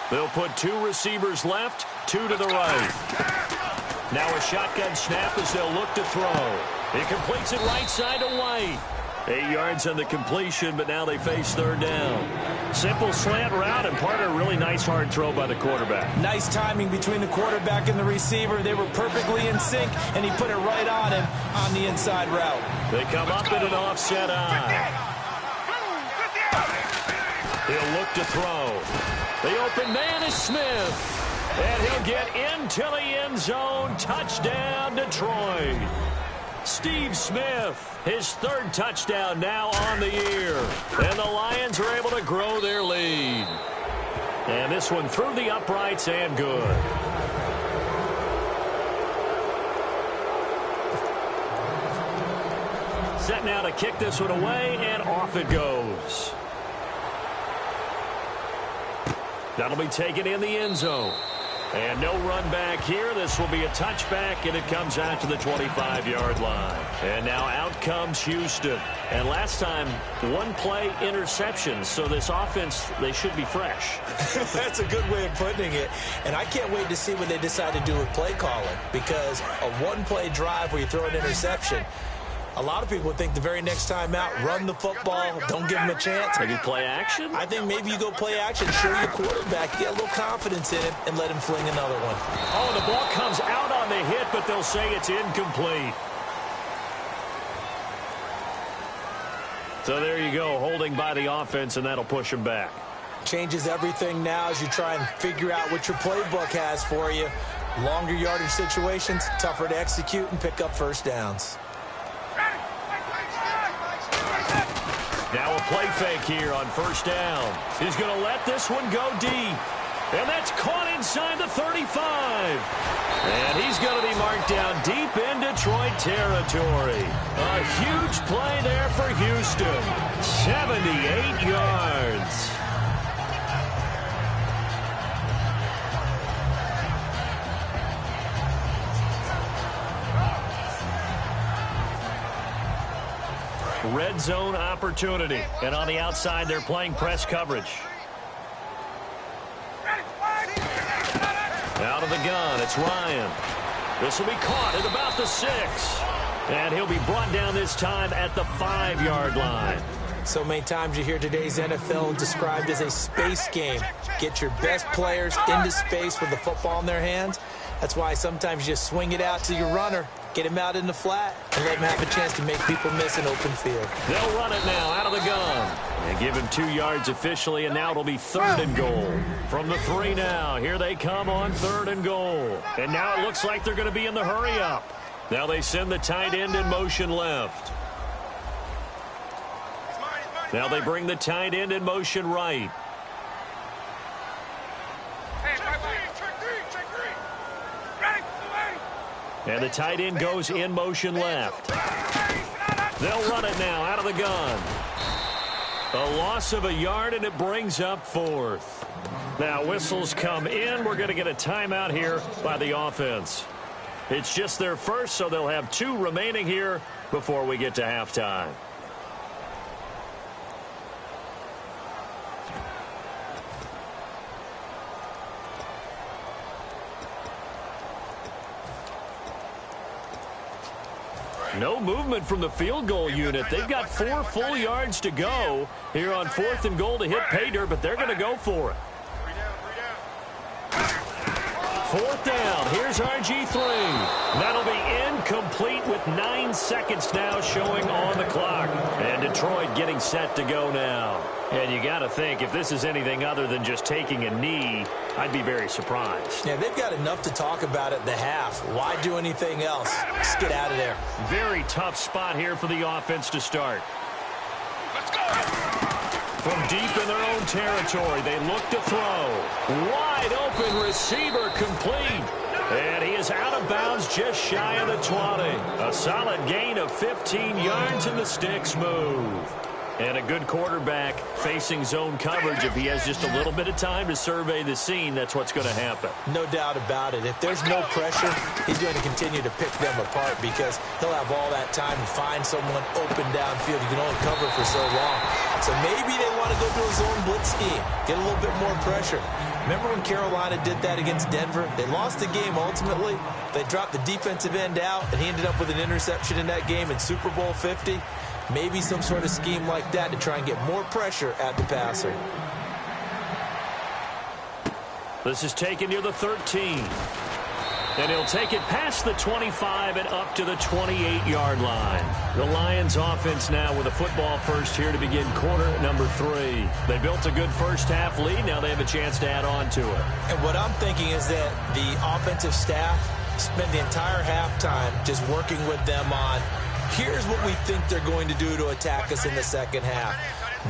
They'll put 2 receivers left Two to the right. Now a shotgun snap as they'll look to throw. He completes it right side to White. 8 yards on the completion, but now they face third down. Simple slant route, and part of a really nice hard throw by the quarterback. Nice timing between the quarterback and the receiver. They were perfectly in sync, and he put it right on him on the inside route. They come up in an offset eye. He'll look to throw. The open man is Smith. And he'll get into the end zone. Touchdown, Detroit. Steve Smith, his third touchdown now on the year. And the Lions are able to grow their lead. And this one through the uprights and good. Set now to kick this one away, and off it goes. That'll be taken in the end zone. And no run back here. This will be a touchback, and it comes out to the 25-yard line. And now out comes Houston. And last time, one play interception. So this offense, they should be fresh. That's a good way of putting it. And I can't wait to see what they decide to do with play calling. Because a one-play drive where you throw an interception, a lot of people think the very next time out, run the football, don't give him a chance. Maybe play action? I think maybe you go play action, show your quarterback, get a little confidence in him, and let him fling another one. Oh, the ball comes out on the hit, but they'll say it's incomplete. So there you go, holding by the offense, and that'll push him back. Changes everything now as you try and figure out what your playbook has for you. Longer yardage situations, tougher to execute and pick up first downs. Now a play fake here on first down. He's going to let this one go deep. And that's caught inside the 35. And he's going to be marked down deep in Detroit territory. A huge play there for Houston. 78 yards. Red zone opportunity. And on the outside, they're playing press coverage. Out of the gun, it's Ryan. This will be caught at about the 6. And he'll be brought down this time at the 5-yard line. So many times you hear today's NFL described as a space game. Get your best players into space with the football in their hands. That's why sometimes you just swing it out to your runner, get him out in the flat, and let him have a chance to make people miss an open field. They'll run it now out of the gun. And give him 2 yards officially, and now it'll be 3rd and goal. From the 3 now, here they come on 3rd and goal. And now it looks like they're going to be in the hurry-up. Now they send the tight end in motion left. Now they bring the tight end in motion right. And the tight end goes in motion left. They'll run it now out of the gun. A loss of a yard, and it brings up 4th. Now whistles come in. We're going to get a timeout here by the offense. It's just their first, so they'll have 2 remaining here before we get to halftime. No movement from the field goal unit. They've got 4 full yards to go here on 4th and goal to hit pay dirt, but they're going to go for it. 4th down. Here's RG3. That'll be incomplete with 9 seconds now showing on the clock. And Detroit getting set to go now. And you got to think, if this is anything other than just taking a knee, I'd be very surprised. Yeah, they've got enough to talk about at the half. Why do anything else? Just get out of there. Very tough spot here for the offense to start. Let's go. From deep in their own territory, they look to throw. Wide open receiver complete. And he is out of bounds just shy of the 20. A solid gain of 15 yards, and the sticks move. And a good quarterback facing zone coverage. If he has just a little bit of time to survey the scene, that's what's going to happen. No doubt about it. If there's no pressure, he's going to continue to pick them apart because he'll have all that time to find someone open downfield. You can only cover for so long. So maybe they want to go to a zone blitz scheme. Get a little bit more pressure. Remember when Carolina did that against Denver? They lost the game ultimately. They dropped the defensive end out, and he ended up with an interception in that game in Super Bowl 50. Maybe some sort of scheme like that to try and get more pressure at the passer. This is taken near the 13. And he'll take it past the 25 and up to the 28-yard line. The Lions offense now with a football first here to begin quarter number 3. They built a good first-half lead. Now they have a chance to add on to it. And what I'm thinking is that the offensive staff spent the entire halftime just working with them on, here's what we think they're going to do to attack us in the second half.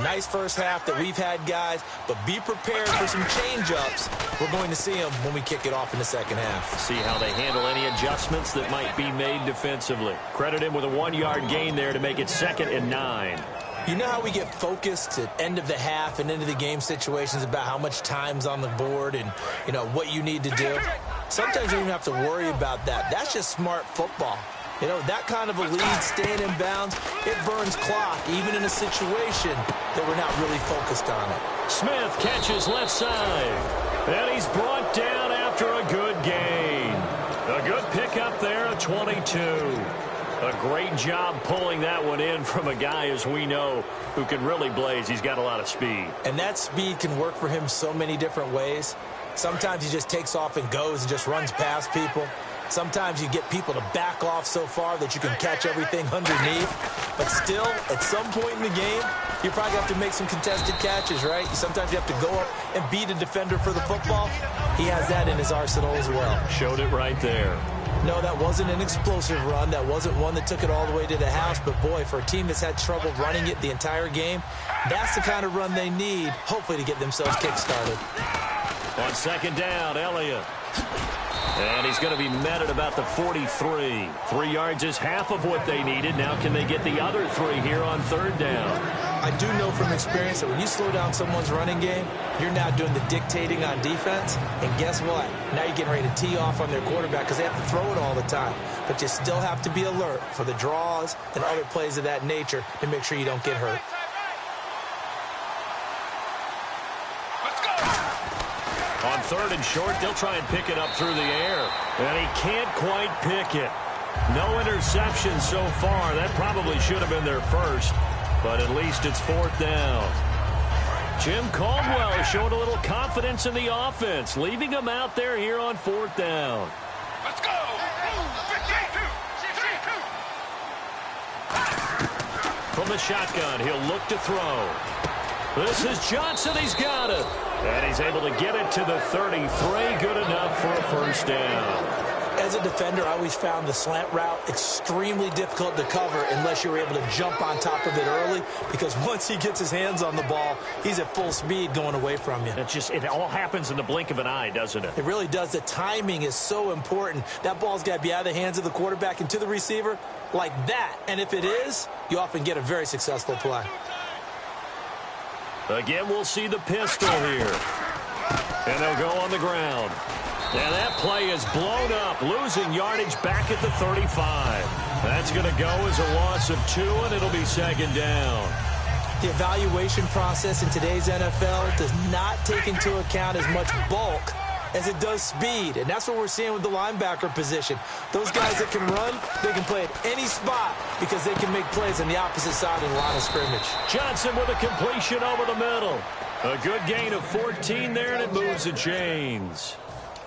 Nice first half that we've had, guys, but be prepared for some change-ups. We're going to see them when we kick it off in the second half. See how they handle any adjustments that might be made defensively. Credit him with a 1-yard gain there to make it 2nd and 9. You know how we get focused at end of the half and into the game situations about how much time's on the board and, you know, what you need to do? Sometimes you don't even have to worry about that. That's just smart football. You know, that kind of a lead, staying in bounds, it burns clock, even in a situation that we're not really focused on it. Smith catches left side, and he's brought down after a good gain. A good pickup there, a 22. A great job pulling that one in from a guy, as we know, who can really blaze. He's got a lot of speed. And that speed can work for him so many different ways. Sometimes he just takes off and goes and just runs past people. Sometimes you get people to back off so far that you can catch everything underneath. But still, at some point in the game, you probably have to make some contested catches, right? Sometimes you have to go up and beat a defender for the football. He has that in his arsenal as well. Showed it right there. No, that wasn't an explosive run. That wasn't one that took it all the way to the house. But, boy, for a team that's had trouble running it the entire game, that's the kind of run they need, hopefully, to get themselves kick-started. On 2nd down, Elliott. And he's going to be met at about the 43. 3 yards is half of what they needed. Now can they get the other 3 here on 3rd down? I do know from experience that when you slow down someone's running game, you're now doing the dictating on defense. And guess what? Now you're getting ready to tee off on their quarterback because they have to throw it all the time. But you still have to be alert for the draws and other plays of that nature to make sure you don't get hurt. On 3rd and short, they'll try and pick it up through the air. And he can't quite pick it. No interception so far. That probably should have been their first. But at least it's 4th down. Jim Caldwell is showing a little confidence in the offense, leaving them out there here on 4th down. Let's go! 52. From the shotgun, he'll look to throw. This is Johnson. He's got it. And he's able to get it to the 33. Good enough for a first down. As a defender, I always found the slant route extremely difficult to cover unless you were able to jump on top of it early, because once he gets his hands on the ball, he's at full speed going away from you. It all happens in the blink of an eye, doesn't it? It really does. The timing is so important. That ball's got to be out of the hands of the quarterback and to the receiver like that. And if it is, you often get a very successful play. Again, we'll see the pistol here. And they'll go on the ground. And that play is blown up, losing yardage back at the 35. That's going to go as a loss of 2, and it'll be 2nd down. The evaluation process in today's NFL does not take into account as much bulk as it does speed, and that's what we're seeing with the linebacker position. Those guys that can run, they can play at any spot because they can make plays on the opposite side of the line of scrimmage. Johnson with a completion over the middle. A good gain of 14 there, and it moves the chains.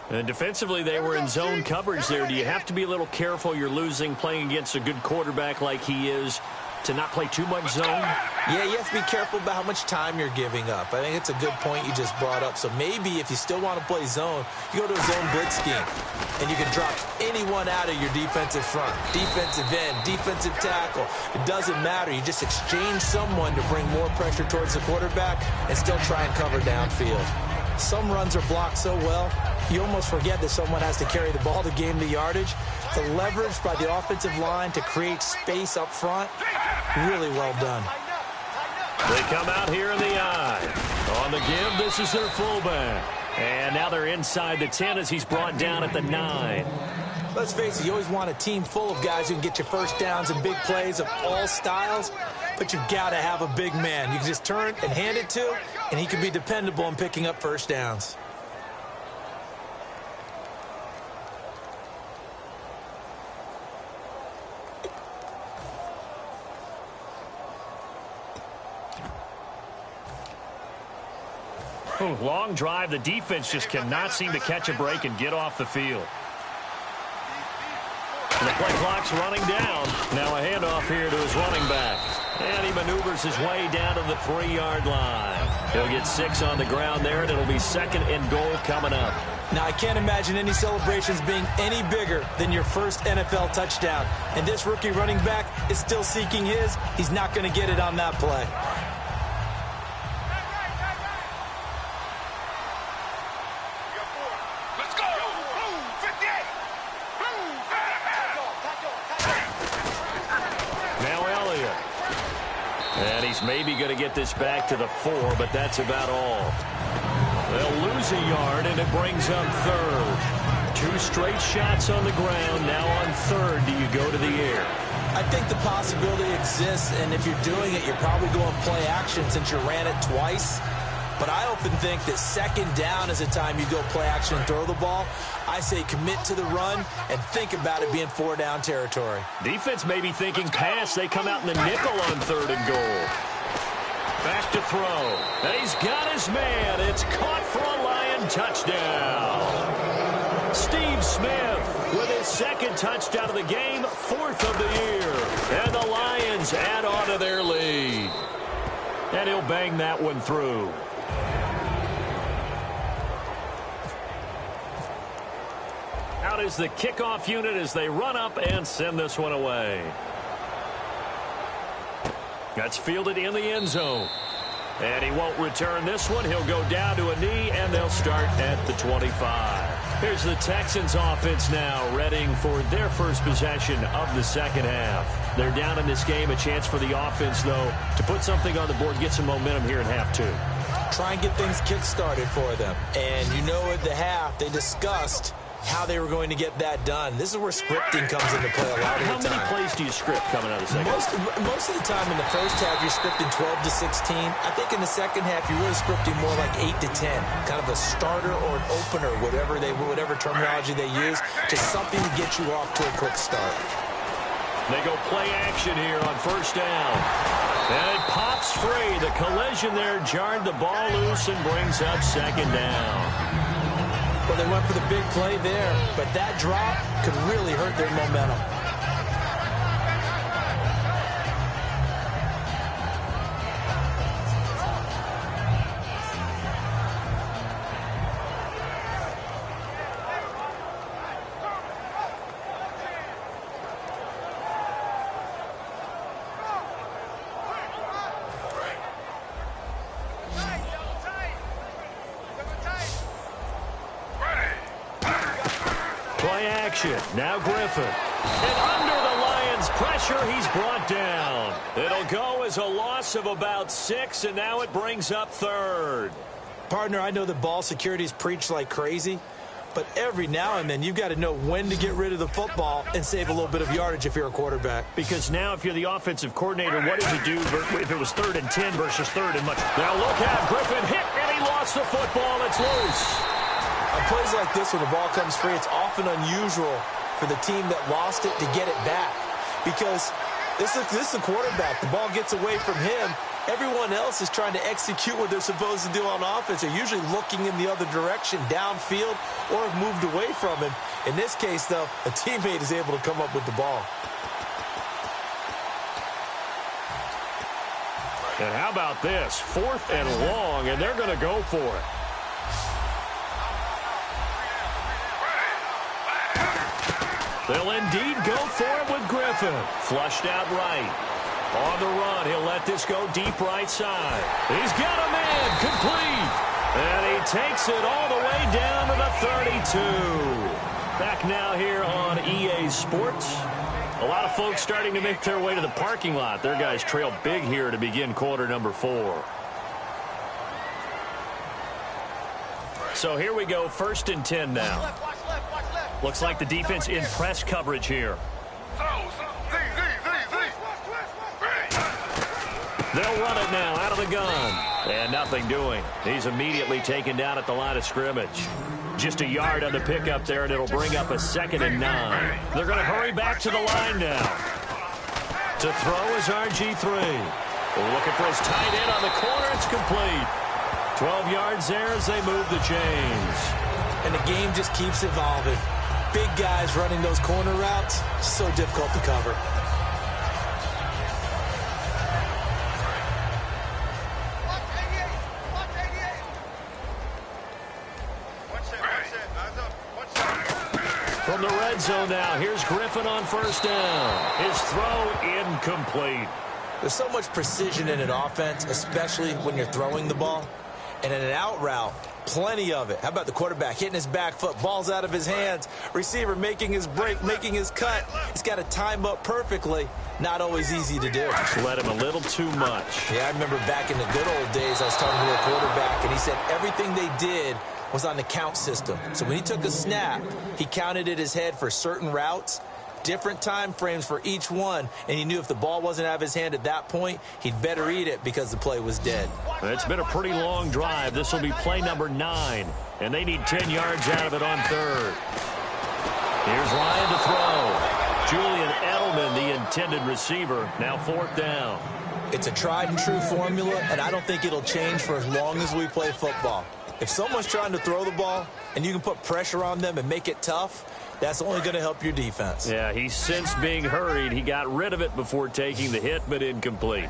And defensively, they were in zone coverage there. Do you have to be a little careful? You're losing playing against a good quarterback like he is to not play too much zone? Yeah, you have to be careful about how much time you're giving up. I think it's a good point you just brought up. So maybe if you still want to play zone, you go to a zone blitz scheme, and you can drop anyone out of your defensive front, defensive end, defensive tackle. It doesn't matter. You just exchange someone to bring more pressure towards the quarterback and still try and cover downfield. Some runs are blocked so well, you almost forget that someone has to carry the ball to gain the yardage. The leverage by the offensive line to create space up front, really well done. They come out here in the eye. On the give, this is their fullback. And now they're inside the 10 as he's brought down at the 9. Let's face it, you always want a team full of guys who can get you first downs and big plays of all styles, but you've got to have a big man. You can just turn and hand it to, and he can be dependable in picking up first downs. Long drive. The defense just cannot seem to catch a break and get off the field. And the play clock's running down. Now a handoff here to his running back. And he maneuvers his way down to the 3-yard line. He'll get 6 on the ground there, and it'll be 2nd and goal coming up. Now, I can't imagine any celebrations being any bigger than your first NFL touchdown. And this rookie running back is still seeking his. He's not going to get it on that play. And he's maybe going to get this back to the 4, but that's about all. They'll lose a yard, and it brings up 3rd. 2 straight shots on the ground. Now on 3rd, do you go to the air? I think the possibility exists, and if you're doing it, you're probably going play action since you ran it twice. But I often think that 2nd down is a time you go play action and throw the ball. I say commit to the run and think about it being 4-down territory. Defense may be thinking pass. They come out in the nickel on 3rd and goal. Back to throw. And he's got his man. It's caught for a Lion touchdown. Steve Smith with his 2nd touchdown of the game, 4th of the year. And the Lions add on to their lead. And he'll bang that one through. Out is the kickoff unit as they run up and send this one away. That's fielded in the end zone. And he won't return this one. He'll go down to a knee, and they'll start at the 25. Here's the Texans offense now, readying for their first possession of the 2nd half. They're down in this game. A chance for the offense, though, to put something on the board, get some momentum here in half 2. Try and get things kick-started for them. And you know at the half, they discussed how they were going to get that done. This is where scripting comes into play a lot of the time. How many plays do you script coming out of the 2nd? Most of the time in the first half, you're scripting 12 to 16. I think in the 2nd half, you're really scripting more like 8 to 10. Kind of a starter or an opener, whatever terminology they use, just something to get you off to a quick start. They go play action here on 1st down. And it pops free. The collision there jarred the ball loose and brings up 2nd down. Well, they went for the big play there, but that drop could really hurt their momentum. Now Griffin. And under the Lions' pressure, he's brought down. It'll go as a loss of about 6, and now it brings up 3rd. Partner, I know that ball security is preached like crazy, but every now and then you've got to know when to get rid of the football and save a little bit of yardage if you're a quarterback. Because now if you're the offensive coordinator, what does he do if it was 3rd and 10 versus 3rd and much? Now look out, Griffin hit, and he lost the football. It's loose. On plays like this, when the ball comes free, it's often unusual for the team that lost it to get it back. Because this is the quarterback. The ball gets away from him. Everyone else is trying to execute what they're supposed to do on offense. They're usually looking in the other direction, downfield, or have moved away from him. In this case, though, a teammate is able to come up with the ball. And how about this? 4th and long, and they're going to go for it. They'll indeed go for it with Griffin. Flushed out right. On the run, he'll let this go deep right side. He's got a man, complete. And he takes it all the way down to the 32. Back now here on EA Sports. A lot of folks starting to make their way to the parking lot. Their guys trail big here to begin quarter number 4. So here we go, 1st and 10 now. Watch left, watch left. Looks like the defense in press coverage here. They'll run it now out of the gun. And nothing doing. He's immediately taken down at the line of scrimmage. Just a yard on the pickup there, and it'll bring up a 2nd and 9. They're going to hurry back to the line now. To throw is RG3. Looking for his tight end on the corner. It's complete. 12 yards there as they move the chains. And the game just keeps evolving. Big guys running those corner routes, so difficult to cover. From the red zone now, here's Griffin on 1st down. His throw incomplete. There's so much precision in an offense, especially when you're throwing the ball. And in an out route, plenty of it. How about the quarterback hitting his back foot, ball's out of his hands, receiver making his break, making his cut. He's got to time up perfectly. Not always easy to do. Let him a little too much. Yeah, I remember back in the good old days, I was talking to a quarterback, and he said everything they did was on the count system. So when he took a snap, he counted in his head for certain routes, different time frames for each one, and he knew if the ball wasn't out of his hand at that point, he'd better eat it because the play was dead. It's been a pretty long drive. This will be play number 9, and they need 10 yards out of it on 3rd. Here's Ryan to throw. Julian Edelman, the intended receiver, now 4th down. It's a tried and true formula, and I don't think it'll change for as long as we play football. If someone's trying to throw the ball and you can put pressure on them and make it tough, that's only going to help your defense. Yeah, he's since being hurried. He got rid of it before taking the hit, but incomplete.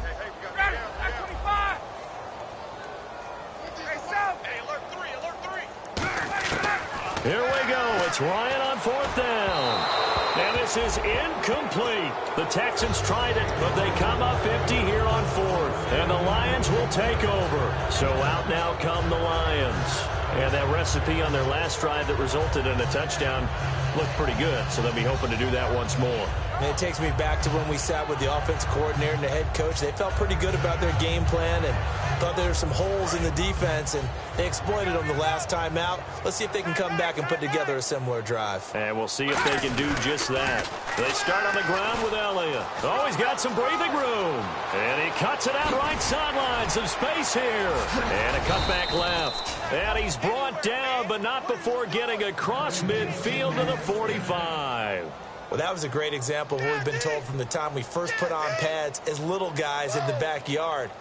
Here we go. It's Ryan on 4th down. And this is incomplete. The Texans tried it, but they come up empty here on 4th. And the Lions will take over. So out now come the Lions. And that recipe on their last drive that resulted in a touchdown looked pretty good. So they'll be hoping to do that once more. And it takes me back to when we sat with the offensive coordinator and the head coach. They felt pretty good about their game plan and thought there were some holes in the defense, and they exploited them the last time out. Let's see if they can come back and put together a similar drive. And we'll see if they can do just that. They start on the ground with Elliott. Oh, he's got some breathing room. And he cuts it out right sideline. Some space here. And a cutback left. And he's brought down, but not before getting across midfield to the 45. Well, that was a great example of what we've been told from the time we first put on pads as little guys in the backyard.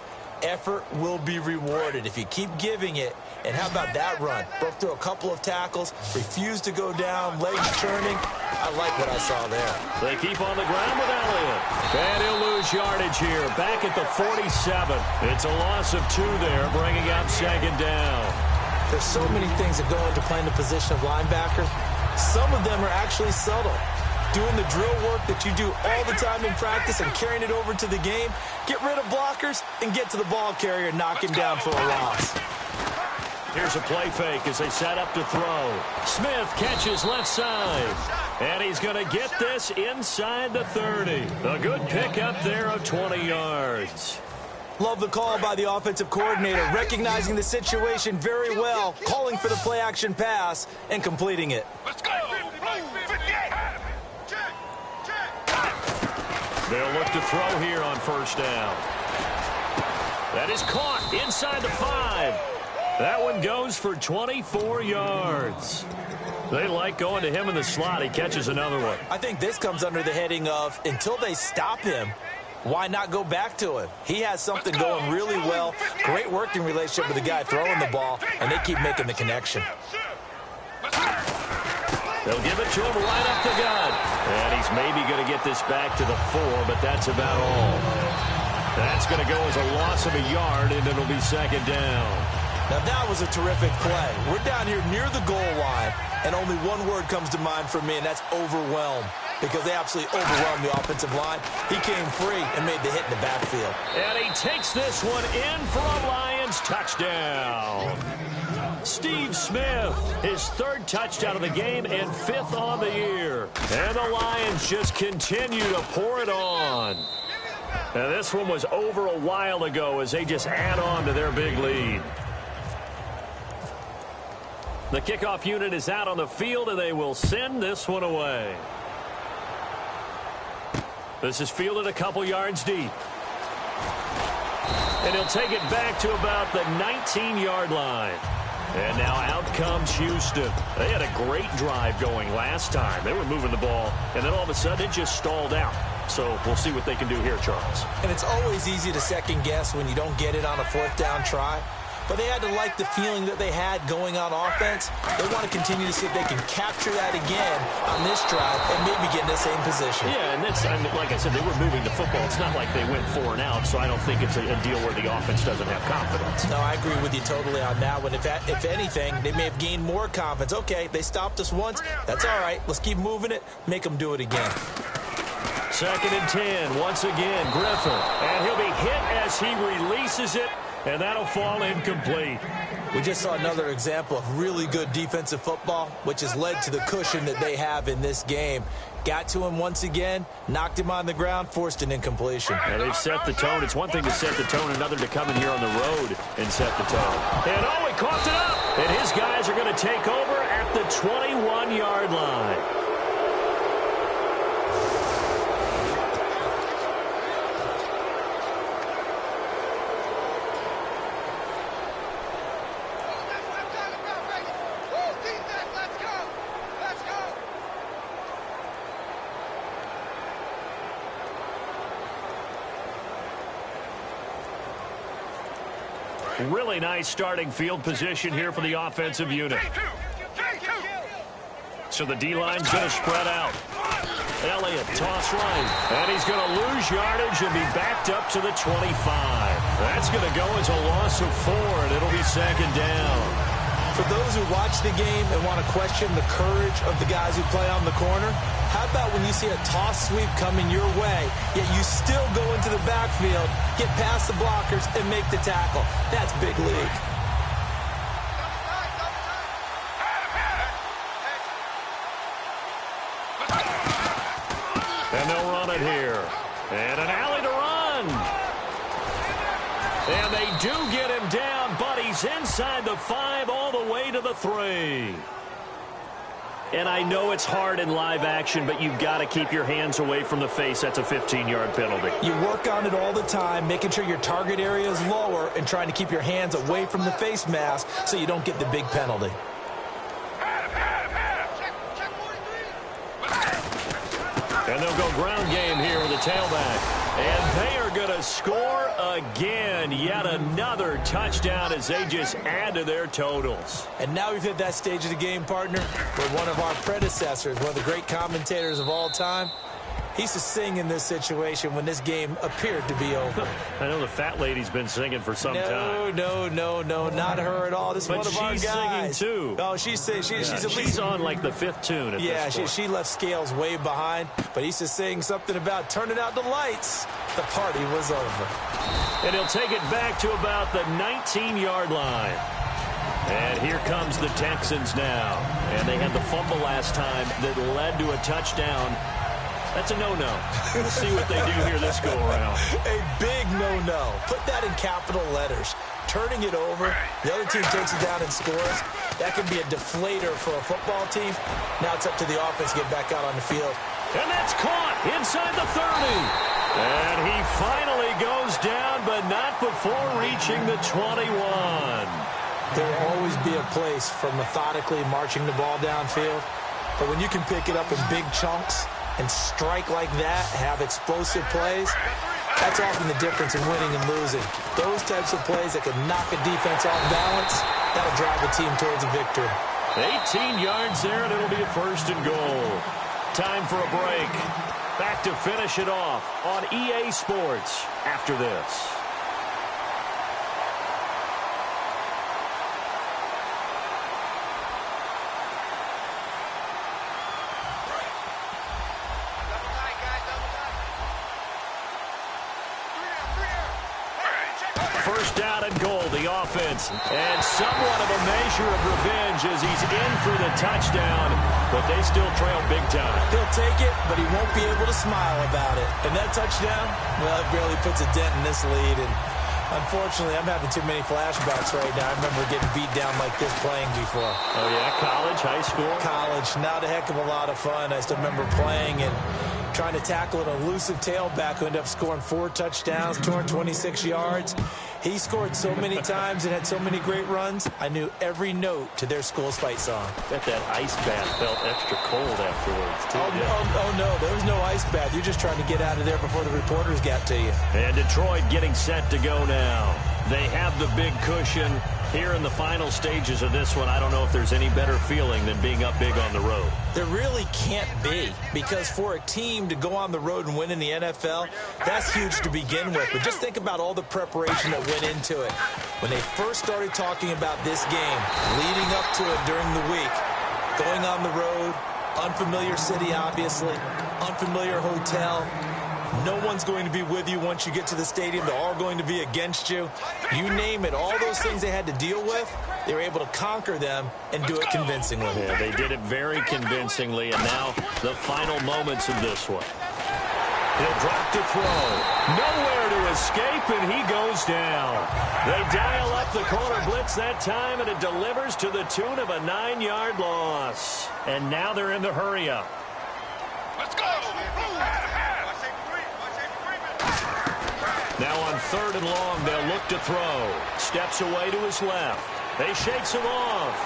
Effort will be rewarded if you keep giving it. And how about that run? Broke through a couple of tackles, refused to go down, legs churning. I like what I saw there. They keep on the ground with Elliott. And he'll lose yardage here, back at the 47. It's a loss of 2 there, bringing up 2nd down. There's so many things that go into playing the position of linebacker. Some of them are actually subtle. Doing the drill work that you do all the time in practice and carrying it over to the game. Get rid of blockers and get to the ball carrier and knock him down for a loss. Here's a play fake as they set up to throw. Smith catches left side. And he's going to get this inside the 30. A good pickup there of 20 yards. Love the call by the offensive coordinator, recognizing the situation very well, calling for the play-action pass and completing it. Let's go. They'll look to throw here on 1st down. That is caught inside the 5. That one goes for 24 yards. They like going to him in the slot. He catches another one. I think this comes under the heading of, until they stop him, why not go back to him? He has something going really well. Great working relationship with the guy throwing the ball, and they keep making the connection. They'll give it to him right up the gut. And he's maybe going to get this back to the 4, but that's about all. That's going to go as a loss of a yard, and it'll be 2nd down. Now, that was a terrific play. We're down here near the goal line, and only one word comes to mind for me, and that's overwhelmed, because they absolutely overwhelmed the offensive line. He came free and made the hit in the backfield. And he takes this one in for a Lions touchdown. Steve Smith, his 3rd touchdown of the game and 5th on the year. And the Lions just continue to pour it on. And this one was over a while ago as they just add on to their big lead. The kickoff unit is out on the field, and they will send this one away. This is fielded a couple yards deep. And he'll take it back to about the 19-yard line. And now out comes Houston. They had a great drive going last time. They were moving the ball, and then all of a sudden it just stalled out. So we'll see what they can do here, Charles. And it's always easy to second guess when you don't get it on a fourth down try. But they had to like the feeling that they had going on offense. They want to continue to see if they can capture that again on this drive and maybe get in the same position. Yeah, and that's, I mean, like I said, they were moving the football. It's not like they went 4 and out, so I don't think it's a deal where the offense doesn't have confidence. No, I agree with you totally on that one. If anything, they may have gained more confidence. Okay, they stopped us once. That's all right. Let's keep moving it. Make them do it again. 2nd and 10, once again, Griffin. And he'll be hit as he releases it, and that'll fall incomplete. We just saw another example of really good defensive football, which has led to the cushion that they have in this game. Got to him once again, knocked him on the ground, forced an incompletion. And they've set the tone. It's one thing to set the tone, another to come in here on the road and set the tone. And oh, he coughed it up. And his guys are going to take over at the 21-yard line. Really nice starting field position here for the offensive unit. So the D-line's going to spread out. Elliott, toss right. And he's going to lose yardage and be backed up to the 25. That's going to go as a loss of 4, and it'll be 2nd down. For those who watch the game and want to question the courage of the guys who play on the corner, how about when you see a toss sweep coming your way, yet you still go into the backfield, get past the blockers, and make the tackle? That's big league. And they'll run it here. And an alley to run. And they do get him down, but he's inside the 5 all the way to the 3. And I know it's hard in live action, but you've got to keep your hands away from the face. That's a 15-yard penalty. You work on it all the time, making sure your target area is lower and trying to keep your hands away from the face mask so you don't get the big penalty. And they'll go ground game here with the tailback. And they are going to score again. Yet another touchdown as they just add to their totals. And now we've hit that stage of the game, partner, where one of our predecessors, one of the great commentators of all time, he used to sing in this situation when this game appeared to be over. I know the fat lady's been singing for some time. No, not her at all. This is one of our guys. But she's singing, too. Oh, she's at least... She's on, like, the 5th tune at this point. She left Scales way behind, but he used to sing something about turning out the lights. The party was over. And he'll take it back to about the 19-yard line. And here comes the Texans now. And they had the fumble last time that led to a touchdown. That's a no-no. We'll see what they do here this go-around. A big no-no. Put that in capital letters. Turning it over, the other team takes it down and scores. That can be a deflator for a football team. Now it's up to the offense to get back out on the field. And that's caught inside the 30. And he finally goes down, but not before reaching the 21. There will always be a place for methodically marching the ball downfield. But when you can pick it up in big chunks and strike like that, have explosive plays, that's often the difference in winning and losing. Those types of plays that can knock a defense off balance, that'll drive a team towards a victory. 18 yards there, and it'll be a 1st and goal. Time for a break. Back to finish it off on EA Sports after this. First down and goal, the offense. And somewhat of a measure of revenge as he's in for the touchdown, but they still trail big time. He'll take it, but he won't be able to smile about it. And that touchdown, well, it barely puts a dent in this lead. And Unfortunately, I'm having too many flashbacks right now. I remember getting beat down like this playing before. Oh, yeah? College, high school? College, not a heck of a lot of fun. I still remember playing and trying to tackle an elusive tailback who ended up scoring 4 touchdowns, 226 yards. He scored so many times and had so many great runs, I knew every note to their school's fight song. Bet that ice bath felt extra cold afterwards, too. Oh, no, there was no ice bath. You're just trying to get out of there before the reporters got to you. And Detroit getting set to go now. They have the big cushion. Here in the final stages of this one, I don't know if there's any better feeling than being up big on the road. There really can't be, because for a team to go on the road and win in the NFL, that's huge to begin with. But just think about all the preparation that went into it. When they first started talking about this game, leading up to it during the week, going on the road, unfamiliar city, obviously, unfamiliar hotel. No one's going to be with you once you get to the stadium. They're all going to be against you. You name it, all those things they had to deal with, they were able to conquer them and do it convincingly. Yeah, they did it very convincingly, and now the final moments of this one. He'll drop to throw. Nowhere to escape, and he goes down. They dial up the corner blitz that time, and it delivers to the tune of a 9-yard loss. And now they're in the hurry-up. Let's go! Now on 3rd and long, they'll look to throw. Steps away to his left. They shakes him off.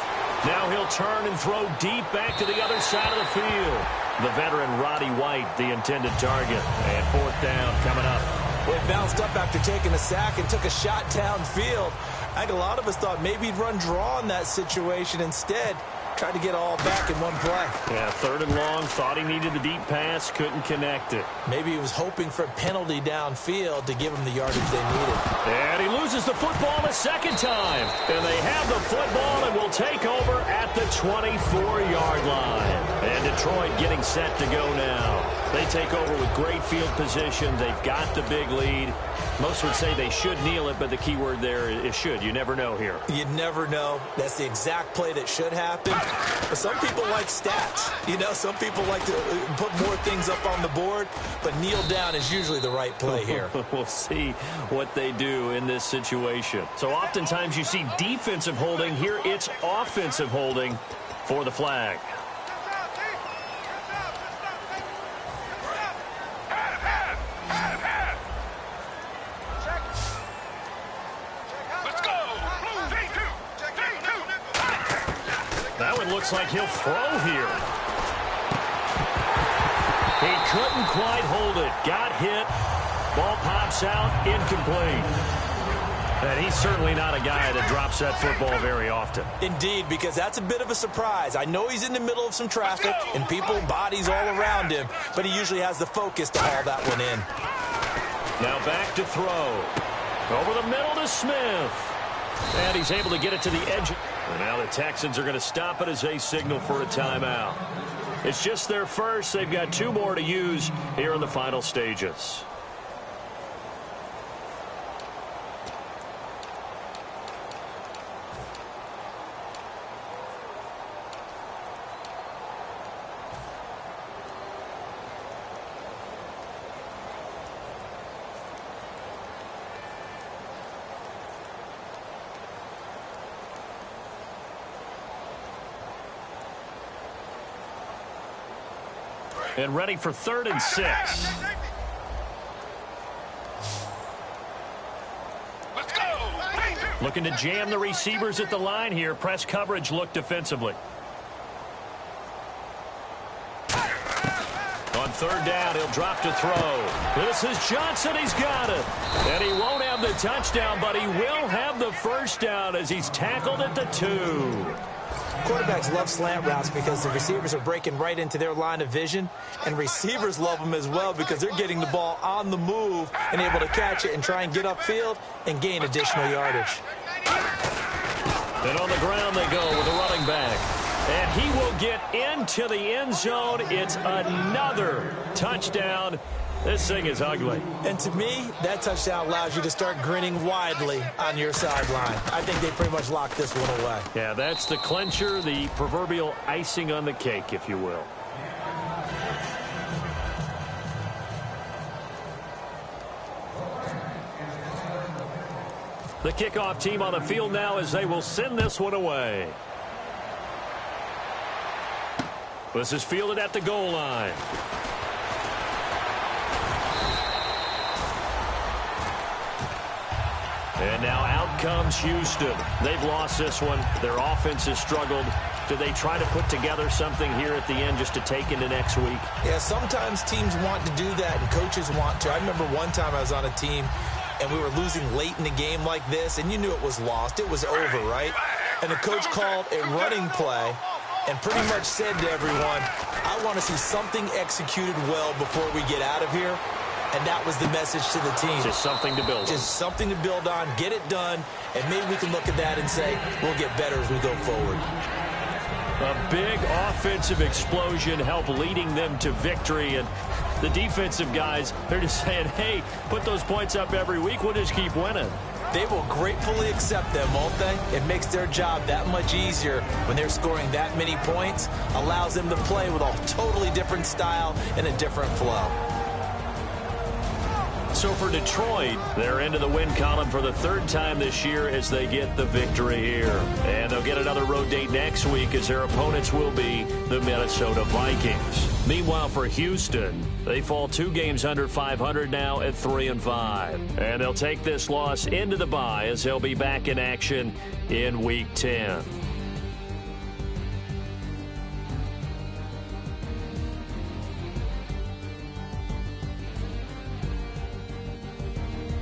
Now he'll turn and throw deep back to the other side of the field. The veteran Roddy White, the intended target. And 4th down coming up. Well, he bounced up after taking a sack and took a shot downfield. I think a lot of us thought maybe he'd run draw in that situation. Instead, tried to get all back in one play. Yeah, 3rd and long, thought he needed the deep pass, couldn't connect it. Maybe he was hoping for a penalty downfield to give him the yardage they needed. And he loses the football a second time. And they have the football and will take over at the 24-yard line. And Detroit getting set to go now. They take over with great field position. They've got the big lead. Most would say they should kneel it, but the key word there is should. You never know here. You never know. That's the exact play that should happen. But some people like stats. You know, some people like to put more things up on the board, but kneel down is usually the right play here. We'll see what they do in this situation. So oftentimes you see defensive holding. Here it's offensive holding for the flag. That one looks like he'll throw here. He couldn't quite hold it. Got hit. Ball pops out. Incomplete. And he's certainly not a guy that drops that football very often. Indeed, because that's a bit of a surprise. I know he's in the middle of some traffic and people, bodies all around him, but he usually has the focus to haul that one in. Now back to throw. Over the middle to Smith. And he's able to get it to the edge. And now the Texans are going to stop it as they signal for a timeout. It's just their first. They've got 2 more to use here in the final stages. And ready for 3rd and 6. Let's go! Looking to jam the receivers at the line here. Press coverage look defensively. On 3rd down, he'll drop to throw. This is Johnson. He's got it. And he won't have the touchdown, but he will have the first down as he's tackled at the 2. Quarterbacks love slant routes because the receivers are breaking right into their line of vision, and receivers love them as well because they're getting the ball on the move and able to catch it and try and get upfield and gain additional yardage. And on the ground they go with a running back. And he will get into the end zone. It's another touchdown. This thing is ugly. And to me, that touchdown allows you to start grinning widely on your sideline. I think they pretty much locked this one away. Yeah, that's the clincher, the proverbial icing on the cake, if you will. The kickoff team on the field now as they will send this one away. This is fielded at the goal line. And now out comes Houston. They've lost this one. Their offense has struggled. Do they try to put together something here at the end just to take into next week? Yeah, sometimes teams want to do that and coaches want to. I remember one time I was on a team and we were losing late in the game like this, and you knew it was lost. It was over, right? And the coach called a running play and pretty much said to everyone, I want to see something executed well before we get out of here. And that was the message to the team. Just something to build on. Just something to build on, get it done, and maybe we can look at that and say, we'll get better as we go forward. A big offensive explosion helped leading them to victory. And the defensive guys, they're just saying, hey, put those points up every week. We'll just keep winning. They will gratefully accept them, won't they? It makes their job that much easier when they're scoring that many points. Allows them to play with a totally different style and a different flow. So for Detroit, they're into the win column for the third time this year as they get the victory here. And they'll get another road date next week as their opponents will be the Minnesota Vikings. Meanwhile, for Houston, they fall 2 games under 500 now at 3-5. And they'll take this loss into the bye as they'll be back in action in Week 10.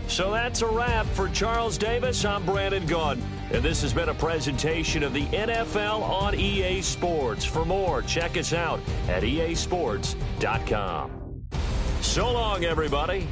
So that's a wrap. For Charles Davis, I'm Brandon Gunn. And this has been a presentation of the NFL on EA Sports. For more, check us out at easports.com. So long, everybody.